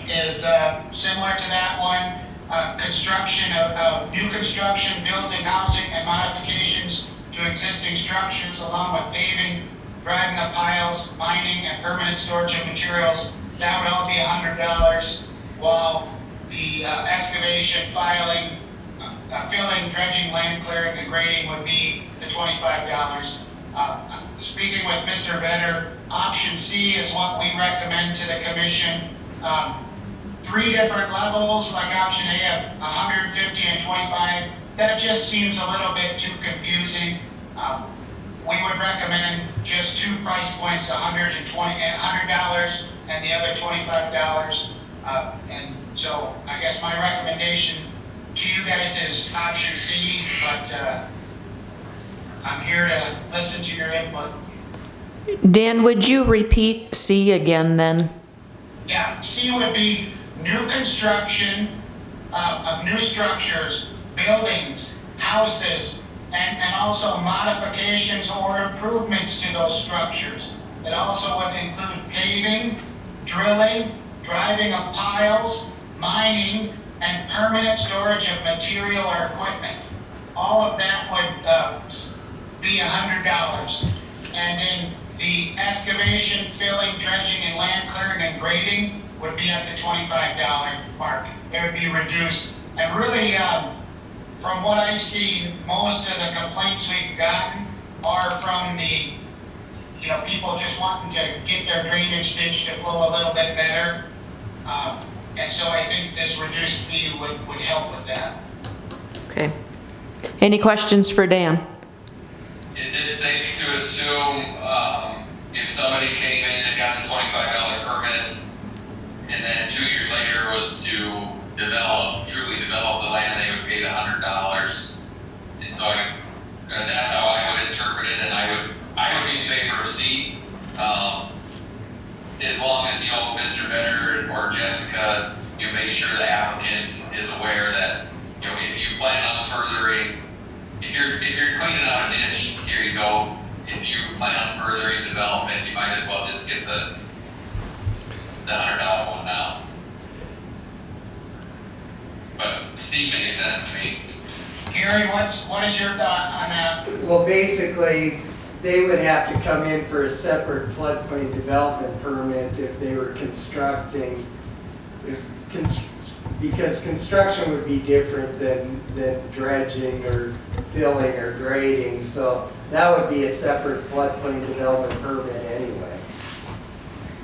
is similar to that one, construction of new construction, building, housing, and modifications to existing structures, along with paving, driving of piles, mining, and permanent storage of materials. That would all be $100, while the excavation, filling, dredging, land clearing, and grading would be the $25. Speaking with Mr. Vetter, option C is what we recommend to the commission. 3 different levels, like option A of 150 and 25. that just seems a little bit too confusing. We would recommend just two price points, $100 and the other $25. And so I guess my recommendation to you guys is option C, but I'm here to listen to your input. Dan, would you repeat C again then? Yeah, C would be new construction of new structures, buildings, houses, and also modifications or improvements to those structures. It also would include paving, drilling, driving of piles, mining, and permanent storage of material or equipment. All of that would be $100. And then the excavation, filling, dredging, and land clearing and grading would be at the $25 mark. It would be reduced. And really, from what I've seen, most of the complaints we've gotten are from the, people just wanting to get their drainage ditch to flow a little bit better. And so I think this reduced fee would help with that. Okay. Any questions for Dan? Is it safe to assume if somebody came in and got the $25 permit and then 2 years later was to truly develop the land, they would pay the $100? And so that's how I would interpret it, and I would be in favor of C. As long as, Mr. Benner or Jessica, make sure the applicant is aware that, if you plan on furthering, if you're cleaning out a ditch, here you go. If you plan on furthering development, you might as well just get the $100 one now. But C makes sense to me. Gary, what is your thought on that? Well, basically, they would have to come in for a separate floodplain development permit if they were constructing, because construction would be different than dredging or filling or grading, so that would be a separate floodplain development permit anyway.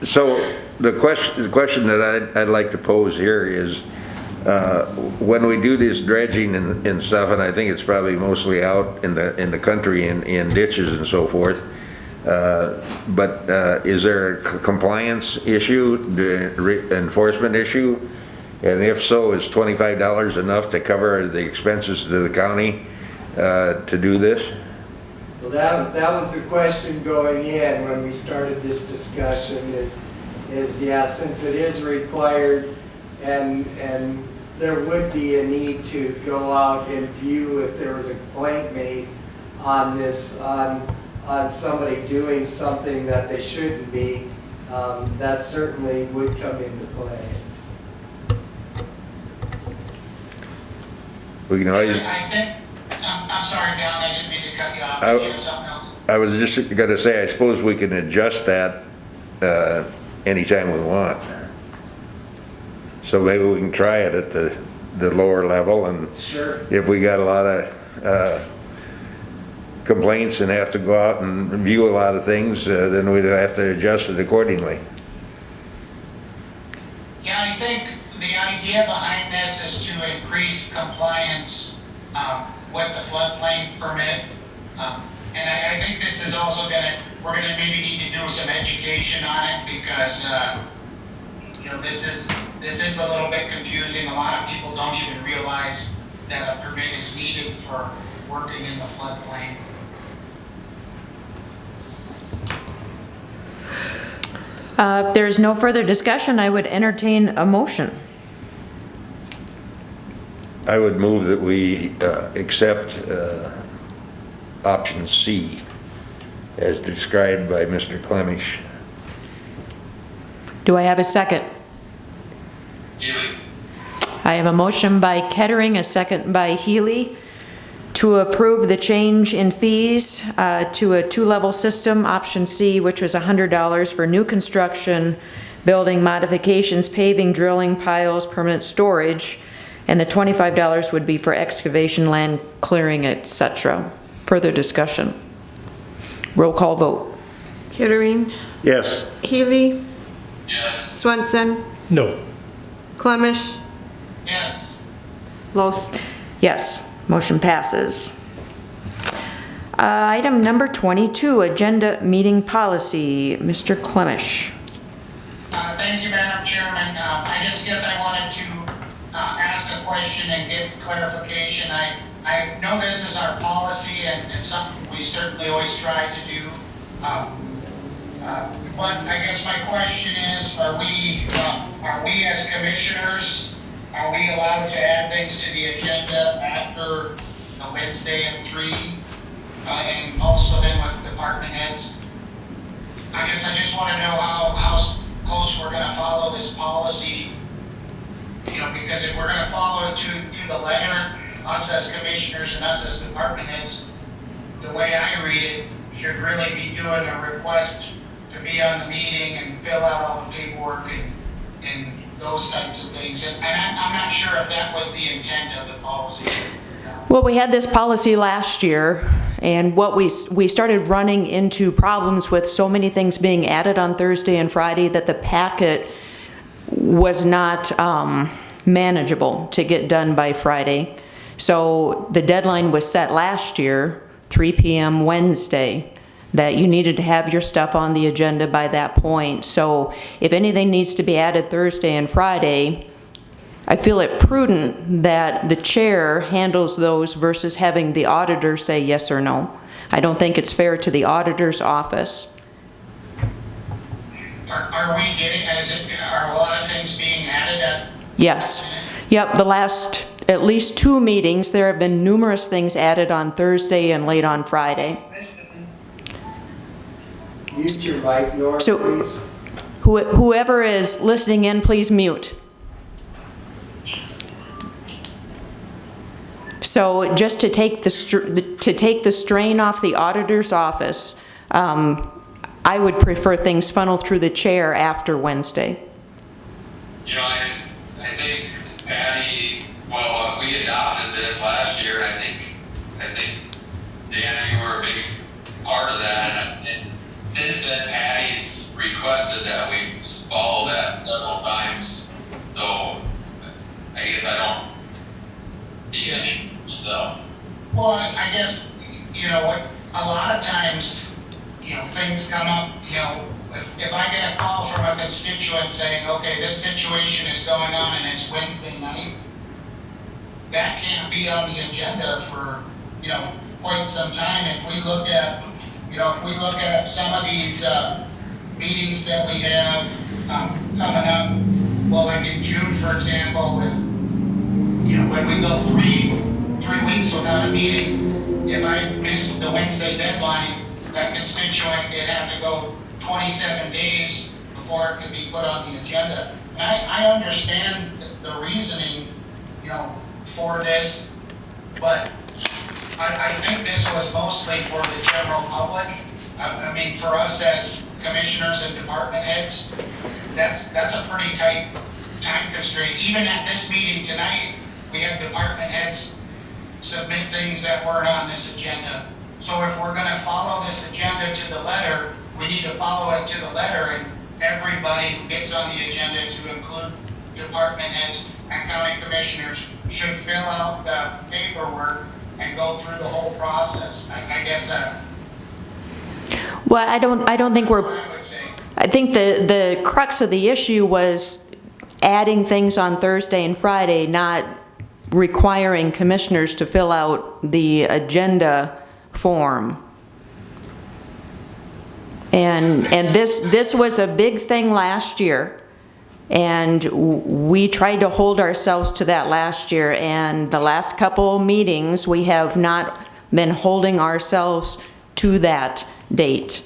So the question that I'd like to pose here is, when we do this dredging and stuff, and I think it's probably mostly out in the country in ditches and so forth, but is there a compliance issue, the enforcement issue? And if so, is $25 enough to cover the expenses to the county to do this? Well, that was the question going in when we started this discussion is yeah, since it is required and there would be a need to go out and view if there was a complaint made on this, on somebody doing something that they shouldn't be, that certainly would come into play. We can always. I think, I'm sorry, Don, I didn't mean to cut you off. Did you have something else? I was just going to say, I suppose we can adjust that anytime we want. So maybe we can try it at the lower level, and sure. If we got a lot of complaints and have to go out and review a lot of things, then we'd have to adjust it accordingly. Yeah, I think the idea behind this is to increase compliance with the floodplain permit. And I think this is also we're gonna maybe need to do some education on it because, this is a little bit confusing. A lot of people don't even realize that a permit is needed for working in the floodplain. If there's no further discussion, I would entertain a motion. I would move that we accept option C as described by Mr. Clemish. Do I have a second? Healy. I have a motion by Kettering, a second by Healy, to approve the change in fees to a two-level system, option C, which was $100 for new construction, building modifications, paving, drilling, piles, permanent storage, and the $25 would be for excavation, land clearing, etc. Further discussion. Roll call vote. Kettering, Yes. Healy, Yes. Swenson, No. Clemish, Yes. Los. Yes. Motion passes. Item number 22, agenda meeting policy. Mr. Clemish. Thank you, Madam Chairman. I just guess I wanted to ask a question and get clarification. I know this is our policy and it's something we certainly always try to do. But I guess my question is, are we as commissioners, are we allowed to add things to the agenda after the Wednesday at 3? And also then with department heads? I guess I just want to know how close we're going to follow this policy. You know, because if we're going to follow it to the letter, us as commissioners and us as department heads, the way I read it, should really be doing a request to be on the meeting and fill out all the paperwork and those types of things. And I'm not sure if that was the intent of the policy. Well, we had this policy last year, and what we started running into problems with so many things being added on Thursday and Friday that the packet was not manageable to get done by Friday. So the deadline was set last year, 3 p.m. Wednesday, that you needed to have your stuff on the agenda by that point. So if anything needs to be added Thursday and Friday, I feel it prudent that the chair handles those versus having the auditor say yes or no. I don't think it's fair to the auditor's office. Are we getting, are a lot of things being added at? Yes. Yep, the last at least 2 meetings, there have been numerous things added on Thursday and late on Friday. Mute your mic, Nora, So, please. Whoever is listening in, please mute. So just to take the strain off the auditor's office, I would prefer things funnel through the chair after Wednesday. You know, I think Patty, well, we adopted this last year, and I think Dan, you were a big part of that, and since then Patty's requested that we follow that several times, so I guess I don't see an issue myself. Well, I guess, you know, what, a lot of times, you know, things come up, you know, if I get a call from a constituent saying, okay, this situation is going on and it's Wednesday night, that can't be on the agenda for, you know, quite some time. If we look at, you know, if we look at some of these meetings that we have coming up, well, like in June, for example, with, you know, when we go three weeks without a meeting, if I miss the Wednesday deadline, that constituent, it'd have to go 27 days before it could be put on the agenda. And I understand the reasoning, you know, for this, but I think this was mostly for the general public. I mean, for us as commissioners and department heads, that's a pretty tight time constraint. Even at this meeting tonight, we have department heads submit things that weren't on this agenda. So if we're gonna follow this agenda to the letter, we need to follow it to the letter, and everybody who gets on the agenda, to include department heads and county commissioners, should fill out the paperwork and go through the whole process. I guess Well, I don't think what I would say. I think the crux of the issue was adding things on Thursday and Friday, not requiring commissioners to fill out the agenda form. And this was a big thing last year, and we tried to hold ourselves to that last year, and the last couple meetings we have not been holding ourselves to that date.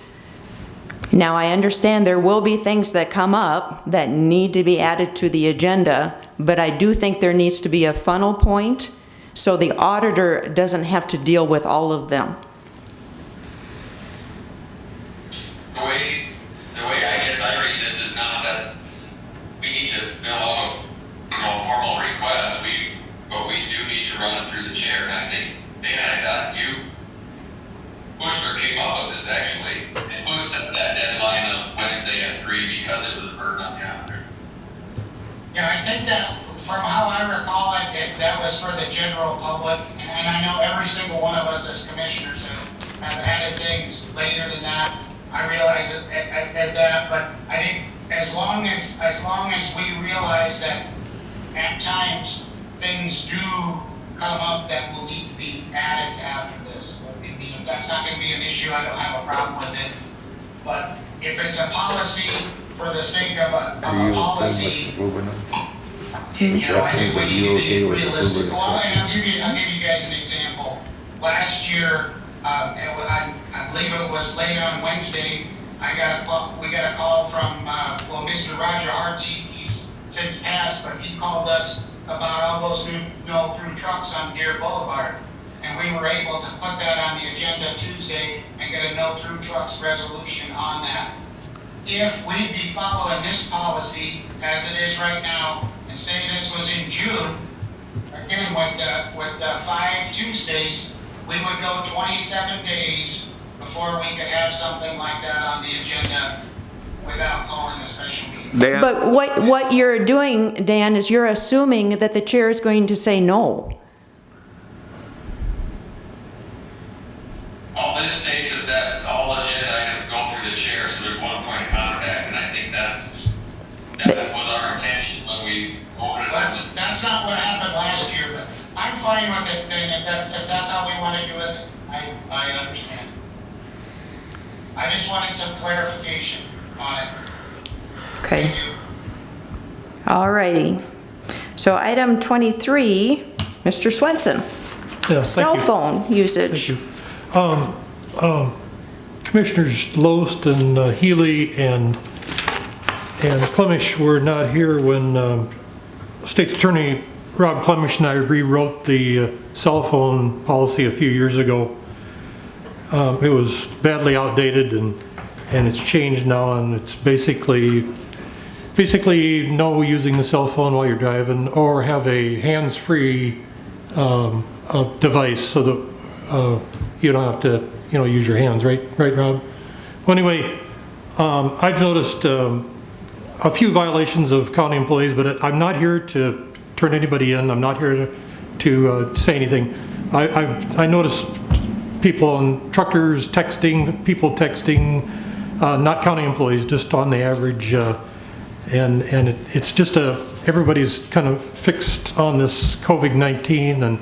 Now, I understand there will be things that come up that need to be added to the agenda, but I do think there needs to be a funnel point so the auditor doesn't have to deal with all of them. The way I guess I read this is not that we need to fill out a formal request, but we do need to run it through the chair. And I think, Dan, I thought you pushed or came up with this actually, and who set that deadline of Wednesday at 3 because it was a burden on the auditor. Yeah, I think that from how I recall it, that was for the general public, and I know every single one of us as commissioners have added things later than that. I realize that, but I think as long as we realize that at times things do come up that will need to be added after this. If that's not going to be an issue, I don't have a problem with it. But if it's a policy for the sake of a policy, you know, I think we need to be realistic. Well, and I'll give you guys an example. Last year, I believe it was late on Wednesday, we got a call from, well, Mr. Roger Hartz, he's since passed, but he called us about all those new no-through trucks on Deer Boulevard. And we were able to put that on the agenda Tuesday and get a no-through trucks resolution on that. If we'd be following this policy as it is right now, and say this was in June, again, with 5 Tuesdays, we would go 27 days before we could have something like that on the agenda without calling a special meeting. Dan? But what you're doing, Dan, is you're assuming that the chair is going to say no. All this states is that all agenda items go through the chair, so there's one point of contact, and I think that was our intention when we voted on it. That's not what happened last year, but I'm fine with it, and if that's how we want to do it, I understand. I just wanted some clarification on it. Okay. Thank you. All righty. So item 23, Mr. Swenson. Yeah, Cell thank you. phone usage. Thank you. Commissioners Loest and Healy and Clemish were not here when State's Attorney Rob Clemish and I rewrote the cell phone policy a few years ago. It was badly outdated and it's changed now, and it's basically no using the cell phone while you're driving, or have a hands-free device so that you don't have to, use your hands, right, Rob? Well, anyway, I've noticed a few violations of county employees, but I'm not here to turn anybody in. I'm not here to say anything. I noticed people on truckers texting, people texting, not county employees, just on the average, and it's just everybody's kind of fixed on this COVID-19,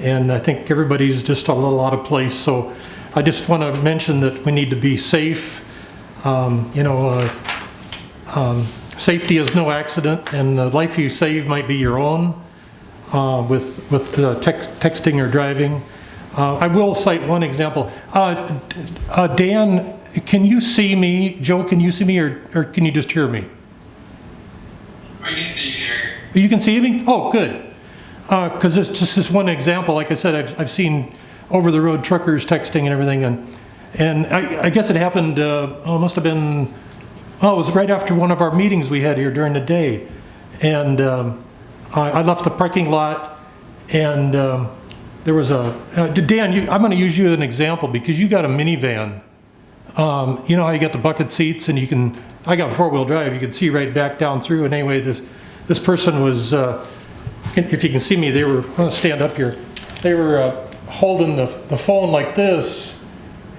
and I think everybody's just a little out of place. So I just want to mention that we need to be safe. Safety is no accident, and the life you save might be your own with texting or driving. I will cite one example. Dan, can you see me? Joe, can you see me, or can you just hear me? We can see you here. You can see me? Oh, good. Because it's just this one example. Like I said, I've seen over-the-road truckers texting and everything, and I guess it happened, it must have been, it was right after one of our meetings we had here during the day. And I left the parking lot, and there was Dan, I'm going to use you as an example because you got a minivan. You know how you got the bucket seats, and I got four-wheel drive, you can see right back down through. And anyway, this person was, if you can see me, they were, I'm going to stand up here, they were holding the phone like this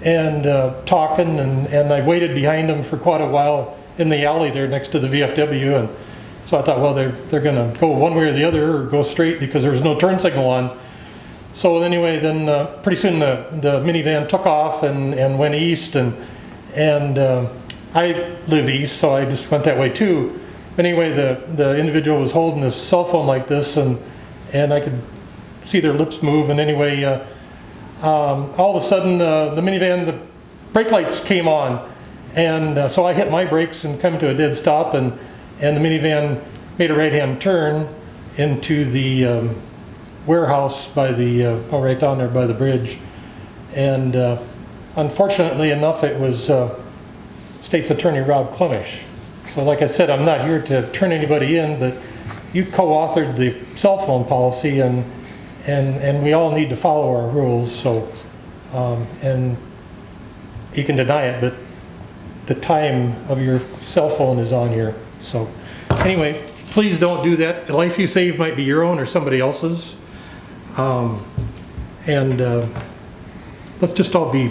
and talking, and I waited behind them for quite a while in the alley there next to the VFW, and so I thought, well, they're going to go one way or the other, or go straight, because there was no turn signal on. So anyway, then pretty soon the minivan took off and went east, and I live east, so I just went that way too. Anyway, the individual was holding his cell phone like this, and I could see their lips move, and anyway, all of a sudden the minivan, the brake lights came on, and so I hit my brakes and come to a dead stop, and the minivan made a right-hand turn into the warehouse by the, right down there by the bridge. And unfortunately enough, it was State's Attorney Rob Clemish. So like I said, I'm not here to turn anybody in, but you co-authored the cell phone policy, and we all need to follow our rules. So, and you can deny it, but the time of your cell phone is on here. So anyway, please don't do that. The life you save might be your own or somebody else's. Let's just all be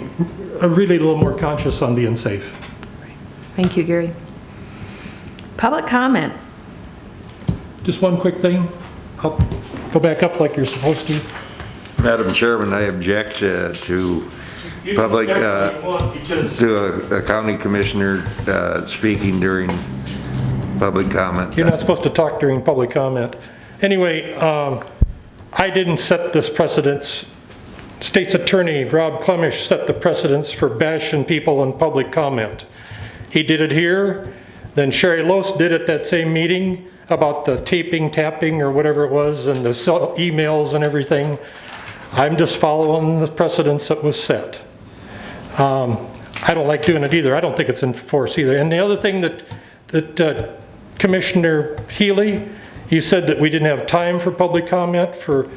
really a little more conscious on being safe. Thank you, Gary. Public comment. Just one quick thing. I'll go back up like you're supposed to. Madam Chairman, I object to public, to a county commissioner speaking during public comment. You're not supposed to talk during public comment. Anyway, I didn't set this precedence. State's Attorney Rob Clemish set the precedence for bashing people in public comment. He did it here, then Sherry Lose did it that same meeting about the tapping, or whatever it was, and the emails and everything. I'm just following the precedence that was set. I don't like doing it either. I don't think it's in force either. And the other thing that Commissioner Healy, you said that we didn't have time for public comment for,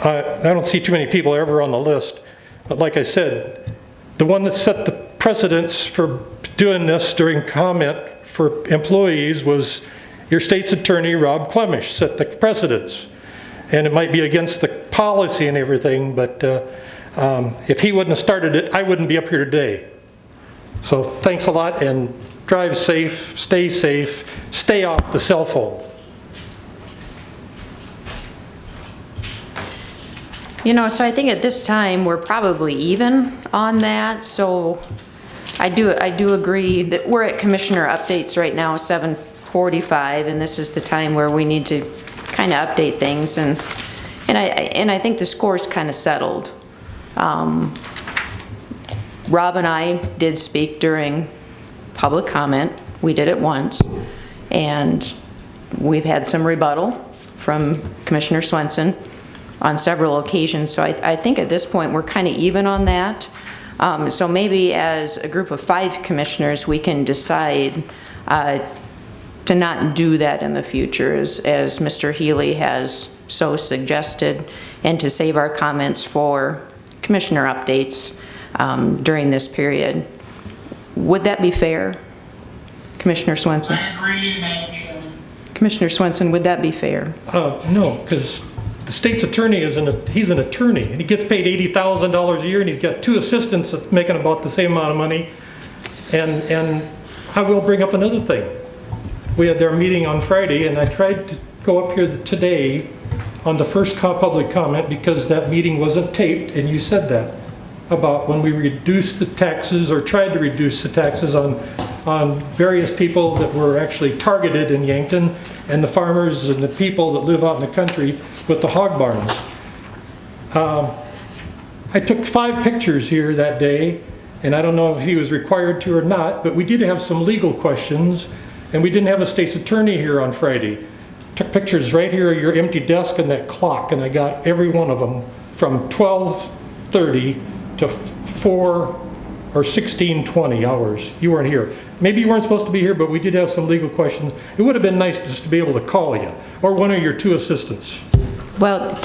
I don't see too many people ever on the list, but like I said, the one that set the precedence for doing this during comment for employees was your state's attorney, Rob Clemish, set the precedence. And it might be against the policy and everything, but if he wouldn't have started it, I wouldn't be up here today. So thanks a lot, and drive safe, stay off the cell phone. You know, so I think at this time, we're probably even on that, so I do agree that we're at commissioner updates right now, 7:45, and this is the time where we need to kind of update things, and I think the score's kind of settled. Rob and I did speak during public comment. We did it once, and we've had some rebuttal from Commissioner Swenson on several occasions, so I think at this point we're kind of even on that. So maybe as a group of 5 commissioners, we can decide to not do that in the future, as Mr. Healy has so suggested, and to save our comments for commissioner updates during this period. Would that be fair, Commissioner Swenson? I agree, Madam Chairman. Commissioner Swenson, would that be fair? No, because the state's attorney he's an attorney, and he gets paid $80,000 a year, and he's got 2 assistants that's making about the same amount of money. And I will bring up another thing. We had their meeting on Friday, and I tried to go up here today on the first public comment because that meeting wasn't taped, and you said that about when we reduced the taxes, or tried to reduce the taxes on various people that were actually targeted in Yankton, and the farmers and the people that live out in the country with the hog barns. I took 5 pictures here that day, and I don't know if he was required to or not, but we did have some legal questions, and we didn't have a state's attorney here on Friday. Took pictures right here of your empty desk and that clock, and I got every one of them from 12:30 to 4 or 16:20 hours. You weren't here. Maybe you weren't supposed to be here, but we did have some legal questions. It would have been nice just to be able to call you, or one of your 2 assistants. Well,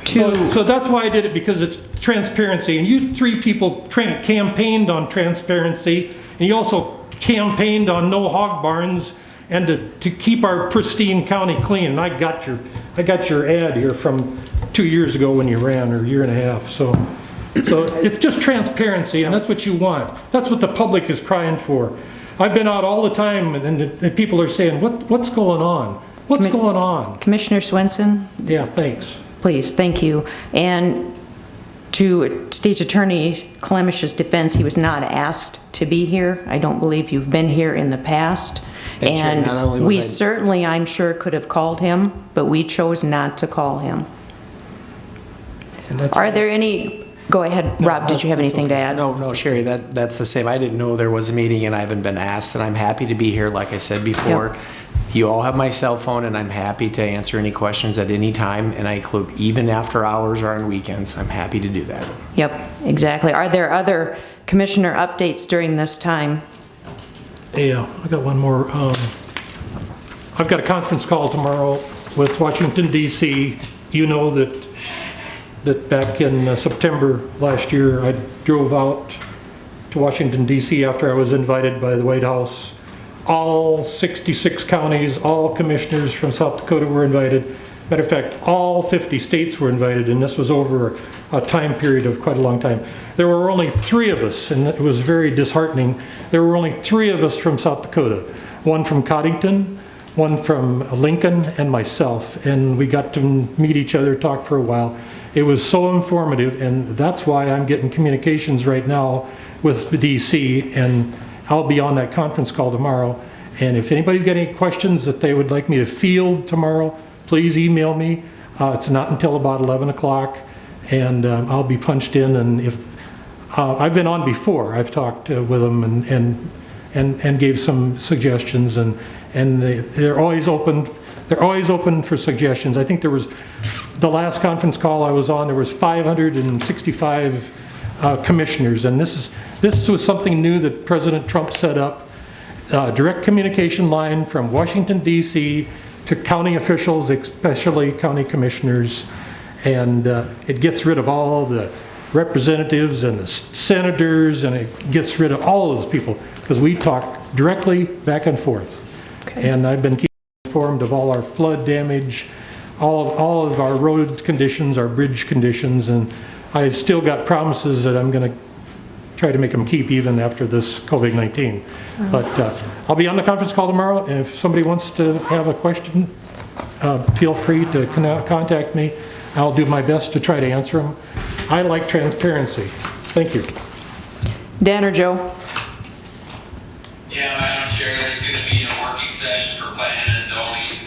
So that's why I did it, because it's transparency, and you 3 people campaigned on transparency, and you also campaigned on no hog barns, and to keep our pristine county clean. And I got your ad here from 2 years ago when you ran, or a year and a half. So it's just transparency, and that's what you want. That's what the public is crying for. I've been out all the time, and the people are saying, what's going on? What's going on? Commissioner Swenson? Yeah, thanks. Please, thank you. And to State's Attorney Clemish's defense, he was not asked to be here. I don't believe you've been here in the past. And we certainly, I'm sure, could have called him, but we chose not to call him. Are there any, go ahead, Rob, did you have anything to add? No, Sherry, that's the same. I didn't know there was a meeting, and I haven't been asked, and I'm happy to be here, like I said before. Yep. You all have my cell phone, and I'm happy to answer any questions at any time, and I include even after hours or on weekends. I'm happy to do that. Yep, exactly. Are there other commissioner updates during this time? Yeah, I got one more. I've got a conference call tomorrow with Washington, D.C. You know that back in September last year, I drove out to Washington, D.C. after I was invited by the White House all 66 counties, all commissioners from South Dakota were invited. Matter of fact, all 50 states were invited, and this was over a time period of quite a long time. There were only 3 of us, and it was very disheartening. There were only 3 of us from South Dakota. One from Coddington, one from Lincoln, and myself. And we got to meet each other, talk for a while. It was so informative, and that's why I'm getting communications right now with the DC, and I'll be on that conference call tomorrow. And if anybody's got any questions that they would like me to field tomorrow, please email me. It's not until about 11 o'clock, and I'll be punched in. And if I've been on before, I've talked with them and gave some suggestions, and they're always open. They're always open for suggestions. I think there was the last conference call I was on. There was 565 commissioners, and this was something new that President Trump set up. Direct communication line from Washington D.C. to county officials, especially county commissioners, and it gets rid of all the representatives and the senators, and it gets rid of all of those people, because we talk directly back and forth. Okay. And I've been keeping informed of all our flood damage, all of our road conditions, our bridge conditions, and I've still got promises that I'm going to try to make them keep even after this COVID-19. But I'll be on the conference call tomorrow, and if somebody wants to have a question, feel free to contact me. I'll do my best to try to answer them. I like transparency. Thank you. Dan or Joe? Yeah, Madam Chair, there's going to be a working session for planning and zoning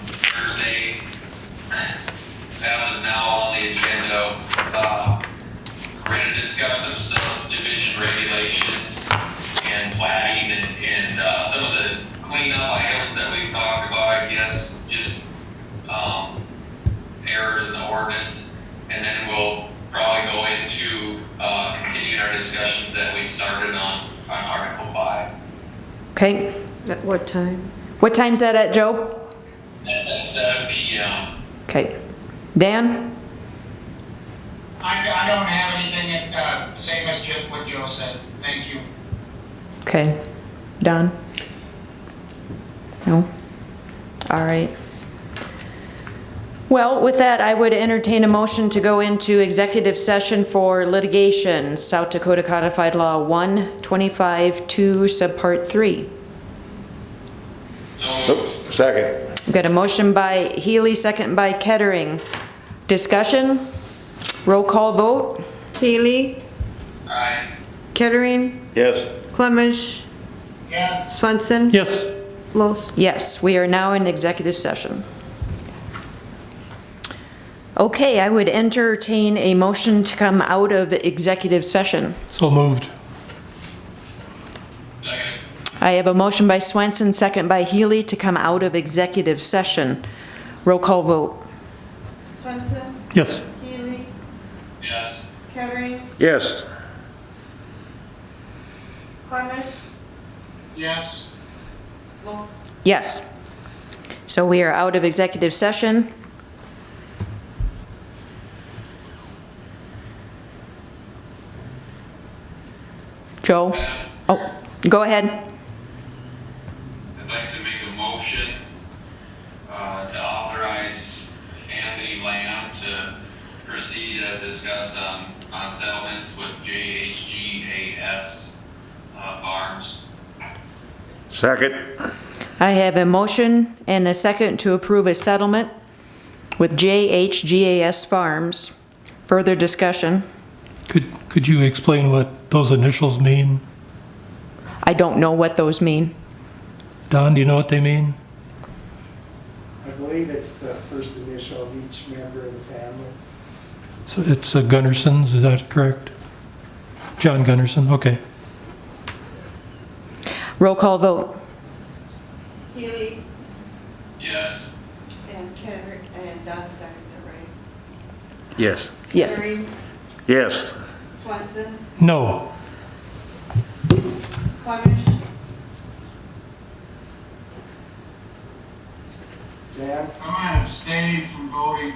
Thursday. As of now on the agenda, we're going to discuss some subdivision regulations and plating and some of the cleanup items that we've talked about, I guess, just errors in the ordinance. And then we'll probably go into continuing our discussions that we started on Article 5. Okay. At what time? What time's that at, Joe? That's at 7 p.m. Okay. Dan? I don't have anything, same as what Joe said. Thank you. Okay. Don? No? All right. Well, with that, I would entertain a motion to go into executive session for litigation, South Dakota Codified Law 125-2, Subpart 3. Second. We've got a motion by Healy, second by Kettering. Discussion? Roll call vote? Healy, Aye. Kettering, Yes. Clemish, Yes. Swenson, Yes. Los. Yes, we are now in executive session. Okay, I would entertain a motion to come out of executive session. So moved. Second. I have a motion by Swenson, second by Healy to come out of executive session. Roll call vote. Swenson, Yes. Healy, Yes. Kettering, Yes. Clemish, Yes. Los. Yes. So we are out of executive session. Joe? Oh, go ahead. I'd like to make a motion to authorize Anthony Lamb to proceed as discussed on settlements with JHGAS Farms. Second. I have a motion and a second to approve a settlement with JHGAS Farms. Further discussion? Could you explain what those initials mean? I don't know what those mean. Don, do you know what they mean? I believe it's the first initial of each member of the family. So it's Gunnarson's, is that correct? John Gunnarsson, okay. Roll call vote. Healy Yes. and Kettering, and Don seconded, right? Yes. Yes. Kettering, Yes. Swenson, No. Clemish, Dan? I'm going to abstain from voting.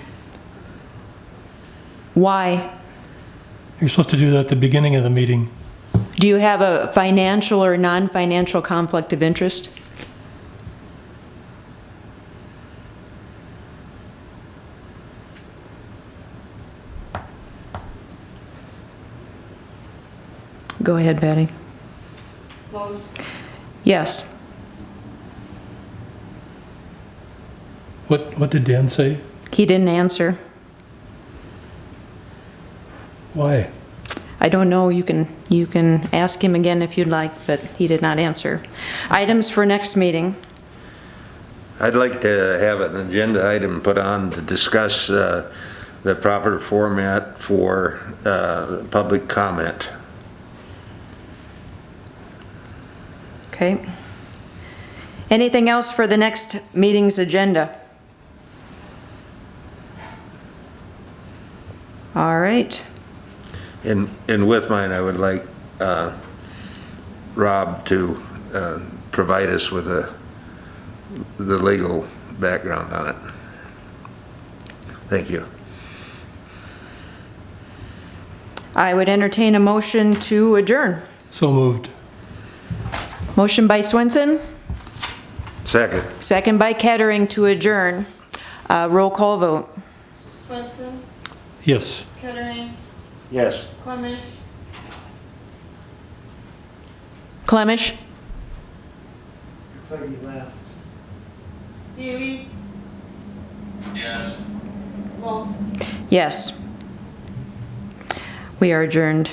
Why? You're supposed to do that at the beginning of the meeting. Do you have a financial or non-financial conflict of interest? Go ahead, Patty. Close. Yes. What did Dan say? He didn't answer. Why? I don't know, you can ask him again if you'd like, but he did not answer. Items for next meeting. I'd like to have an agenda item put on to discuss the proper format for public comment. Okay. Anything else for the next meeting's agenda? All right. And with mine, I would like Rob to provide us with the legal background on it. Thank you. I would entertain a motion to adjourn. So moved. Motion by Swenson, Second. second by Kettering to adjourn. Roll call vote. Swenson, Yes. Kettering, Yes. Clemish, Clemish? Looks like he left. Healy, Yes. Lost. Yes. We are adjourned.